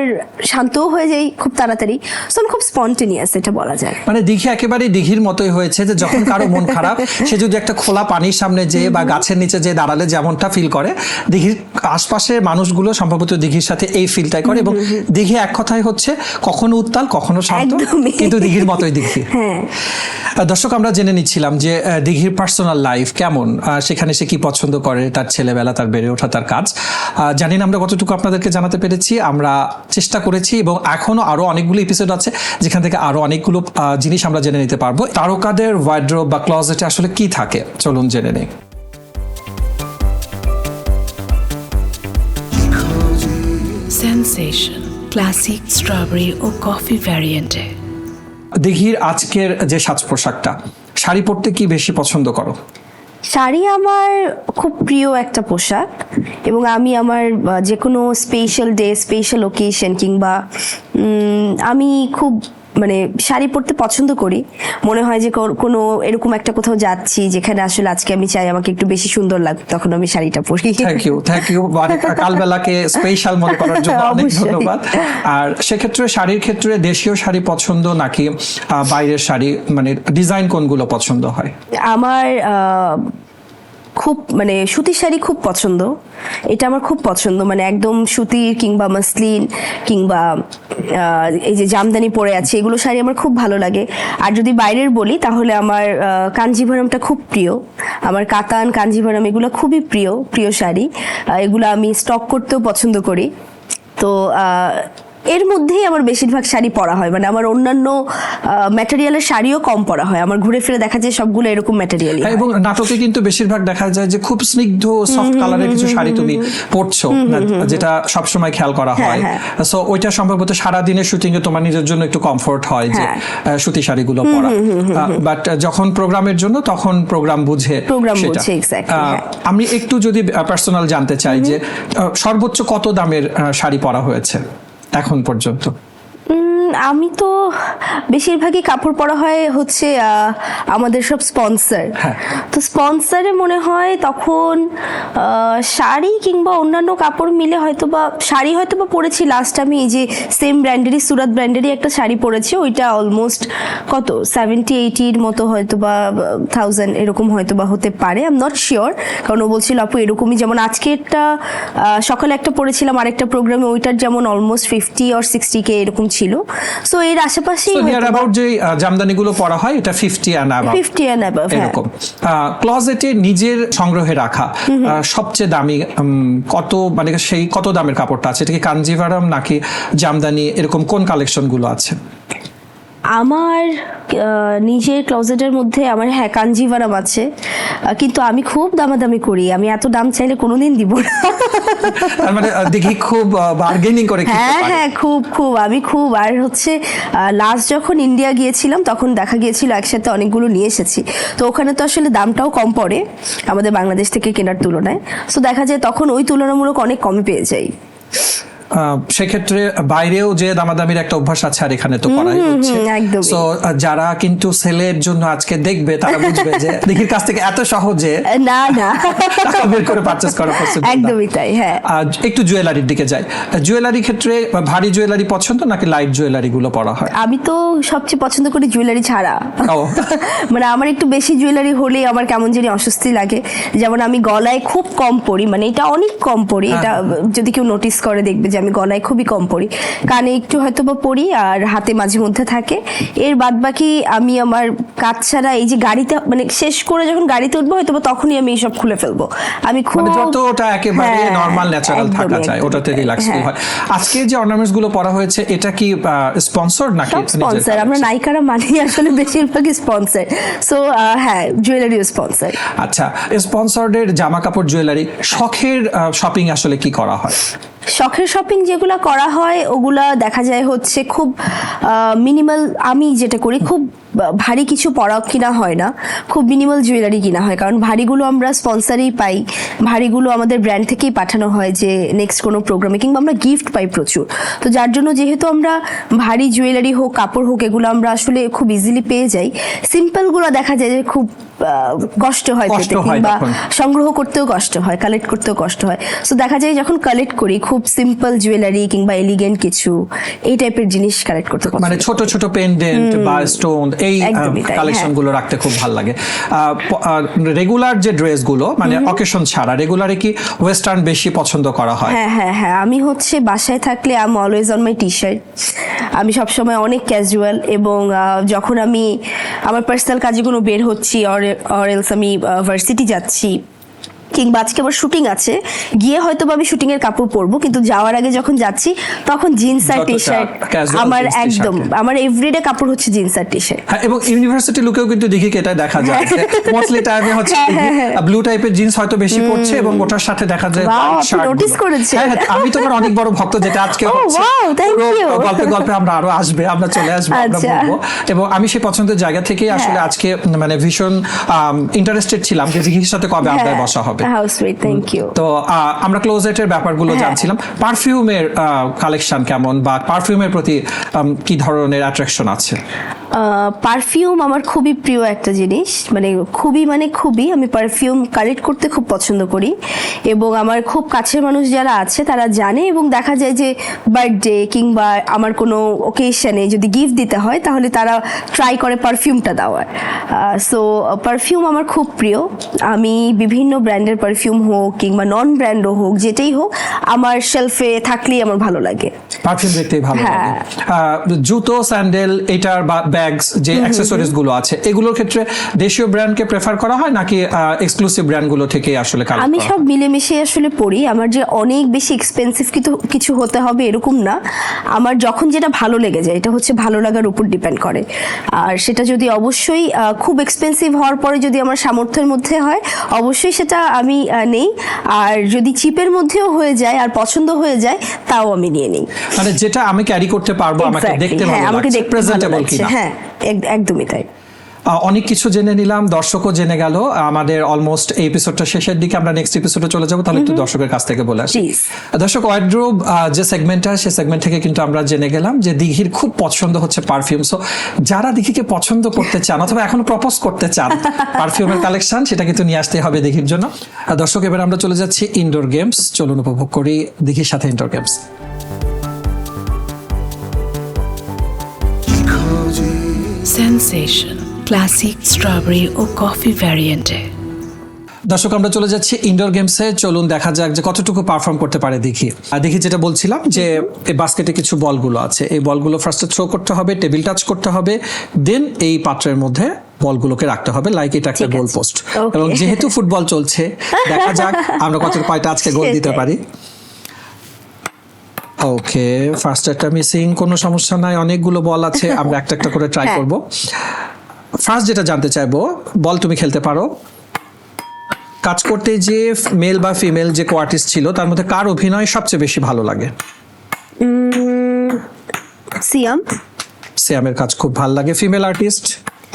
শান্তও হয়ে যাই খুব তাড়াতাড়ি, সো আমি খুব স্পন্টেনিয়াস, এটা বলা যায়।
মানে দিঘি একেবারে দিঘির মতোই হয়েছে, যে যখন কারো মন খারাপ, সে যদি একটা খোলা পানির সামনে যেয়ে বা গাছের নিচে যেয়ে দাঁড়ালে যেমনটা ফিল করে, দিঘির আশপাশে মানুষগুলো সম্ভবত দিঘির সাথে এই ফিলটাই করে। এবং দিঘি এক কথায় হচ্ছে কখনো উত্তাল, কখনো শান্ত, কিন্তু দিঘির মতোই দিঘি। দর্শক, আমরা জেনে নিচ্ছিলাম যে দিঘির পার্সোনাল লাইফ কেমন, সেখানে সে কি পছন্দ করে, তার ছেলেবেলা, তার বেড়ে ওঠা, তার কাজ। জানি না আমরা কতটুকু আপনাদেরকে জানাতে পেরেছি, আমরা চেষ্টা করেছি, এবং এখনো আরো অনেকগুলো এপিসোড আছে যেখান থেকে আরো অনেকগুলো জিনিস আমরা জেনে নিতে পারবো। তারকাদের ওয়ার্ড্রোব বা ক্লজেটে আসলে কি থাকে, চলুন জেনে নেই।
সেন্সেশন ক্লাসিক স্ট্রবেরি ও কফি ভ্যারিয়েন্টে
দিঘির আজকের যে সাজ পোশাকটা, শাড়ি পরতে কি বেশি পছন্দ করো?
শাড়ি আমার খুব প্রিয় একটা পোশাক, এবং আমি আমার যে কোনো স্পেশাল ডে, স্পেশাল ওকেশন কিংবা আমি খুব মানে শাড়ি পরতে পছন্দ করি। মনে হয় যে কোনো এরকম একটা কোথাও যাচ্ছি যেখানে আসলে আজকে আমি চাই আমাকে একটু বেশি সুন্দর লাগবে, তখন আমি শাড়িটা পরি।
থ্যাংক ইউ কালবেলাকে স্পেশাল মনে করার জন্য অনেক
অবশ্যই।
ধন্যবাদ। আর সেক্ষেত্রে শাড়ির ক্ষেত্রে দেশীয় শাড়ি পছন্দ নাকি বাইরের শাড়ি, মানে ডিজাইন কোনগুলো পছন্দ হয়?
আমার খুব মানে সুতির শাড়ি খুব পছন্দ, এটা আমার খুব পছন্দ, মানে একদম সুতির কিংবা মাসলিন কিংবা এই যে জামদানি পরে আছে এগুলো শাড়ি আমার খুব ভালো লাগে। আর যদি বাইরের বলি তাহলে আমার কাঞ্জিভারমটা খুব প্রিয়, আমার কাতান কাঞ্জিভারম এগুলো খুবই প্রিয় শাড়ি, এগুলো আমি স্টক করতেও পছন্দ করি। তো এর মধ্যেই আমার বেশিরভাগ শাড়ি পরা হয়, মানে আমার অন্যান্য ম্যাটেরিয়ালের শাড়িও কম পরা হয়, আমার ঘুরে ফিরে দেখা যায় সবগুলো এরকম ম্যাটেরিয়ালই।
এবং নাটকে কিন্তু বেশিরভাগ দেখা যায় যে খুব স্নিগ্ধ সফট কালারের কিছু শাড়ি তুমি পরছো, যেটা সবসময় খেয়াল করা হয়। সো ওইটা সম্ভবত সারাদিনের শুটিং এ তোমার নিজের জন্য একটু কমফোর্ট হয় যে সুতি শাড়িগুলো পরা, বাট যখন প্রোগ্রামের জন্য তখন প্রোগ্রাম বুঝে সেটা। আমি একটু যদি পার্সোনাল জানতে চাই যে সর্বোচ্চ কত দামের শাড়ি পরা হয়েছে এখন পর্যন্ত?
আমি তো বেশিরভাগই কাপড় পরা হয় হচ্ছে আমাদের সব স্পন্সর, তো স্পন্সরে মনে হয় তখন শাড়ি কিংবা অন্যান্য কাপড় মিলে হয়তোবা শাড়ি হয়তোবা পরেছি লাস্ট আমি এই যে সেম ব্র্যান্ডেরই সুরাত ব্র্যান্ডেরই একটা শাড়ি পরেছি, ওইটা অলমোস্ট কত 70-80 মতো হয়তোবা 1000 এরকম হয়তোবা হতে পারে, আই এম নট শিওর, কারণ ও বলছিল আপু এরকমই, যেমন আজকেরটা সকালে একটা পরেছিলাম আরেকটা প্রোগ্রামে, ওইটার যেমন অলমোস্ট 50 or 60K এরকম ছিল। সো এর আশেপাশেই
যে জামদানিগুলো পরা হয় এটা 50 and above এরকম। ক্লোজেটে নিজের সংগ্রহে রাখা সবচেয়ে দামি কত, মানে সেই কত দামের কাপড়টা আছে? এটা কি কাঞ্জিভারম নাকি জামদানি, এরকম কোন কালেকশন গুলো আছে?
আমার নিজের ক্লোজেটের মধ্যে আমার কাঞ্জিভারম আছে, কিন্তু আমি খুব দামাদামি করি, আমি এত দাম চাইলে কোনোদিন দিব না।
তার মানে দেখি খুব বার্গেনিং করে কিনতে পারে।
হ্যাঁ খুব আমি খুব, আর হচ্ছে লাস্ট যখন ইন্ডিয়া গিয়েছিলাম তখন দেখা গিয়েছিল একসাথে অনেকগুলো নিয়ে এসেছি, তো ওখানে তো আসলে দামটাও কম পড়ে আমাদের বাংলাদেশ থেকে কেনার তুলনায়, সো দেখা যায় তখন ওই তুলনামূলক অনেক কমে পেয়ে যাই।
সেক্ষেত্রে বাইরেও যে দামাদামির একটা অভ্যাস আছে আর এখানে তো করাই হচ্ছে। সো যারা কিন্তু সেলের জন্য আজকে দেখবে তারা বুঝবে যে দিঘির কাছ থেকে এত সহজে
না
টাকা বের করে পারচেজ করা পসিবল না।
একদমই তাই। হ্যাঁ,
একটু জুয়েলারির দিকে যাই। জুয়েলারি ক্ষেত্রে ভারী জুয়েলারি পছন্দ নাকি লাইট জুয়েলারি গুলো পরা হয়?
আমি তো সবচেয়ে পছন্দ করি জুয়েলারি ছাড়া, মানে আমার একটু বেশি জুয়েলারি হলেই আমার কেমন জানি অস্বস্তি লাগে। যেমন আমি গলায় খুব কম পরি, মানে এটা অনেক কম পরি, এটা যদি কেউ নোটিস করে দেখবে যে আমি গলায় খুবই কম পরি, কানে একটু হয়তো বা পরি আর হাতে মাঝে মধ্যে থাকে, এর বাদ বাকি আমি আমার কাজ ছাড়া এই যে গাড়িতে মানে শেষ করে যখন গাড়িতে উঠবো হয়তো তখনই আমি এইসব খুলে ফেলবো। আমি খুব
ওটা একেবারে নরমাল ন্যাচারাল থাকা যায়, ওটাতে রিল্যাক্স ফিল হয়। আজকে যে অর্নামেন্টস গুলো পরা হয়েছে এটা কি স্পন্সরড নাকি?
স্পন্সর, আমরা নায়িকারা মানি আসলে বেশিরভাগই স্পন্সর, সো হ্যাঁ জুয়েলারিও স্পন্সর।
আচ্ছা, স্পন্সরডের জামা কাপড় জুয়েলারি শখের শপিং আসলে কি করা হয়?
শখের শপিং যেগুলো করা হয় ওগুলা দেখা যায় হচ্ছে খুব মিনিমাল, আমি যেটা করি খুব ভারী কিছু পরা কিনা হয় না, খুব মিনিমাল জুয়েলারি কিনা হয়, কারণ ভারীগুলো আমরা স্পন্সারেই পাই, ভারীগুলো আমাদের ব্র্যান্ড থেকেই পাঠানো হয় যে নেক্সট কোনো প্রোগ্রামে, কিংবা আমরা গিফট পাই প্রচুর, তো যার জন্য যেহেতু আমরা ভারী জুয়েলারি হোক কাপড় হোক এগুলো আমরা আসলে খুব ইজিলি পেয়ে যাই। সিম্পলগুলো দেখা যায় যে খুব কষ্ট হয় পেতে, কিংবা সংগ্রহ করতেও কষ্ট হয়, কালেক্ট করতেও কষ্ট হয়, সো দেখা যায় যখন কালেক্ট করি খুব সিম্পল জুয়েলারি কিংবা এলিগেন্ট কিছু এই টাইপের জিনিস কালেক্ট করতে,
মানে ছোট ছোট পেন্ডেন্ট বা স্টোন এই কালেকশন গুলো রাখতে খুব ভালো লাগে। রেগুলার যে ড্রেস গুলো মানে অকেশন ছাড়া রেগুলারে কি ওয়েস্টার্ন বেশি পছন্দ করা হয়?
হ্যাঁ, আমি হচ্ছে বাসায় থাকলে I am always on my T shirt, আমি সবসময় অনেক ক্যাজুয়াল, এবং যখন আমি আমার পার্সোনাল কাজে কোনো বের হচ্ছি অর এলস আমি ভার্সিটি যাচ্ছি কিংবা আজকে আমার শুটিং আছে, গিয়ে হয়তো বা আমি শুটিং এর কাপড় পরবো, কিন্তু যাওয়ার আগে যখন যাচ্ছি তখন জিন্স আর
যতটা
টি শার্ট
casual
আমার
jeans,
একদম,
t-shirt।
আমার এভরিডে কাপড় হচ্ছে জিন্স আর টি শার্ট।
হ্যাঁ, এবং ইউনিভার্সিটি লুকেও কিন্তু দিঘিকে এটা দেখা যায় মোস্টলি টাইমে হচ্ছে ব্লু টাইপের জিন্স হয়তো বেশি পড়ছে এবং ওটার সাথে দেখা যায়
Wow,
white
আপনি
shirt
notice
গুলো।
করেছেন?
হ্যাঁ, হ্যাঁ, আমি তোমার অনেক বড় ভক্ত, যেটা আজকে
Oh,
হচ্ছে
wow, thank
পুরো
you.
গল্পে গল্পে আমরা আরো আসবে, আমরা চলে আসবো, আমরা
আচ্ছা।
বলবো। এবং আমি সেই পছন্দের জায়গা থেকে আসলে আজকে মানে ভীষণ ইন্টারেস্টেড ছিলাম যে দিঘির সাথে কবে আড্ডায় বসা হবে।
How sweet, thank you.
তো আমরা ক্লোজেটের ব্যাপারগুলো জানছিলাম। পারফিউমের কালেকশন কেমন, বা পারফিউমের প্রতি কি ধরনের অ্যাট্রাকশন আছে?
পারফিউম আমার খুবই প্রিয় একটা জিনিস, মানে খুবই আমি পারফিউম কালেক্ট করতে খুব পছন্দ করি, এবং আমার খুব কাছের মানুষ যারা আছে তারা জানে, এবং দেখা যায় যে বার্থডে কিংবা আমার কোনো ওকেশনে যদি গিফট দিতে হয় তাহলে তারা ট্রাই করে পারফিউমটা দেওয়ার। সো পারফিউম আমার খুব প্রিয়। আমি বিভিন্ন ব্র্যান্ডের পারফিউম হোক কিংবা নন ব্র্যান্ডও হোক, যেটাই হোক, আমার শেলফে থাকলেই আমার ভালো লাগে।
পারফিউম দেখতেই ভালো লাগে।
হ্যাঁ।
জুতো, স্যান্ডেল, এটার বা ব্যাগস, যে অ্যাক্সেসরিজ গুলো আছে, এগুলোর ক্ষেত্রে দেশীয় ব্র্যান্ডকে প্রেফার করা হয় নাকি এক্সক্লুসিভ ব্র্যান্ডগুলো থেকে আসলে কালেক্ট
আমি
করা
সব মিলেমিশে আসলে পড়ি। আমার যে অনেক বেশি এক্সপেন্সিভ কিছু হতে হবে এরকম না, আমার যখন যেটা ভালো লেগে যায়, এটা হচ্ছে ভালো লাগার উপর ডিপেন্ড করে। আর সেটা যদি অবশ্যই খুব এক্সপেন্সিভ হওয়ার পরে যদি আমার সামর্থ্যের মধ্যে হয়, অবশ্যই সেটা আমি নেই। আর যদি চিপের মধ্যেও হয়ে যায় আর পছন্দ হয়ে যায়, তাও আমি নিয়ে নিই।
মানে যেটা আমি ক্যারি করতে পারবো, আমাকে
Exactly,
দেখতে
হ্যাঁ,
ভালো
আমাকে
লাগছে,
দেখতে ভালো
প্রেজেন্টেবল
লাগছে,
কিনা।
হ্যাঁ, একদমই তাই।
অনেক কিছু জেনে নিলাম, দর্শকও জেনে গেল। আমাদের অলমোস্ট এই এপিসোডটা শেষের দিকে, আমরা নেক্সট এপিসোডে চলে যাবো। তাহলে একটু দর্শকের কাছ থেকে বলে আসি।
Please.
দর্শক, ওয়ার্ড্রোব যে সেগমেন্টটা, সেই সেগমেন্ট থেকে কিন্তু আমরা জেনে গেলাম যে দিঘির খুব পছন্দ হচ্ছে পারফিউম। সো যারা দিঘিকে পছন্দ করতে চান অথবা এখনো প্রপোজ করতে চান পারফিউমের কালেকশন, সেটা কিন্তু নিয়ে আসতে হবে দিঘির জন্য। দর্শক, এবার আমরা চলে যাচ্ছি ইনডোর গেমস। চলুন উপভোগ করি দিঘির সাথে indoor games.
Sensation classic strawberry ও কফি ভ্যারিয়েন্টে।
দর্শক, আমরা চলে যাচ্ছি ইনডোর গেমসে। চলুন দেখা যাক যে কতটুকু পারফর্ম করতে পারে দিঘি। আর দিঘি, যেটা বলছিলাম যে এই বাস্কেটে কিছু বলগুলো আছে, এই বলগুলো ফার্স্টে থ্রো করতে হবে, টেবিল টাচ করতে হবে, দেন এই পাত্রের মধ্যে বলগুলোকে রাখতে হবে, লাইক এটা একটা
ঠিক আছে।
Goal post.
Okay.
এবং যেহেতু ফুটবল চলছে, দেখা যাক আমরা কয়টা আজকে গোল দিতে পারি। ওকে, ফার্স্ট একটা মিসিং, কোনো সমস্যা নাই, অনেকগুলো বল আছে, আমরা একটা একটা করে ট্রাই
হ্যাঁ।
করব। ফার্স্ট যেটা জানতে চাইবো, বল তুমি খেলতে পারো। কাজ করতে যে মেল বা ফিমেল যে কোয়ার্টিস্ট ছিল, তার মধ্যে কার অভিনয় সবচেয়ে বেশি ভালো লাগে?
সিয়াম।
সিয়ামের কাজ খুব ভালো লাগে। ফিমেল আর্টিস্ট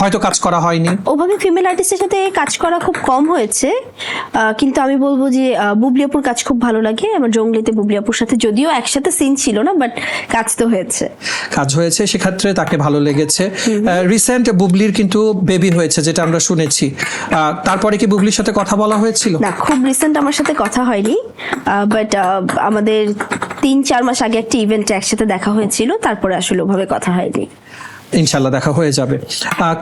হয়তো কাজ করা হয়নি।
ওভাবে ফিমেল আর্টিস্টের সাথে কাজ করা খুব কম হয়েছে, কিন্তু আমি বলবো যে বুবলি আপুর কাজ খুব ভালো লাগে আমার জঙ্গলিতে। বুবলি আপুর সাথে যদিও একসাথে সিন ছিল না, বাট কাজ তো হয়েছে।
কাজ হয়েছে, সেক্ষেত্রে তাকে ভালো লেগেছে। রিসেন্ট বুবলির কিন্তু বেবি হয়েছে, যেটা আমরা শুনেছি। তারপরে কি বুবলির সাথে কথা বলা হয়েছিল?
না, খুব রিসেন্ট আমার সাথে কথা হয়নি, বাট আমাদের 3-4 মাস আগে একটা ইভেন্টে একসাথে দেখা হয়েছিল, তারপরে আসলে ওভাবে কথা হয়নি।
ইনশাল্লাহ দেখা হয়ে যাবে।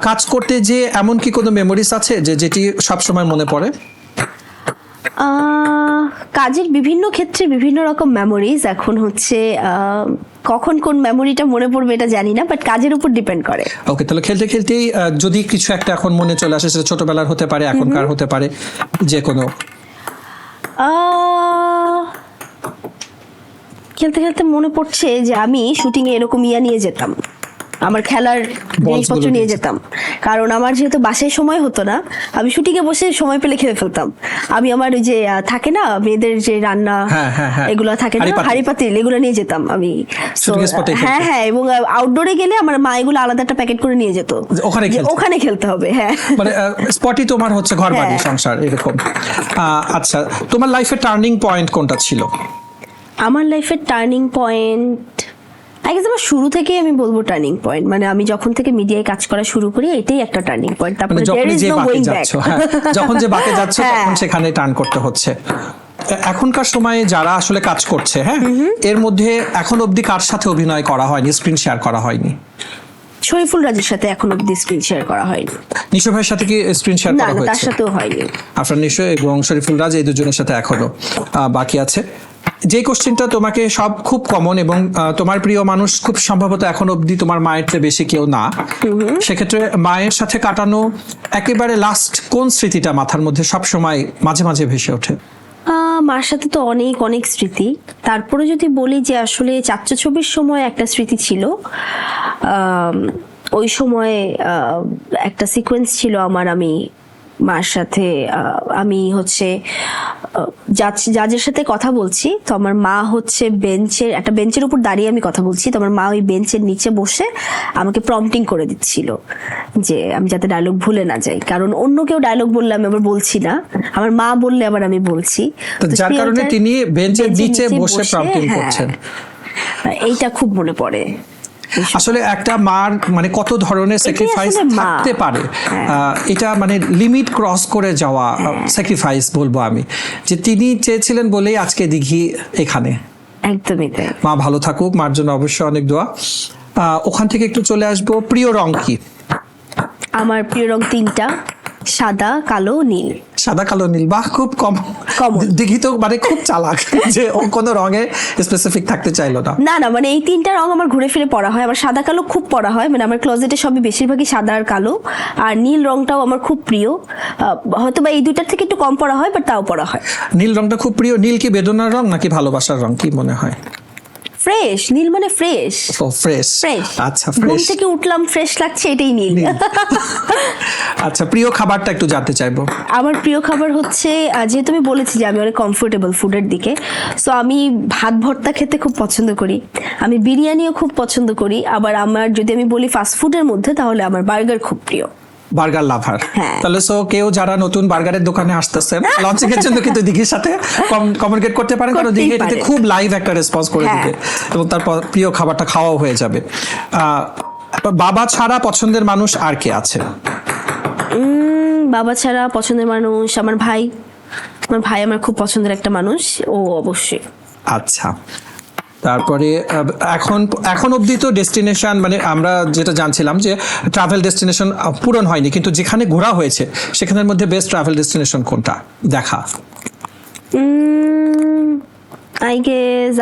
কাজ করতে যে এমন কি কোনো মেমোরিজ আছে যেটি সবসময় মনে পড়ে?
কাজের বিভিন্ন ক্ষেত্রে বিভিন্ন রকম মেমোরিজ। এখন হচ্ছে কখন কোন মেমোরিটা মনে পড়বে এটা জানি না, বাট কাজের উপর ডিপেন্ড করে।
ওকে, তাহলে খেলতে খেলতেই যদি কিছু একটা এখন মনে চলে আসে, সেটা ছোটবেলার হতে পারে, এখনকার হতে পারে, যে কোনো।
খেলতে খেলতে মনে পড়ছে যে আমি শুটিং এ এরকম নিয়ে যেতাম, আমার খেলার জিনিসপত্র নিয়ে যেতাম, কারণ আমার যেহেতু বাসায় সময় হতো না, আমি শুটিং এ বসে সময় পেলে খেলে ফেলতাম। আমি আমার ওই যে থাকে না মেয়েদের যে রান্না, এগুলো থাকে না, হাঁড়ি পাতিল, এগুলো নিয়ে যেতাম আমি। হ্যাঁ, এবং আউটডোরে গেলে আমার মা এগুলো আলাদা একটা প্যাকেট করে নিয়ে যেত, ওখানে খেলতে হবে। হ্যাঁ,
মানে স্পটই তোমার হচ্ছে ঘর বাড়ি সংসার এরকম। আচ্ছা, তোমার লাইফের টার্নিং পয়েন্ট কোনটা ছিল?
আমার লাইফের টার্নিং পয়েন্ট আমার শুরু থেকে আমি বলবো টার্নিং পয়েন্ট, মানে আমি যখন থেকে মিডিয়ায় কাজ করা শুরু করি, এটাই একটা টার্নিং পয়েন্ট। তারপরে
যখন যে বাকে যাচ্ছ তখন সেখানে টার্ন করতে হচ্ছে। এখনকার সময়ে যারা আসলে কাজ করছে, হ্যাঁ, এর মধ্যে এখন অবধি কার সাথে অভিনয় করা হয়নি, স্ক্রিন শেয়ার করা হয়নি?
শরীফুল রাজের সাথে এখন অবধি স্ক্রিন শেয়ার করা হয়নি।
নিশো ভাইয়ের সাথে কি স্ক্রিন শেয়ার করা হয়েছে?
তার সাথেও হয়নি।
আপনার নিশো এবং শরীফুল রাজ, এই দুজনের সাথে এখনো বাকি আছে। যে কোশ্চেনটা তোমাকে সব খুব কমন এবং তোমার প্রিয় মানুষ খুব সম্ভবত এখন অবধি তোমার মায়ের চেয়ে বেশি কেউ না, সেক্ষেত্রে মায়ের সাথে কাটানো একেবারে লাস্ট কোন স্মৃতিটা মাথার মধ্যে সব সময় মাঝে মাঝে ভেসে ওঠে?
মার সাথে তো অনেক অনেক স্মৃতি, তারপরে যদি বলি যে আসলে চাচ্চু ছবির সময় একটা স্মৃতি ছিল। ওই সময় একটা সিকোয়েন্স ছিল আমার, আমি মার সাথে আমি হচ্ছে জাজের সাথে কথা বলছি, তো আমার মা হচ্ছে একটা বেঞ্চের উপর দাঁড়িয়ে আমি কথা বলছি, তো আমার মা ওই বেঞ্চের নিচে বসে আমাকে প্রম্পটিং করে দিচ্ছিল যে আমি যাতে ডায়লগ ভুলে না যাই, কারণ অন্য কেউ ডায়লগ বললে আমি আবার বলছি না, আমার মা বললে আবার আমি বলছি,
তো যার কারণে তিনি বেঞ্চের নিচে বসে প্রম্পটিং করছেন।
এইটা খুব মনে পড়ে।
আসলে একটা মার মানে কত ধরনের স্যাক্রিফাইস
আসলে মা।
থাকতে পারে, এটা মানে লিমিট ক্রস করে যাওয়া স্যাক্রিফাইস বলবো আমি, যে তিনি চেয়েছিলেন বলেই আজকে দিঘি এখানে।
একদমই তাই।
মা ভালো থাকুক, মার জন্য অবশ্যই অনেক দোয়া। ওখান থেকে একটু চলে আসবো, প্রিয় রং কি?
আমার প্রিয় রং 3টা, সাদা, কালো, নীল।
সাদা, কালো, নীল, বাহ, খুব কম।
Common।
দিঘি তো মানে খুব চালাক যে ও কোনো রঙে স্পেসিফিক থাকতে চাইলো না।
না মানে এই 3টা রং আমার ঘুরে ফিরে পরা হয়। আমার সাদা কালো খুব পরা হয়, মানে আমার ক্লোজেটে সবই বেশিরভাগই সাদা আর কালো, আর নীল রংটাও আমার খুব প্রিয়। হয়তো বা এই দুইটার থেকে একটু কম পরা হয়, বাট তাও পরা হয়।
নীল রংটা খুব প্রিয়। নীল কি বেদনার রং নাকি ভালোবাসার রং, কি মনে হয়?
ফ্রেশ, নীল মানে ফ্রেশ।
ও ফ্রেশ,
ফ্রেশ,
আচ্ছা
ঘুম
ফ্রেশ।
থেকে উঠলাম ফ্রেশ লাগছে, এটাই নীল।
আচ্ছা, প্রিয় খাবারটা একটু জানতে চাইবো।
আমার প্রিয় খাবার হচ্ছে, যেহেতু আমি বলেছি যে আমি অনেক কমফোর্টেবল ফুডের দিকে, সো আমি ভাত ভর্তা খেতে খুব পছন্দ করি, আমি বিরিয়ানিও খুব পছন্দ করি, আবার আমার যদি আমি বলি ফাস্ট ফুডের মধ্যে তাহলে আমার বার্গার খুব প্রিয়।
বার্গার লাভার।
হ্যাঁ।
তাহলে সো কেউ যারা নতুন বার্গারের দোকানে আসতেছে লঞ্চিং এর জন্য কিন্তু দিঘির সাথে কমিউনিকেট করতে পারেন, কারণ দিঘি এটাতে খুব লাইভ একটা রেসপন্স করে
হ্যাঁ।
দিবে এবং তারপর প্রিয় খাবারটা খাওয়াও হয়ে যাবে। বাবা ছাড়া পছন্দের মানুষ আর কে আছে?
বাবা ছাড়া পছন্দের মানুষ আমার ভাই। আমার ভাই আমার খুব পছন্দের একটা মানুষ, ও অবশ্যই।
আচ্ছা, তারপরে এখন অবধি তো ডেস্টিনেশন মানে আমরা যেটা জানছিলাম যে ট্রাভেল ডেস্টিনেশন পূরণ হয়নি, কিন্তু যেখানে ঘোরা হয়েছে সেখানের মধ্যে বেস্ট ট্রাভেল ডেস্টিনেশন কোনটা দেখা?
আই গেস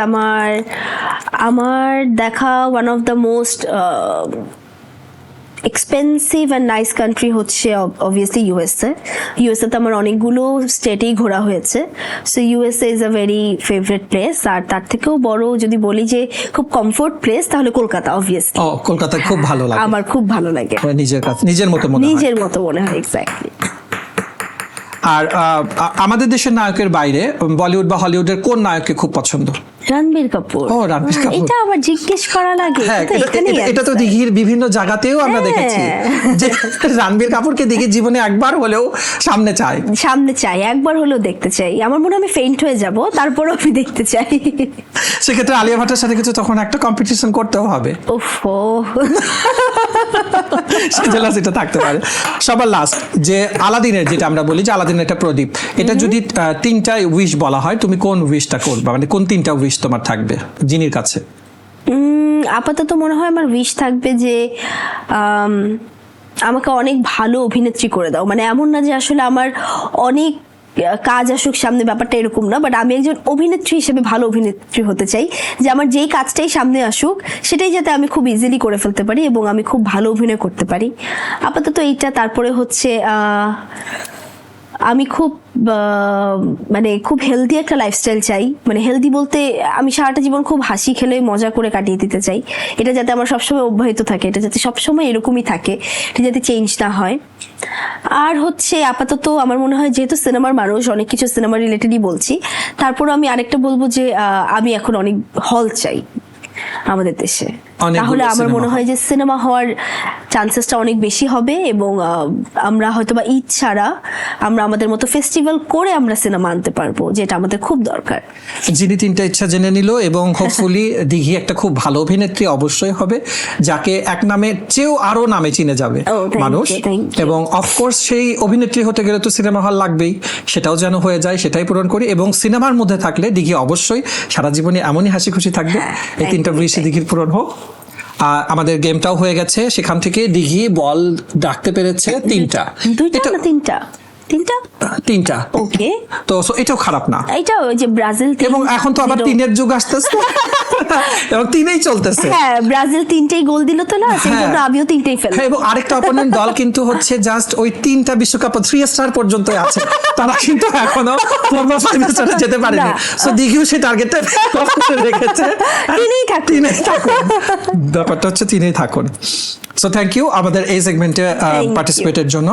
আমার দেখা one of the most expensive and nice country হচ্ছে অবভিয়াসলি ইউএসএ। ইউএসএতে আমার অনেকগুলো স্টেটেই ঘোরা হয়েছে, so USA is a very favourite place. আর তার থেকেও বড় যদি বলি যে খুব কমফোর্ট প্লেস, তাহলে কলকাতা অবভিয়াসলি।
ও, কলকাতা খুব ভালো লাগে।
আমার খুব ভালো লাগে,
নিজের কাছে নিজের মতো মনে হয়।
নিজের মতো মনে হয়, এক্স্যাক্টলি।
আর আমাদের দেশের নায়কের বাইরে বলিউড বা হলিউডের কোন নায়ককে খুব পছন্দ?
রণবীর কাপুর।
ও, রণবীর কাপুর।
এটা আবার জিজ্ঞেস করা লাগে?
হ্যাঁ,
এটা তো এখানেই
এটা তো
answer।
দিঘির বিভিন্ন জায়গাতেও আমরা
হ্যাঁ।
দেখেছি যে রণবীর কাপুরকে দিঘির জীবনে একবার হলেও সামনে চায়।
সামনে চাই, একবার হলেও দেখতে চাই। আমার মনে হয় আমি ফেইন্ট হয়ে যাব, তারপরও আমি দেখতে চাই।
সেক্ষেত্রে আলিয়া ভাটের সাথে কিছু তখন একটা কম্পিটিশন করতেও হবে,
ওফো।
সেটা থাকতে পারে। সবার লাস্ট যে আলাদিনের, যেটা আমরা বলি যে আলাদিনের একটা প্রদীপ, এটা যদি 3টা উইশ বলা হয়, তুমি কোন উইশটা করবা, মানে কোন 3টা উইশ তোমার থাকবে জিনির কাছে?
আপাতত মনে হয় আমার উইশ থাকবে যে আমাকে অনেক ভালো অভিনেত্রী করে দাও। মানে এমন না যে আসলে আমার অনেক কাজ আসুক সামনে, ব্যাপারটা এরকম না, বাট আমি একজন অভিনেত্রী হিসেবে ভালো অভিনেত্রী হতে চাই, যে আমার যেই কাজটাই সামনে আসুক সেটাই যাতে আমি খুব ইজিলি করে ফেলতে পারি এবং আমি খুব ভালো অভিনয় করতে পারি। আপাতত এইটা। তারপরে হচ্ছে আমি খুব মানে খুব হেলদি একটা লাইফস্টাইল চাই। মানে হেলদি বলতে আমি সারাটা জীবন খুব হাসি খেলে মজা করে কাটিয়ে দিতে চাই। এটা যাতে আমার সবসময় অব্যাহত থাকে, এটা যাতে সবসময় এরকমই থাকে, এটা যাতে চেঞ্জ না হয়। আর হচ্ছে আপাতত আমার মনে হয় যেহেতু সিনেমার মানুষ, অনেক কিছু সিনেমা রিলেটেডই বলছি, তারপর আমি আরেকটা বলবো যে আমি এখন অনেক হল চাই আমাদের দেশে। তাহলে আমার মনে হয় যে সিনেমা হওয়ার চান্সেসটা অনেক বেশি হবে এবং আমরা হয়তোবা ঈদ ছাড়া আমরা আমাদের মতো ফেস্টিভ্যাল করে আমরা সিনেমা আনতে পারবো, যেটা আমাদের খুব দরকার।
যিনি 3টা ইচ্ছা জেনে নিল এবং হোপফুলি দিঘি একটা খুব ভালো অভিনেত্রী অবশ্যই হবে, যাকে এক নামে চেয়েও আরো নামে চিনে যাবে মানুষ। এবং অফকোর্স সেই অভিনেত্রী হতে গেলে তো সিনেমা হল লাগবেই, সেটাও যেন হয়ে যায়, সেটাই পূরণ করি। এবং সিনেমার মধ্যে থাকলে দিঘি অবশ্যই সারা জীবনে এমনই হাসি খুশি থাকবে। এই 3টা উইশ দিঘির পূরণ হোক। আমাদের গেমটাও হয়ে গেছে, সেখান থেকে দিঘি বল ডাকতে পেরেছে 3টা।
2টা না 3টা?
তিনটা।
ওকে,
তো so এটাও খারাপ না।
এটা ওই যে ব্রাজিল
এবং এখন তো আবার 3-এর যুগ আসতেছে এবং 3-এই চলতেছে।
হ্যাঁ, ব্রাজিল 3টেই গোল দিল তো না, সেই জন্য আমিও 3টেই ফেললাম।
হ্যাঁ, এবং আরেকটা অপোনেন্ট দল কিন্তু হচ্ছে জাস্ট ওই 3টা বিশ্বকাপ 3 স্টার পর্যন্ত আছে, তারা কিন্তু এখনো ফাইনাল স্টারে যেতে পারেনি। সো দিঘিও সেই টার্গেটটা রেখেছে,
তিনিই থাকুন।
ব্যাপারটা হচ্ছে 3-এই থাকুন। সো থ্যাংক ইউ আমাদের এই সেগমেন্টে পার্টিসিপেটের জন্য।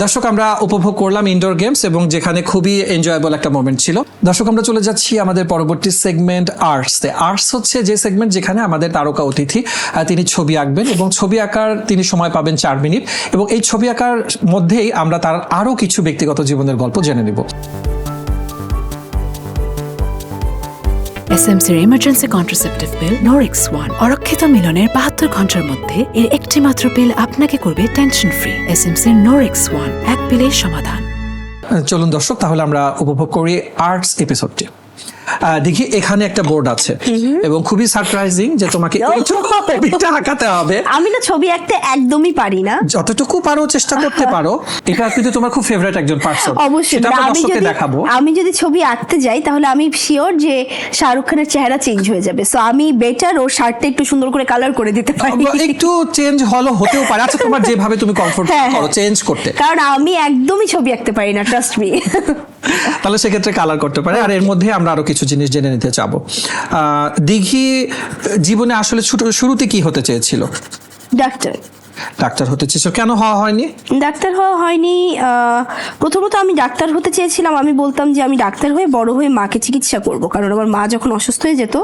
দর্শক, আমরা উপভোগ করলাম ইনডোর গেমস এবং যেখানে খুবই এনজয়েবল একটা মোমেন্ট ছিল। দর্শক, আমরা চলে যাচ্ছি আমাদের পরবর্তী সেগমেন্ট আর্টসে। আর্টস হচ্ছে যে সেগমেন্ট যেখানে আমাদের তারকা অতিথি তিনি ছবি আঁকবেন এবং ছবি আঁকার তিনি সময় পাবেন 4 মিনিট, এবং এই ছবি আঁকার মধ্যেই আমরা তার আরো কিছু ব্যক্তিগত জীবনের গল্প জেনে নিব।
এসএমসির ইমার্জেন্সি কন্ট্রাসেপটিভ পিল নরিক্স 1 অরক্ষিত মিলনের 72 ঘন্টার মধ্যে এর একটি মাত্র পিল আপনাকে করবে টেনশন ফ্রি। এসএমসির নরিক্স 1 এক পিলের সমাধান।
চলুন দর্শক, তাহলে আমরা উপভোগ করি আর্টস এপিসোডটি। দেখি এখানে একটা বোর্ড আছে এবং খুবই সারপ্রাইজিং যে তোমাকে এই ছবিটা আঁকাতে হবে।
আমি না ছবি আঁকতে একদমই পারি না।
যতটুকু পারো চেষ্টা করতে পারো। এটা কিন্তু তোমার খুব ফেভারিট একজন পার্সন।
অবশ্যই আমি যদি ছবি আঁকতে যাই তাহলে আমি শিওর যে শাহরুখ খানের চেহারা চেঞ্জ হয়ে যাবে। সো আমি বেটার ওর শার্টটা একটু সুন্দর করে কালার করে দিতে পারি।
একটু চেঞ্জ হতেও পারে। আচ্ছা, তোমার যেভাবে তুমি কমফোর্ট করো চেঞ্জ করতে,
কারণ আমি একদমই ছবি আঁকতে পারি না, ট্রাস্ট মি।
তাহলে সেক্ষেত্রে কালার করতে পারে। আর এর মধ্যে আমরা আরো কিছু জিনিস জেনে নিতে চাবো। দিঘি জীবনে আসলে শুরুতে কি হতে চেয়েছিল? ডাক্তার হতে চেয়েছিল। কেন হওয়া হয়নি?
ডাক্তার হওয়া হয়নি, প্রথমত আমি ডাক্তার হতে চেয়েছিলাম। আমি বলতাম যে আমি ডাক্তার হয়ে বড় হয়ে মাকে চিকিৎসা করব, কারণ আমার মা যখন অসুস্থ হয়ে যেত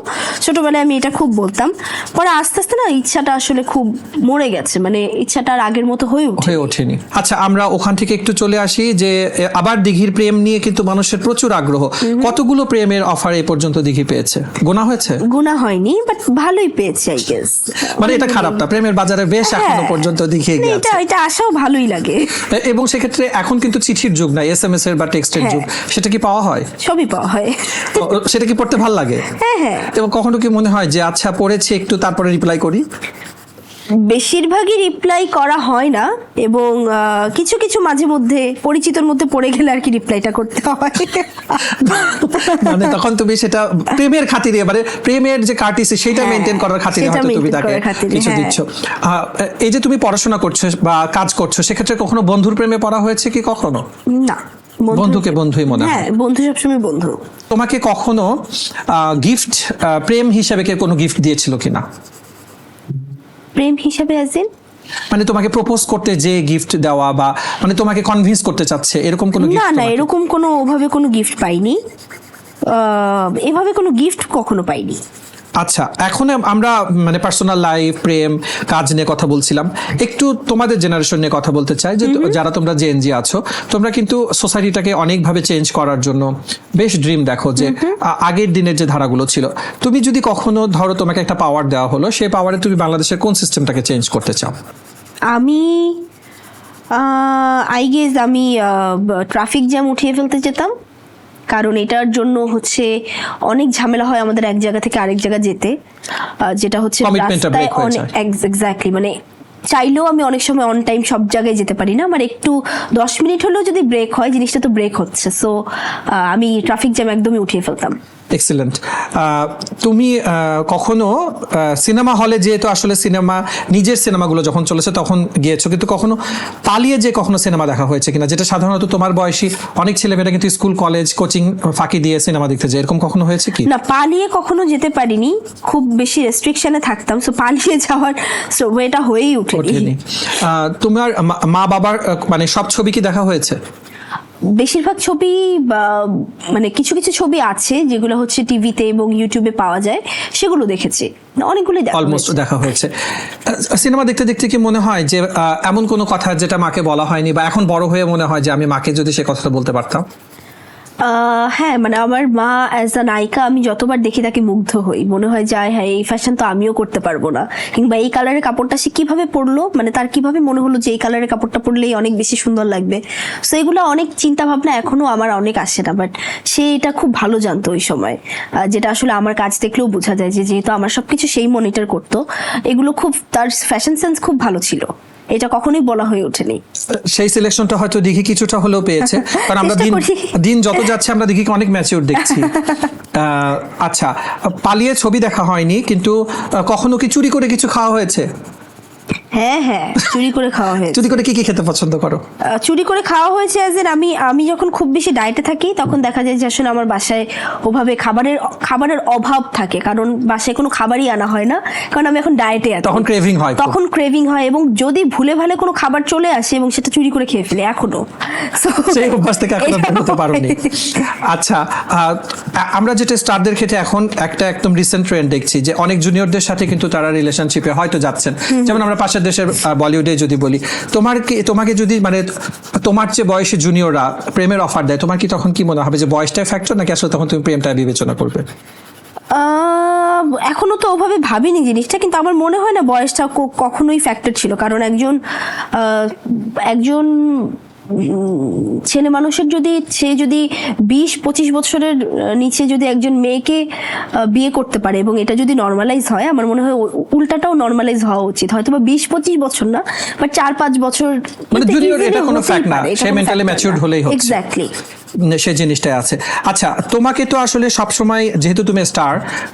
ছোটবেলায় আমি এটা খুব বলতাম। পরে আস্তে আস্তে না ইচ্ছাটা আসলে খুব মরে গেছে, মানে ইচ্ছাটা আর আগের মতো হয়ে
ওঠেনি। আচ্ছা, আমরা ওখান থেকে একটু চলে আসি যে আবার দিঘির প্রেম নিয়ে কিন্তু মানুষের প্রচুর আগ্রহ। কতগুলো প্রেমের অফার এই পর্যন্ত দিঘি পেয়েছে? গোনা হয়েছে?
গোনা হয়নি, বাট ভালোই পেয়েছে আই গেস।
মানে এটা খারাপ না, প্রেমের বাজারে বেশ এখনো পর্যন্ত দিঘি গিয়ে আছে।
এটা আশাও ভালোই লাগে।
এবং সেক্ষেত্রে এখন কিন্তু চিঠির যুগ নাই, এসএমএস এর বা টেক্সটের যুগ। সেটা কি পাওয়া হয়?
সবই পাওয়া হয়।
সেটা কি পড়তে ভালো লাগে?
হ্যাঁ।
এবং কখনো কি মনে হয় যে আচ্ছা পড়েছি একটু তারপরে রিপ্লাই করি?
বেশিরভাগই রিপ্লাই করা হয় না, এবং কিছু কিছু মাঝে মধ্যে পরিচিতর মধ্যে পড়ে গেলে আর কি রিপ্লাইটা করতে হয়।
মানে তখন তুমি সেটা প্রেমের খাতিরে, মানে প্রেমের যে কার্টিসি সেটা মেনটেন করার খাতিরে হয়তো তুমি তাকে কিছু দিচ্ছ। এই যে তুমি পড়াশোনা করছো বা কাজ করছো, সেক্ষেত্রে কখনো বন্ধুর প্রেমে পড়া হয়েছে কি? কখনো
না,
বন্ধুকে বন্ধুই মনে হয়।
হ্যাঁ, বন্ধু সবসময় বন্ধু।
তোমাকে কখনো গিফট প্রেম হিসেবে কে কোনো গিফট দিয়েছিল কিনা?
প্রেম হিসেবে আসেন
মানে তোমাকে প্রপোজ করতে যে গিফট দেওয়া, বা মানে তোমাকে কনভিন্স করতে চাচ্ছে এরকম কোনো গিফট?
না, এরকম কোনো ওভাবে কোনো গিফট পাইনি, এভাবে কোনো গিফট কখনো পাইনি।
আচ্ছা, এখন আমরা মানে পার্সোনাল লাইফ, প্রেম, কাজ নিয়ে কথা বলছিলাম। একটু তোমাদের জেনারেশন নিয়ে কথা বলতে চাই যে যারা তোমরা জেএনজি আছো, তোমরা কিন্তু সোসাইটিটাকে অনেকভাবে চেঞ্জ করার জন্য বেশ ড্রিম দেখো যে আগের দিনের যে ধারাগুলো ছিল। তুমি যদি কখনো ধরো তোমাকে একটা পাওয়ার দেওয়া হলো, সেই পাওয়ারে তুমি বাংলাদেশের কোন সিস্টেমটাকে চেঞ্জ করতে চাও?
আমি আই গেস আমি ট্রাফিক জ্যাম উঠিয়ে ফেলতে যেতাম, কারণ এটার জন্য হচ্ছে অনেক ঝামেলা হয় আমাদের এক জায়গা থেকে আরেক জায়গা যেতে, যেটা হচ্ছে রাস্তায় এক্স্যাক্টলি, মানে চাইলেও আমি অনেক সময় অন টাইম সব জায়গায় যেতে পারি না। আমার একটু 10 মিনিট হলেও যদি ব্রেক হয়, জিনিসটা তো ব্রেক হচ্ছে। সো আমি ট্রাফিক জ্যাম একদমই উঠিয়ে ফেলতাম।
এক্সিলেন্ট। তুমি কখনো সিনেমা হলে, যেহেতু আসলে সিনেমা নিজের সিনেমাগুলো যখন চলেছে তখন গিয়েছো, কিন্তু কখনো পালিয়ে যে কখনো সিনেমা দেখা হয়েছে কিনা? যেটা সাধারণত তোমার বয়সী অনেক ছেলেমেয়েরা কিন্তু স্কুল, কলেজ, কোচিং ফাঁকি দিয়ে সিনেমা দেখতে যায়, এরকম কখনো হয়েছে কি?
না, পালিয়ে কখনো যেতে পারিনি, খুব বেশি রেস্ট্রিকশনে থাকতাম। সো পালিয়ে যাওয়ার এটা হয়েই ওঠেনি।
তোমার মা বাবার মানে সব ছবি কি দেখা হয়েছে?
বেশিরভাগ ছবি, মানে কিছু কিছু ছবি আছে যেগুলো হচ্ছে টিভিতে এবং ইউটিউবে পাওয়া যায়, সেগুলো দেখেছি, অনেকগুলোই
অলমোস্ট দেখা হয়েছে। সিনেমা দেখতে দেখতে কি মনে হয় যে এমন কোনো কথা যেটা মাকে বলা হয়নি, বা এখন বড় হয়ে মনে হয় যে আমি মাকে যদি সে কথাটা বলতে পারতাম?
হ্যাঁ, মানে আমার মা অ্যাজ আ নায়িকা আমি যতবার দেখি তাকে মুগ্ধ হই, মনে হয় যে হ্যাঁ এই ফ্যাশন তো আমিও করতে পারবো না, কিংবা এই কালারের কাপড়টা সে কিভাবে পরলো, মানে তার কিভাবে মনে হলো যে এই কালারের কাপড়টা পরলেই অনেক বেশি সুন্দর লাগবে। সো এগুলো অনেক চিন্তা ভাবনা এখনো আমার অনেক আসে না, বাট সে এটা খুব ভালো জানতো ওই সময়, যেটা আসলে আমার কাজ দেখলেও বোঝা যায় যে যেহেতু আমার সবকিছু সেই মনিটর করতো, এগুলো খুব, তার ফ্যাশন সেন্স খুব ভালো ছিল। এটা কখনোই বলা হয়ে ওঠেনি।
সেই সিলেকশনটা হয়তো দিঘি কিছুটা হলেও পেয়েছে, কারণ আমরা
চেষ্টা
দিন
করি।
দিন যত যাচ্ছে আমরা দিঘিকে অনেক ম্যাচিউর দেখছি। আচ্ছা, পালিয়ে ছবি দেখা হয়নি, কিন্তু কখনো কি চুরি করে কিছু খাওয়া হয়েছে?
হ্যাঁ হ্যাঁ, চুরি করে খাওয়া হয়েছে।
চুরি করে কি কি খেতে পছন্দ করো?
চুরি করে খাওয়া হয়েছে অ্যাজ এন আমি যখন খুব বেশি ডায়েটে থাকি তখন দেখা যায় যে আসলে আমার বাসায় ওভাবে খাবারের অভাব থাকে, কারণ বাসায় কোনো খাবারই আনা হয় না, কারণ আমি এখন ডায়েটে আছি।
তখন ক্রেভিং হয় খুব।
তখন ক্রেভিং হয়, এবং যদি ভুলে ভালে কোনো খাবার চলে আসে এবং সেটা চুরি করে খেয়ে ফেলে এখনো।
সেই অভ্যাস থেকে এখনো বের হতে পারোনি। আচ্ছা, আমরা যেটা স্টারদের ক্ষেত্রে এখন একটা একদম রিসেন্ট ট্রেন্ড দেখছি যে অনেক জুনিয়রদের সাথে কিন্তু তারা রিলেশনশিপে হয়তো যাচ্ছেন, যেমন আমরা পাশের দেশের বলিউডে যদি বলি, তোমাকে যদি মানে তোমার চেয়ে বয়সী জুনিয়ররা প্রেমের অফার দেয়, তোমার কি তখন কি মনে হবে যে বয়সটাই ফ্যাক্টর, নাকি আসলে তখন তুমি প্রেমটা বিবেচনা করবে?
এখনো তো ওভাবে ভাবিনি জিনিসটা, কিন্তু আমার মনে হয় না বয়সটা কখনোই ফ্যাক্টর ছিল, কারণ একজন ছেলে মানুষের সে যদি 20-25 বছরের নিচে যদি একজন মেয়েকে বিয়ে করতে পারে এবং এটা যদি নর্মালাইজ হয়, আমার মনে হয় উল্টাটাও নর্মালাইজ হওয়া উচিত। হয়তো বা 20-25 বছর না, বাট 4-5 বছর,
মানে জুনিয়র এটা কোনো ফ্যাক্ট না, সে মেন্টালি ম্যাচিউরড হলেই হচ্ছে।
এক্স্যাক্টলি,
সেই জিনিসটাই আছে। আচ্ছা, তোমাকে তো আসলে সবসময়, যেহেতু তুমি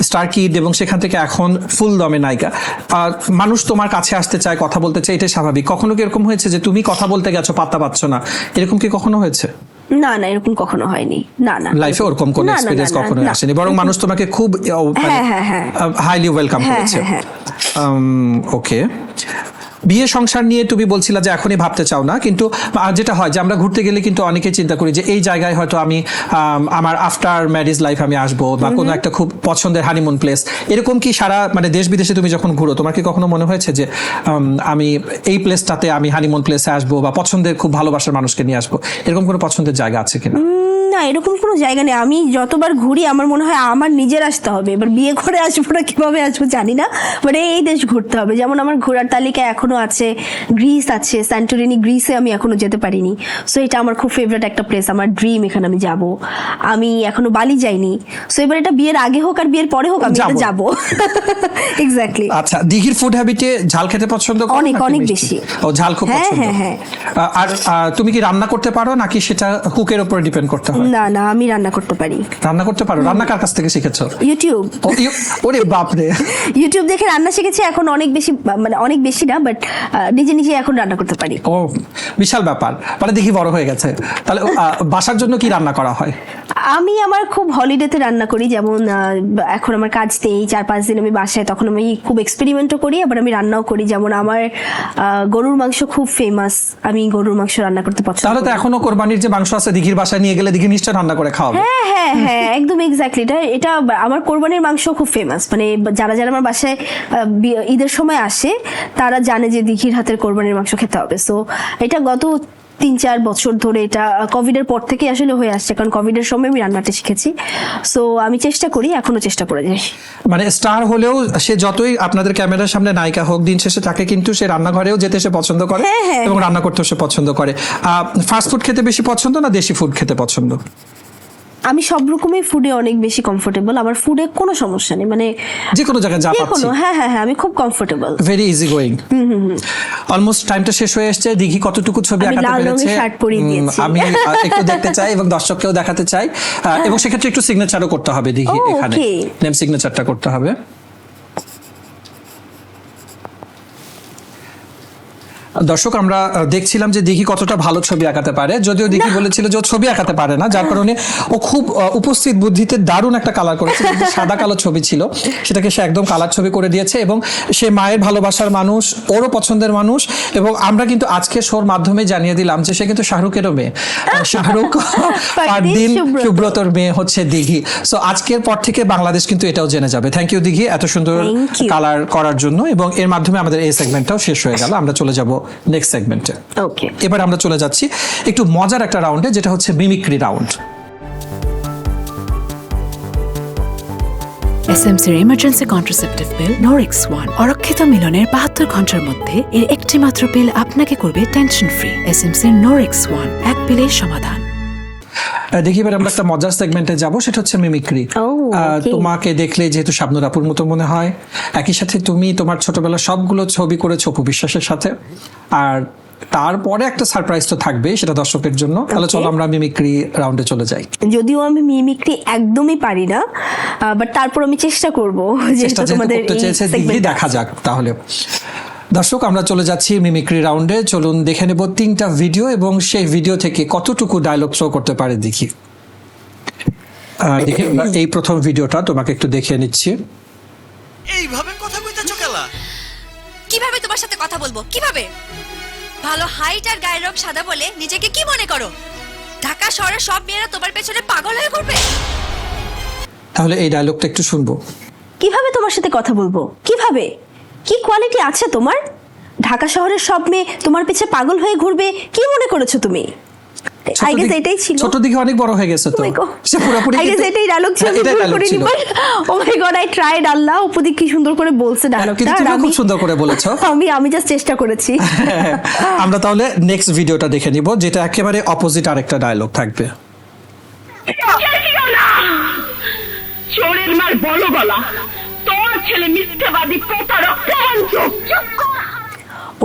স্টার কিড এবং সেখান থেকে এখন ফুল দমে নায়িকা, মানুষ তোমার কাছে আসতে চায়, কথা বলতে চায়, এটাই স্বাভাবিক। কখনো কি এরকম হয়েছে যে তুমি কথা বলতে গেছো পাত্তা পাচ্ছ না, এরকম কি কখনো হয়েছে?
না না, এরকম কখনো হয়নি। না না,
লাইফে ওরকম কোনো
না, না,
এক্সপেরিয়েন্স
না,
কখনো
না।
আসেনি, বরং মানুষ তোমাকে খুব হাইলি ওয়েলকাম
হ্যাঁ,
করেছে।
হ্যাঁ,
ওকে, বিয়ে সংসার নিয়ে তুমি বলছিলা যে এখনই ভাবতে চাও না, কিন্তু যেটা হয় যে আমরা ঘুরতে গেলে কিন্তু অনেকেই চিন্তা করি যে এই জায়গায় হয়তো আমি আমার আফটার ম্যারেজ লাইফ আমি আসবো, বা কোনো একটা খুব পছন্দের হানিমুন প্লেস, এরকম কি সারা মানে দেশ বিদেশে তুমি যখন ঘুরো, তোমার কি কখনো মনে হয়েছে যে আমি এই প্লেসটাতে আমি হানিমুন প্লেসে আসবো, বা পছন্দের খুব ভালোবাসার মানুষকে নিয়ে আসবো, এরকম কোনো পছন্দের জায়গা আছে কিনা?
না, এরকম কোনো জায়গা নেই। আমি যতবার ঘুরি আমার মনে হয় আমার নিজের আসতে হবে, এবার বিয়ে করে আসবো না কিভাবে আসবো জানি না, বাট এই দেশ ঘুরতে হবে। যেমন আমার ঘোরার তালিকায় এখনো আছে গ্রিস আছে, স্যান্টোরিনি, গ্রিসে আমি এখনো যেতে পারিনি, সো এটা আমার খুব ফেভারিট একটা প্লেস, আমার ড্রিম, এখানে আমি যাব। আমি এখনো বালি যাইনি, সো এবার এটা বিয়ের আগে হোক আর বিয়ের পরে হোক আমি এটা যাবো। এক্স্যাক্টলি।
আচ্ছা, দিঘির ফুড হ্যাবিটে ঝাল খেতে পছন্দ করো?
অনেক
নাকি
অনেক
মিষ্টি?
বেশি।
ও, ঝাল খুব
হ্যাঁ,
পছন্দ।
হ্যাঁ, হ্যাঁ।
আর তুমি কি রান্না করতে পারো, নাকি সেটা কুকের উপর ডিপেন্ড করতে হয়?
না না, আমি রান্না করতে পারি।
রান্না করতে পারো? রান্না কার কাছ থেকে শিখেছো?
ইউটিউব।
ওরে বাপরে!
ইউটিউব দেখে রান্না শিখেছি, এখন অনেক বেশি না, বাট নিজে নিজে এখন রান্না করতে পারি।
ও, বিশাল ব্যাপার, মানে দেখি বড় হয়ে গেছে। তাহলে বাসার জন্য কি রান্না করা হয়?
আমি আমার খুব হলিডেতে রান্না করি, যেমন এখন আমার কাজ নেই, 4-5 দিন আমি বাসায়, তখন আমি খুব এক্সপেরিমেন্টও করি, আবার আমি রান্নাও করি। যেমন আমার গরুর মাংস খুব ফেমাস, আমি গরুর মাংস রান্না করতে পছন্দ
তাহলে তো
করি।
এখনো কোরবানির যে মাংস আছে দিঘির বাসায় নিয়ে গেলে দিঘি নিশ্চয় রান্না করে খাওয়াবে।
হ্যাঁ হ্যাঁ হ্যাঁ, একদম এক্স্যাক্টলি। এটা আমার কোরবানির মাংস খুব ফেমাস, মানে যারা যারা আমার বাসায় ঈদের সময় আসে তারা জানে যে দিঘির হাতের কোরবানির মাংস খেতে হবে। সো এটা গত 3-4 বছর ধরে, এটা কোভিডের পর থেকে আসলে হয়ে আসছে, কারণ কোভিডের সময় আমি রান্নাটা শিখেছি। সো আমি চেষ্টা করি, এখনো চেষ্টা করে যাই।
মানে স্টার হলেও সে যতই আপনাদের ক্যামেরার সামনে নায়িকা হোক, দিন শেষে তাকে কিন্তু সে রান্নাঘরেও যেতে সে পছন্দ করে,
হ্যাঁ, হ্যাঁ।
এবং রান্না করতেও সে পছন্দ করে। ফাস্ট ফুড খেতে বেশি পছন্দ না দেশি ফুড খেতে পছন্দ?
আমি সব রকমের ফুডে অনেক বেশি কমফোর্টেবল, আমার ফুডে কোনো সমস্যা নেই, মানে
যে কোনো জায়গায় যা পাচ্ছি।
হ্যাঁ হ্যাঁ হ্যাঁ, আমি খুব comfortable,
very easy going. Almost টাইমটা শেষ হয়ে এসেছে। দিঘি কতটুকু ছবি
আমি
আঁকাতে
লাল রঙের
পেরেছে
শার্ট পরিয়ে দিয়েছি।
আমি একটু দেখতে চাই এবং দর্শককেও দেখাতে চাই, এবং সেক্ষেত্রে একটু সিগনেচারও করতে হবে দিঘি,
ও,
এখানে
okay.
নেম সিগনেচারটা করতে হবে। দর্শক, আমরা দেখছিলাম যে দিঘি কতটা ভালো ছবি আঁকাতে পারে, যদিও দিঘি বলেছিল যে ও ছবি আঁকাতে পারে না, যার কারণে ও খুব উপস্থিত বুদ্ধিতে দারুণ একটা কালার করেছে। কিন্তু সাদা কালো ছবি ছিল, সেটাকে সে একদম কালার ছবি করে দিয়েছে, এবং সে মায়ের ভালোবাসার মানুষ, ওরও পছন্দের মানুষ। এবং আমরা কিন্তু আজকে শোর মাধ্যমে জানিয়ে দিলাম যে সে কিন্তু শাহরুখেরও মেয়ে, শাহরুখ পারদিন সুব্রতর মেয়ে হচ্ছে দিঘি। সো আজকের পর থেকে বাংলাদেশ কিন্তু এটাও জেনে যাবে। থ্যাংক ইউ দিঘি, এত সুন্দর কালার করার জন্য। এবং এর মাধ্যমে আমাদের এই সেগমেন্টটাও শেষ হয়ে গেল, আমরা চলে যাব নেক্সট সেগমেন্টে।
ওকে,
এবার আমরা চলে যাচ্ছি একটু মজার একটা রাউন্ডে, যেটা হচ্ছে মিমিক্রি রাউন্ড।
এসএমসির ইমার্জেন্সি কন্ট্রাসেপটিভ পিল নোরেক্স 1 অরক্ষিত মিলনের 72 ঘন্টার মধ্যে এর একটি মাত্র পিল আপনাকে করবে টেনশন ফ্রি। এসএমসির নোরেক্স 1, এক পিলের সমাধান।
দেখি এবার আমরা একটা মজার সেগমেন্টে যাব, সেটা হচ্ছে মিমিক্রি।
okay.
তোমাকে দেখলে যেহেতু শাবনূর আপুর মতো মনে হয়, একই সাথে তুমি তোমার ছোটবেলার সবগুলো ছবি করেছো অপু বিশ্বাসের সাথে, আর তারপরে একটা সারপ্রাইজ তো থাকবে সেটা দর্শকের জন্য। তাহলে চলো আমরা মিমিক্রি রাউন্ডে চলে যাই।
যদিও আমি মিমিক্রি একদমই পারি না, বাট তারপর আমি চেষ্টা করব
চেষ্টা যেহেতু করতে চেয়েছে দিদি, দেখা যাক তাহলে। দর্শক, আমরা চলে যাচ্ছি মিমিক্রি রাউন্ডে। চলুন দেখে নেব 3টা ভিডিও এবং সেই ভিডিও থেকে কতটুকু ডায়লগ থ্রো করতে পারে দেখি। দেখি এই প্রথম ভিডিওটা তোমাকে একটু দেখিয়ে নিচ্ছি।
এইভাবে কথা কইতাছো কেলা?
কিভাবে তোমার সাথে কথা বলবো? কিভাবে? ভালো হাইট আর গায়ের রং সাদা বলে নিজেকে কি মনে করো? ঢাকা শহরের সব মেয়েরা তোমার পেছনে পাগল হয়ে ঘুরবে?
তাহলে এই ডায়লগটা একটু শুনবো।
কিভাবে তোমার সাথে কথা বলবো? কিভাবে? কি কোয়ালিটি আছে তোমার? ঢাকা শহরের সব মেয়ে তোমার পিছে পাগল হয়ে ঘুরবে কি মনে করেছো তুমি? আই গেস এটাই ছিল।
ছোট দিকে অনেক বড় হয়ে গেছে তো। সে পুরোপুরি
আই গেস এটাই ডায়লগ ছিল।
এটাই ডায়লগ ছিল।
ও মাই গড, আই ট্রাইড। আল্লাহ, উপদি কি সুন্দর করে বলছে ডায়লগটা।
কিন্তু তুমি খুব সুন্দর করে বলেছো।
আমি জাস্ট চেষ্টা করেছি।
আমরা তাহলে নেক্সট ভিডিওটা দেখে নিব, যেটা একেবারে অপোজিট আরেকটা ডায়লগ থাকবে।
চোরের মার বলো গলা, তোর ছেলে মিথ্যাবাদী প্রতারক প্রবঞ্চক।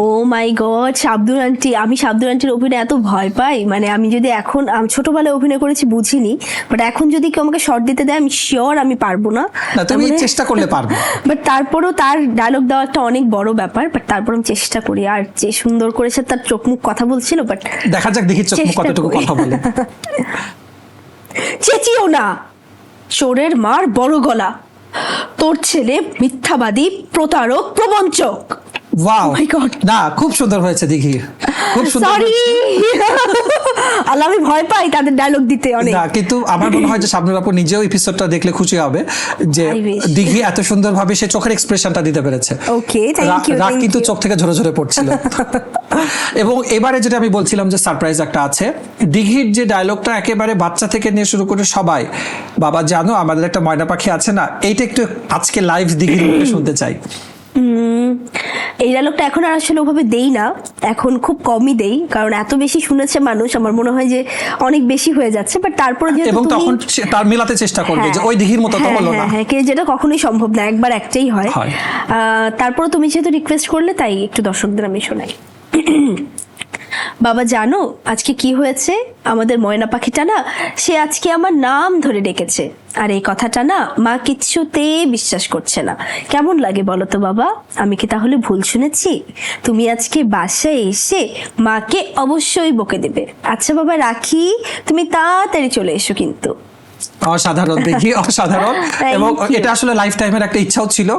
ও মাই গড, শাবদুর আন্টি, আমি শাবদুর আন্টির অভিনয় এত ভয় পাই। মানে আমি যদি এখন, আমি ছোটবেলায় অভিনয় করেছি বুঝিনি, বাট এখন যদি কেউ আমাকে শর্ট দিতে দেয় আমি শিওর আমি পারবো না।
না, তুমি চেষ্টা করলে পারবে।
বাট তারপরও তার ডায়লগ দেওয়া একটা অনেক বড় ব্যাপার, বাট তারপর আমি চেষ্টা করি। আর যে সুন্দর করে সে তার চোখ মুখ কথা বলছিল, বাট
দেখা যাক দেখি চোখ মুখ কতটুকু কথা বলে।
চেঁচিও না, চোরের মার বড় গলা, তোর ছেলে মিথ্যাবাদী প্রতারক প্রবঞ্চক।
Wow,
my God.
না খুব সুন্দর হয়েছে দেখি, খুব সুন্দর
সরি
হয়েছে।
আল্লাহ, আমি ভয় পাই তাদের ডায়লগ দিতে অনেক।
না, কিন্তু আমার মনে হয় যে শাবনূর আপু নিজেও এপিসোডটা দেখলে খুশি হবে যে
I wish.
দিঘি এত সুন্দরভাবে সে চোখের এক্সপ্রেশনটা দিতে পেরেছে।
Okay, thank you,
রাগ
thank
কিন্তু
you.
চোখ থেকে ঝরে ঝরে পড়ছিল। এবং এবারে যেটা আমি বলছিলাম যে সারপ্রাইজ একটা আছে, দিঘির যে ডায়লগটা একেবারে বাচ্চা থেকে নিয়ে শুরু করে সবাই, বাবা জানো আমাদের একটা ময়না পাখি আছে না, এইটা একটু আজকে লাইভ দিঘির মুখে শুনতে চাই।
এই ডায়লগটা এখন আর আসলে ওভাবে দেই না, এখন খুব কমই দেই, কারণ এত বেশি শুনেছে মানুষ, আমার মনে হয় যে অনেক বেশি হয়ে যাচ্ছে। বাট তারপরে যেহেতু
এবং
তুমি-
তখন সে তার মিলাতে চেষ্টা করবে যে ওই দিঘির মতো তো
হ্যাঁ,
হলো না।
হ্যাঁ, হ্যাঁ, যেটা কখনোই সম্ভব না, একবার একটাই হয়।
হয়।
তারপরে তুমি যেহেতু রিকোয়েস্ট করলে, তাই একটু দর্শকদের আমি শোনাই। বাবা জানো আজকে কি হয়েছে? আমাদের ময়না পাখিটা না, সে আজকে আমার নাম ধরে ডেকেছে, আর এই কথাটা না মা কিচ্ছুতেই বিশ্বাস করছে না। কেমন লাগে বলো তো বাবা? আমি কি তাহলে ভুল শুনেছি? তুমি আজকে বাসায় এসে মাকে অবশ্যই বকে দেবে। আচ্ছা বাবা রাখি, তুমি তাড়াতাড়ি চলে এসো কিন্তু।
অসাধারণ দেখি, অসাধারণ।
Thank
এবং
you.
এটা আসলে লাইফ টাইমের একটা ইচ্ছাও ছিল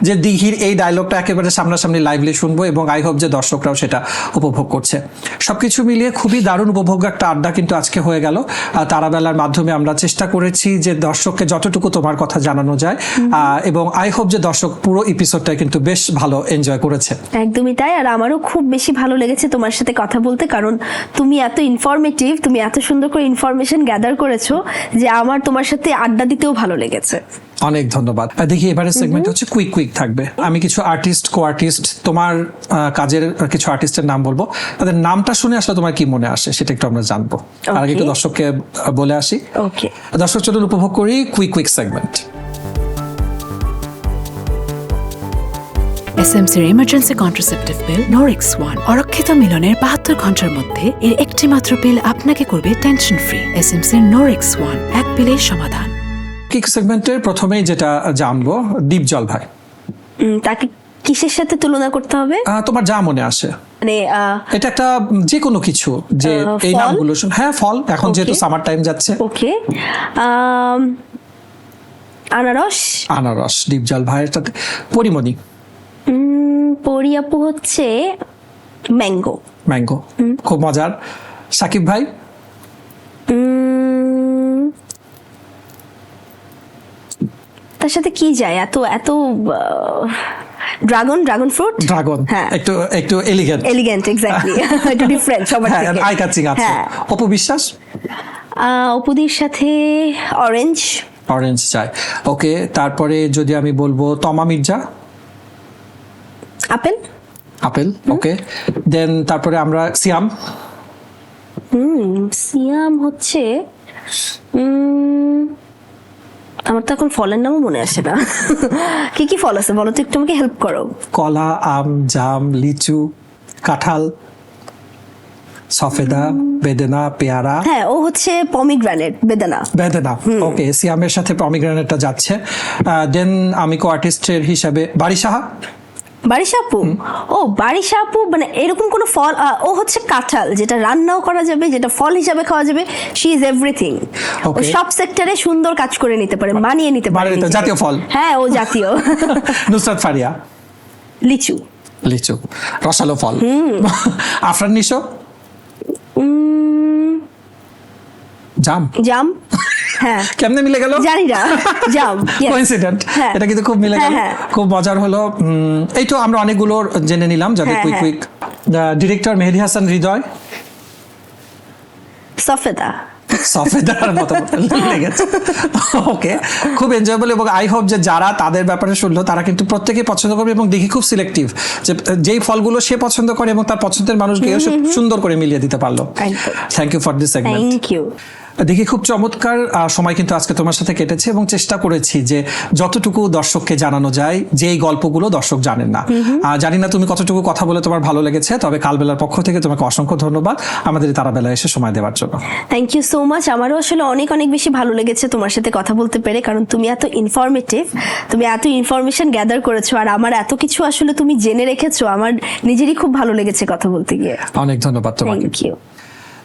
যে দিঘির এই ডায়লগটা একেবারে সামনাসামনি লাইভলি শুনবো, এবং আই হোপ যে দর্শকরাও সেটা উপভোগ করছে। সবকিছু মিলিয়ে খুবই দারুণ উপভোগ্য একটা আড্ডা কিন্তু আজকে হয়ে গেল। তারাবেলার মাধ্যমে আমরা চেষ্টা করেছি যে দর্শককে যতটুকু তোমার কথা জানানো যায়, এবং আই হোপ যে দর্শক পুরো এপিসোডটা কিন্তু বেশ ভালো এনজয় করেছে।
একদমই তাই, আর আমারও খুব বেশি ভালো লেগেছে তোমার সাথে কথা বলতে, কারণ তুমি এত ইনফরমেটিভ, তুমি এত সুন্দর করে ইনফরমেশন গ্যাদার করেছো যে আমার তোমার সাথে আড্ডা দিতেও ভালো লেগেছে।
অনেক ধন্যবাদ। দেখি এবারে সেগমেন্ট হচ্ছে কুইক কুইক থাকবে। আমি কিছু আর্টিস্ট, কো আর্টিস্ট, তোমার কাজের কিছু আর্টিস্টের নাম বলবো, তাদের নামটা শুনে আসলে তোমার কি মনে আসে সেটা একটু আমরা জানবো। আর আগে একটু দর্শককে বলে আসি।
ওকে,
দর্শক চলুন উপভোগ করি কুইক কুইক সেগমেন্ট।
এসএমসির emergency contraceptive pill Norix one অরক্ষিত মিলনের 72 ঘন্টার মধ্যে এর একটি মাত্র পিল আপনাকে করবে টেনশন ফ্রি। এসএমসির নরিক্স ওয়ান, এক পিলের সমাধান।
কুইক সেগমেন্টের প্রথমেই যেটা জানবো, দীপজল ভাই,
তাকে কিসের সাথে তুলনা করতে হবে?
তোমার যা মনে আসে।
মানে
এটা একটা যে কোনো কিছু, যে এই
ফল?
নামগুলো হ্যাঁ ফল, এখন
Okay.
যেহেতু সামার টাইম যাচ্ছে।
ওকে, আনারস।
আনারস দীপজল ভাইয়ের সাথে। পরিমণি,
পরি আপু হচ্ছে ম্যাঙ্গো।
ম্যাঙ্গো, খুব মজার। সাকিব ভাই,
তার সাথে কি যায়? এত এত ড্রাগন ফ্রুট।
ড্রাগন,
হ্যাঁ,
একটু একটু এলিগেন্ট,
এলিগেন্ট, এক্স্যাক্টলি, একটু ডিফারেন্ট সবার
হ্যাঁ,
থেকে।
আই কাচিং আছে।
হ্যাঁ।
অপু বিশ্বাস,
অপুদির সাথে অরেঞ্জ।
অরেঞ্জ চাই। ওকে, তারপরে যদি আমি বলবো তমা মির্জা,
আপেল।
আপেল। ওকে, দেন তারপরে আমরা সিয়াম।
সিয়াম হচ্ছে আমার তো এখন ফলের নামও মনে আসে না। কি কি ফল আছে বলো তো, একটু আমাকে হেল্প করো।
কলা, আম, জাম, লিচু, কাঁঠাল, সফেদা, বেদেনা, পেয়ারা।
হ্যাঁ, ও হচ্ছে পমিগ্রানেট, বেদানা।
বেদেনা, ওকে। সিয়ামের সাথে পমিগ্রেনেটটা যাচ্ছে। দেন আমি কো আর্টিস্টের হিসাবে বারিশাহা।
বারিশা আপু, ও বারিশা আপু মানে এরকম কোনো ফল, ও হচ্ছে কাঁঠাল, যেটা রান্নাও করা যাবে, যেটা ফল হিসাবে খাওয়া যাবে। She is everything. Oh
Okay.
সব সেক্টরে সুন্দর কাজ করে নিতে পারে, মানিয়ে নিতে পারে
মানিয়ে নিতে-
নিজেকে।
জাতীয় ফল।
হ্যাঁ, ও জাতীয়।
নুসরাত ফারিয়া।
লিচু।
লিচু, রসালো ফল। আফরান নিশো। জাম।
জাম। হ্যাঁ,
কেমনে মিলে গেল
জানি না। জাম, yes.
কোইন্সিডেন্ট।
হ্যাঁ।
এটা কিন্তু খুব মিলে গেল,
হ্যাঁ, হ্যাঁ।
খুব মজার হলো। এই তো আমরা অনেকগুলো জেনে নিলাম যাদের
হ্যাঁ,
কুইক
হ্যাঁ।
কুইক। ডিরেক্টর মেহেদী হাসান হৃদয়।
সফেদা।
সফেদার মতো লেগেছে। ওকে, খুব এনজয়েবল, এবং আই হোপ যে যারা তাদের ব্যাপারে শুনলো তারা কিন্তু প্রত্যেকে পছন্দ করবে, এবং দেখি খুব সিলেক্টিভ যে যেই ফলগুলো সে পছন্দ করে এবং তার পছন্দের মানুষকে সুন্দর করে মিলিয়ে দিতে পারলো।
একদম।
Thank you for this segment.
Thank you.
দেখি খুব চমৎকার সময় কিন্তু আজকে তোমার সাথে কেটেছে, এবং চেষ্টা করেছি যে যতটুকু দর্শককে জানানো যায় যে এই গল্পগুলো দর্শক জানেন না। জানি না তুমি কতটুকু কথা বলে তোমার ভালো লেগেছে, তবে কালবেলার পক্ষ থেকে তোমাকে অসংখ্য ধন্যবাদ আমাদের এই তারাবেলা এসে সময় দেওয়ার জন্য।
Thank you so much. আমারও আসলে অনেক অনেক বেশি ভালো লেগেছে তোমার সাথে কথা বলতে পেরে, কারণ তুমি এত ইনফরমেটিভ, তুমি এত ইনফরমেশন গ্যাদার করেছো, আর আমার এত কিছু আসলে তুমি জেনে রেখেছো। আমার নিজেরই খুব ভালো লেগেছে কথা বলতে গিয়ে।
অনেক ধন্যবাদ তোমাকে।
Thank you.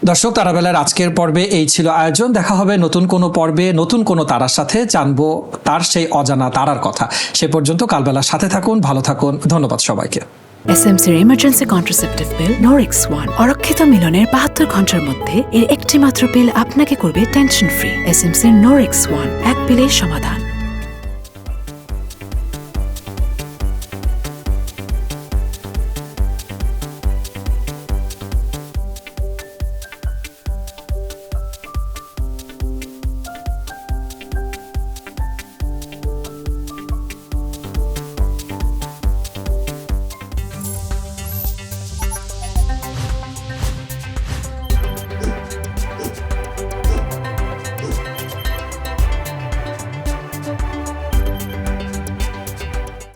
দর্শক, তারাবেলার আজকের পর্বে এই ছিল আয়োজন। দেখা হবে নতুন কোনো পর্বে নতুন কোনো তারার সাথে, জানবো তার সেই অজানা তারার কথা। সে পর্যন্ত কালবেলার সাথে থাকুন, ভালো থাকুন। ধন্যবাদ সবাইকে।
এসএমসির emergency contraceptive pill Norix one অরক্ষিত মিলনের 72 ঘন্টার মধ্যে এর একটি মাত্র পিল আপনাকে করবে টেনশন ফ্রি। এসএমসির নোরিক্স ওয়ান, এক পিলের সমাধান।